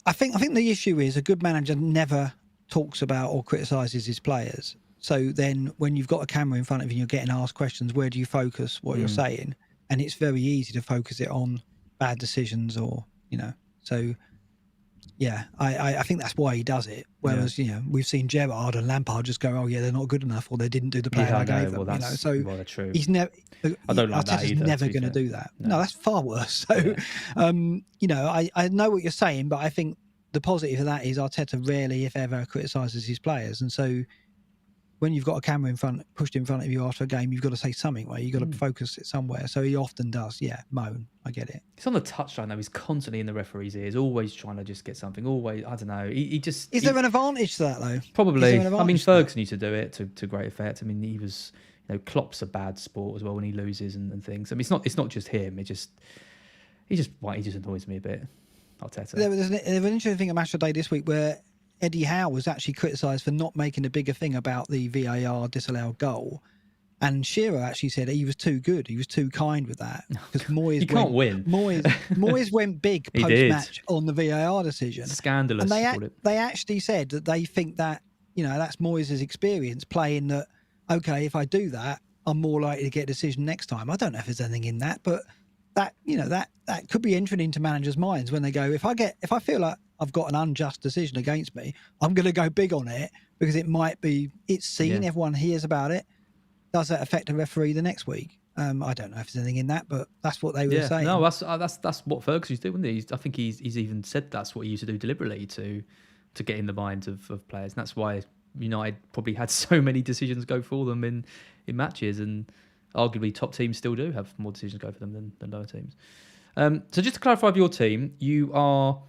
Speaker 2: I think the issue is a good manager never talks about or criticises his players. So then when you've got a camera in front of you and you're getting asked questions, where do you focus what you're saying? And it's very easy to focus it on bad decisions or, So, yeah, I think that's why he does it. Whereas, we've seen Gerrard and Lampard just go, oh, yeah, they're not good enough, or they didn't do the play I gave them.
Speaker 1: Well,
Speaker 2: So
Speaker 1: true.
Speaker 2: he's never.
Speaker 1: I don't like that either.
Speaker 2: Never going to do that. No, that's far worse. So, I know what you're saying, but I think the positive of that is Arteta rarely, if ever, criticises his players, and so when you've got a camera pushed in front of you after a game, you've got to say something where you've got to focus it somewhere. So he often does, moan. I get it.
Speaker 1: He's on the touchline though. He's constantly in the referee's ears, always trying to just get something. Always, I don't know. He just.
Speaker 2: Is there an advantage to that though?
Speaker 1: Probably. I mean, Ferguson used to do it to great effect. I mean, he was. Klopp's a bad sport as well when he loses and things. I mean, it's not just him. He just annoys me a bit. Arteta.
Speaker 2: There was an interesting thing at Match of the Day this week where Eddie Howe was actually criticised for not making a bigger thing about the VAR disallowed goal. And Shearer actually said he was too good. He was too kind with that. Because Moyes
Speaker 1: can't win.
Speaker 2: Moyes went big post-match on the VAR decision.
Speaker 1: Scandalous.
Speaker 2: And they actually said that they think that, that's Moyes' experience playing that, okay, if I do that, I'm more likely to get a decision next time. I don't know if there's anything in that, but that, that could be entering into managers' minds when they go, if I feel like I've got an unjust decision against me, I'm going to go big on it because it's seen, everyone hears about it. does that affect a referee the next week? I don't know if there's anything in that, but that's what they were saying.
Speaker 1: No, that's what Ferguson used to do, wasn't he? I think he's even said that's what he used to do deliberately to get in the minds of players, and that's why United probably had so many decisions go for them in matches, and arguably top teams still do have more decisions go for them than lower teams. So just to clarify with your team, you are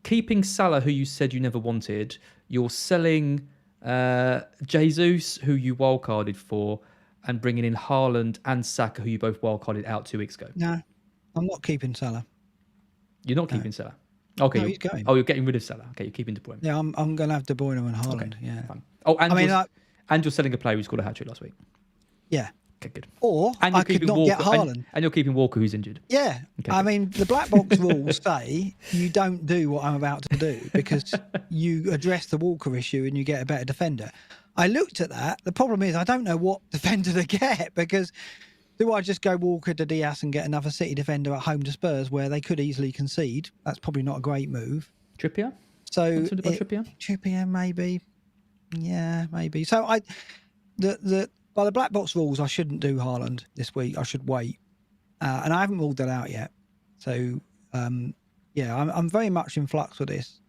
Speaker 1: keeping Salah, who you said you never wanted. You're selling Jesus, who you wildcarded for, and bringing in Haaland and Saka, who you both wildcarded out 2 weeks ago.
Speaker 2: No, I'm not keeping Salah.
Speaker 1: You're not keeping Salah? Okay.
Speaker 2: No, he's going.
Speaker 1: Oh, you're getting rid of Salah. Okay, you're keeping De Bruyne.
Speaker 2: Yeah, I'm going to have De Bruyne and Haaland.
Speaker 1: Okay,
Speaker 2: yeah.
Speaker 1: fine. Oh, and
Speaker 2: and
Speaker 1: you're selling a player who scored a hat-trick last week.
Speaker 2: Yeah.
Speaker 1: Okay, good.
Speaker 2: Or I could not
Speaker 1: Walker,
Speaker 2: get Haaland.
Speaker 1: And you're keeping Walker, who's injured.
Speaker 2: Yeah.
Speaker 1: Okay,
Speaker 2: I mean, the black box rules say you don't do what I'm about to do because you address the Walker issue and you get a better defender. I looked at that. The problem is I don't know what defender to get because do I just go Walker to Diaz and get another City defender at home to Spurs where they could easily concede? That's probably not a great move.
Speaker 1: Trippier?
Speaker 2: So
Speaker 1: Trippier,
Speaker 2: maybe. Yeah, maybe. So by the black box rules, I shouldn't do Haaland this week. I should wait, and I haven't ruled that out yet. So I'm very much in flux with this.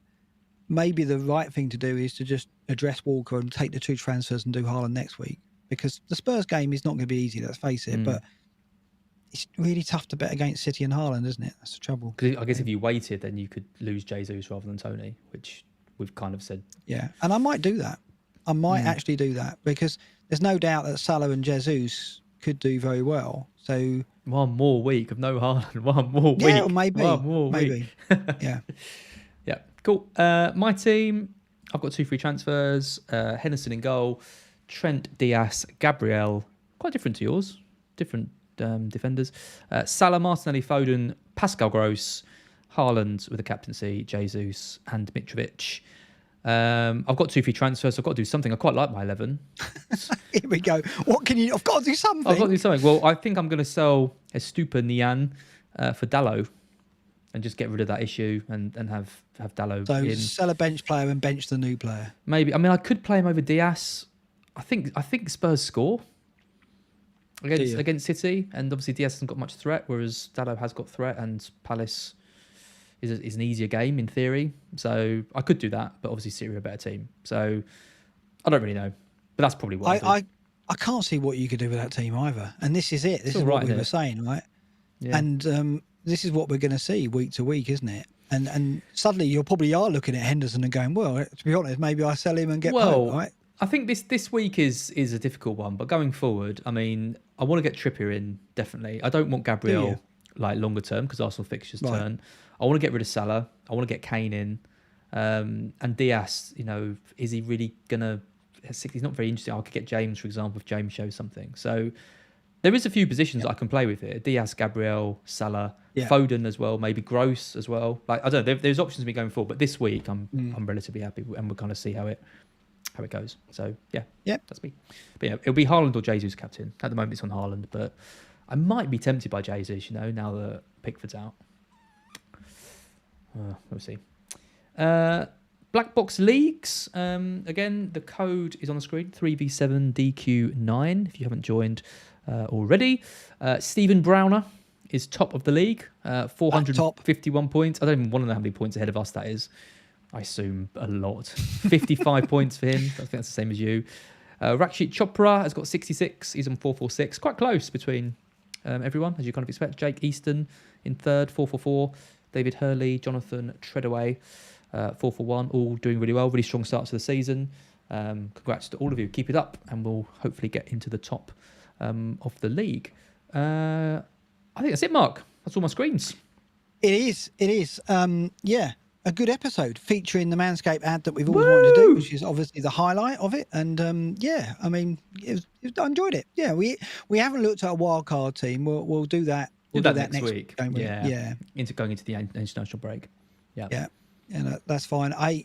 Speaker 2: Maybe the right thing to do is to just address Walker and take the 2 transfers and do Haaland next week because the Spurs game is not going to be easy. Let's face it, but it's really tough to bet against City and Haaland, isn't it? That's the trouble.
Speaker 1: Because I guess if you waited, then you could lose Jesus rather than Tony, which we've kind of said.
Speaker 2: Yeah, and I might do that. I might actually do that because there's no doubt that Salah and Jesus could do very well. So
Speaker 1: 1 more week of no Haaland. 1 more week.
Speaker 2: Yeah, maybe.
Speaker 1: 1 more week.
Speaker 2: Yeah.
Speaker 1: Yeah, cool. My team, I've got 2 free transfers. Henderson in goal, Trent, Diaz, Gabriel. Quite different to yours. Different defenders. Salah, Martinelli, Foden, Pascal Gross, Haaland with the captaincy, Jesus and Mitrovic. I've got 2 free transfers, so I've got to do something. I quite like my 11.
Speaker 2: Here we go. What can you... I've got to do something.
Speaker 1: I've got to do something. Well, I think I'm going to sell Estupa Nian for Dalot and just get rid of that issue and have Dalot
Speaker 2: so
Speaker 1: in.
Speaker 2: Sell a bench player and bench the new player.
Speaker 1: Maybe. I mean, I could play him over Diaz. I think Spurs score against City, and obviously Diaz hasn't got much threat, whereas Dalot has got threat, and Palace is an easier game in theory. So I could do that, but obviously City are a better team. So I don't really know, but that's probably what
Speaker 2: I can't see what you could do with that team either. And this is it. This is what we were saying, right? Yeah. And this is what we're going to see week to week, isn't it? And suddenly you probably are looking at Henderson and going, well, to be honest, maybe I sell him and get Pope, right?
Speaker 1: I think this week is a difficult one, but going forward, I mean, I want to get Trippier in, definitely. I don't want Gabriel like longer term because Arsenal fixtures turn. I want to get rid of Salah. I want to get Kane in. And Diaz, is he really going to... He's not very interesting. I could get James, for example, if James shows something. So there is a few positions I can play with here. Diaz, Gabriel, Salah, Foden as well, maybe Gross as well. Like I don't know. There's options to me going forward, but this week I'm relatively happy, and we'll kind of see how it goes. So yeah, that's me. But yeah, it'll be Haaland or Jesus captain. At the moment it's on Haaland, but I might be tempted by Jesus, now that Pickford's out. We'll see. Black Box Leagues. Again, the code is on the screen, 3v7DQ9, if you haven't joined already. Stephen Browner is top of the league, 451 points. I don't even want to know how many points ahead of us that is. I assume a lot. 55 points for him. I think that's the same as you. Rakshit Chopra has got 66. He's on 446. Quite close between everyone, as you kind of expect. Jake Easton in third, 444. David Hurley, Jonathan Treadaway, 441. All doing really well. Really strong starts to the season. Congrats to all of you. Keep it up, and we'll hopefully get into the top of the league. I think that's it, Mark. That's all my screens.
Speaker 2: It is. Yeah. A good episode featuring the Manscaped ad that we've always wanted to do, which is obviously the highlight of it. And I mean, I enjoyed it. Yeah, we haven't looked at a wildcard team. We'll do that. We'll do that next week. Yeah. Going
Speaker 1: into the international break.
Speaker 2: Yeah, that's fine. I've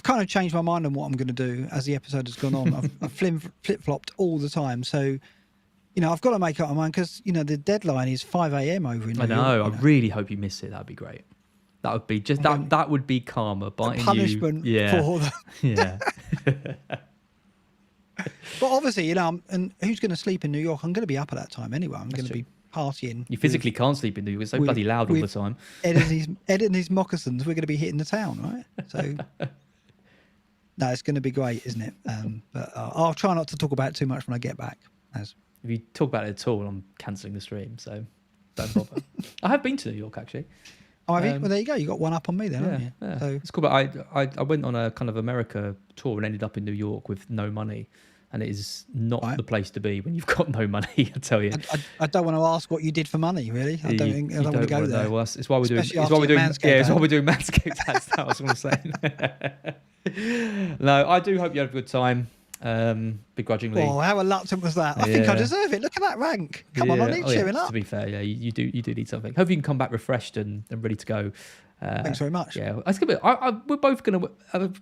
Speaker 2: kind of changed my mind on what I'm going to do as the episode has gone on. I've flip-flopped all the time. So, I've got to make up my mind because, the deadline is 5 a.m. over in New York.
Speaker 1: I know. I really hope you miss it. That'd be great. That would be that would be karma biting
Speaker 2: punishment
Speaker 1: you.
Speaker 2: for them.
Speaker 1: Yeah.
Speaker 2: But obviously, and who's going to sleep in New York? I'm going to be up at that time anyway. I'm going to be partying.
Speaker 1: You physically can't sleep in New York. It's so bloody loud all the time.
Speaker 2: Ed and his moccasins, we're going to be hitting the town, right? So, no, it's going to be great, isn't it? But I'll try not to talk about it too much when I get back.
Speaker 1: If you talk about it at all, I'm cancelling the stream, so don't bother. I have been to New York, actually.
Speaker 2: Oh, have you? Well, there you go. You got one up on me then, haven't you?
Speaker 1: Yeah.
Speaker 2: So
Speaker 1: it's cool. But I went on a kind of America tour and ended up in New York with no money. And it is not the place to be when you've got no money, I tell you.
Speaker 2: I don't want to ask what you did for money, really. I don't want to go there.
Speaker 1: Well, it's why we're doing. It's why we're doing. It's why we're doing Manscaped. That's what I was going to say. No, I do hope you had a good time. Begrudgingly.
Speaker 2: Oh, how reluctant was that? I think I deserve it. Look at that rank. Come on, I need cheering up.
Speaker 1: To be fair, you do need something. Hope you can come back refreshed and ready to go.
Speaker 2: Thanks very much.
Speaker 1: Yeah, it's gonna be. We're both gonna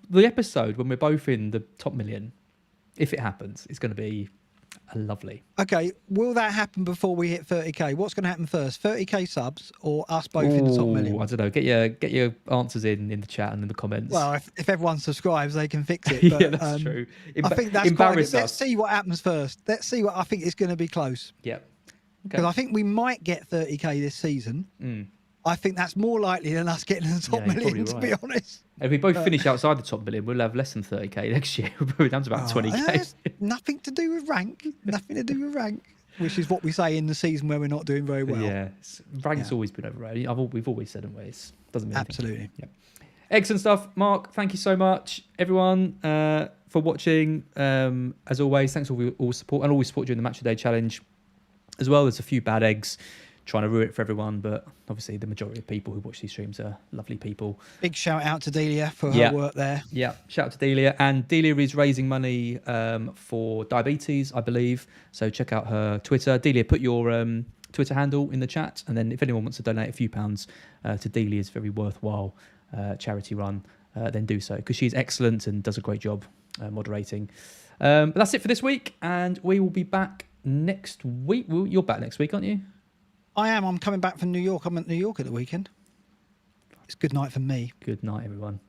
Speaker 1: the episode when we're both in the top million. If it happens, it's going to be lovely.
Speaker 2: Okay, will that happen before we hit 30k? What's going to happen first? 30k subs or us both in the top million?
Speaker 1: I don't know. Get your answers in the chat and in the comments.
Speaker 2: Well, if everyone subscribes, they can fix it. But,
Speaker 1: yeah, that's true.
Speaker 2: I think that's
Speaker 1: embarrass us.
Speaker 2: Let's see what happens first. Let's see what I think is going to be close.
Speaker 1: Yep.
Speaker 2: Because I think we might get 30k this season. I think that's more likely than us getting the top million, to be honest.
Speaker 1: If we both finish outside the top million, we'll have less than 30k next year. We'll probably down to about 20k.
Speaker 2: Nothing to do with rank. Nothing to do with rank. Which is what we say in the season where we're not doing very well.
Speaker 1: Yeah, rank's always been overrated. We've always said it. It doesn't mean
Speaker 2: absolutely.
Speaker 1: Anything. Yeah. Excellent stuff, Mark. Thank you so much, everyone, for watching. As always, thanks for all support and always support during the Match of the Day challenge as well. There's a few bad eggs trying to ruin it for everyone, but obviously the majority of people who watch these streams are lovely people.
Speaker 2: Big shout out to Delia for her work there.
Speaker 1: Yeah, shout out to Delia. And Delia is raising money for diabetes, I believe. So check out her Twitter. Delia, put your Twitter handle in the chat, and then if anyone wants to donate a few pounds to Delia's very worthwhile charity run, then do so, because she's excellent and does a great job moderating. But that's it for this week, and we will be back next week. You're back next week, aren't you?
Speaker 2: I am. I'm coming back from New York. I'm at New York at the weekend. It's good night for me.
Speaker 1: Good night, everyone.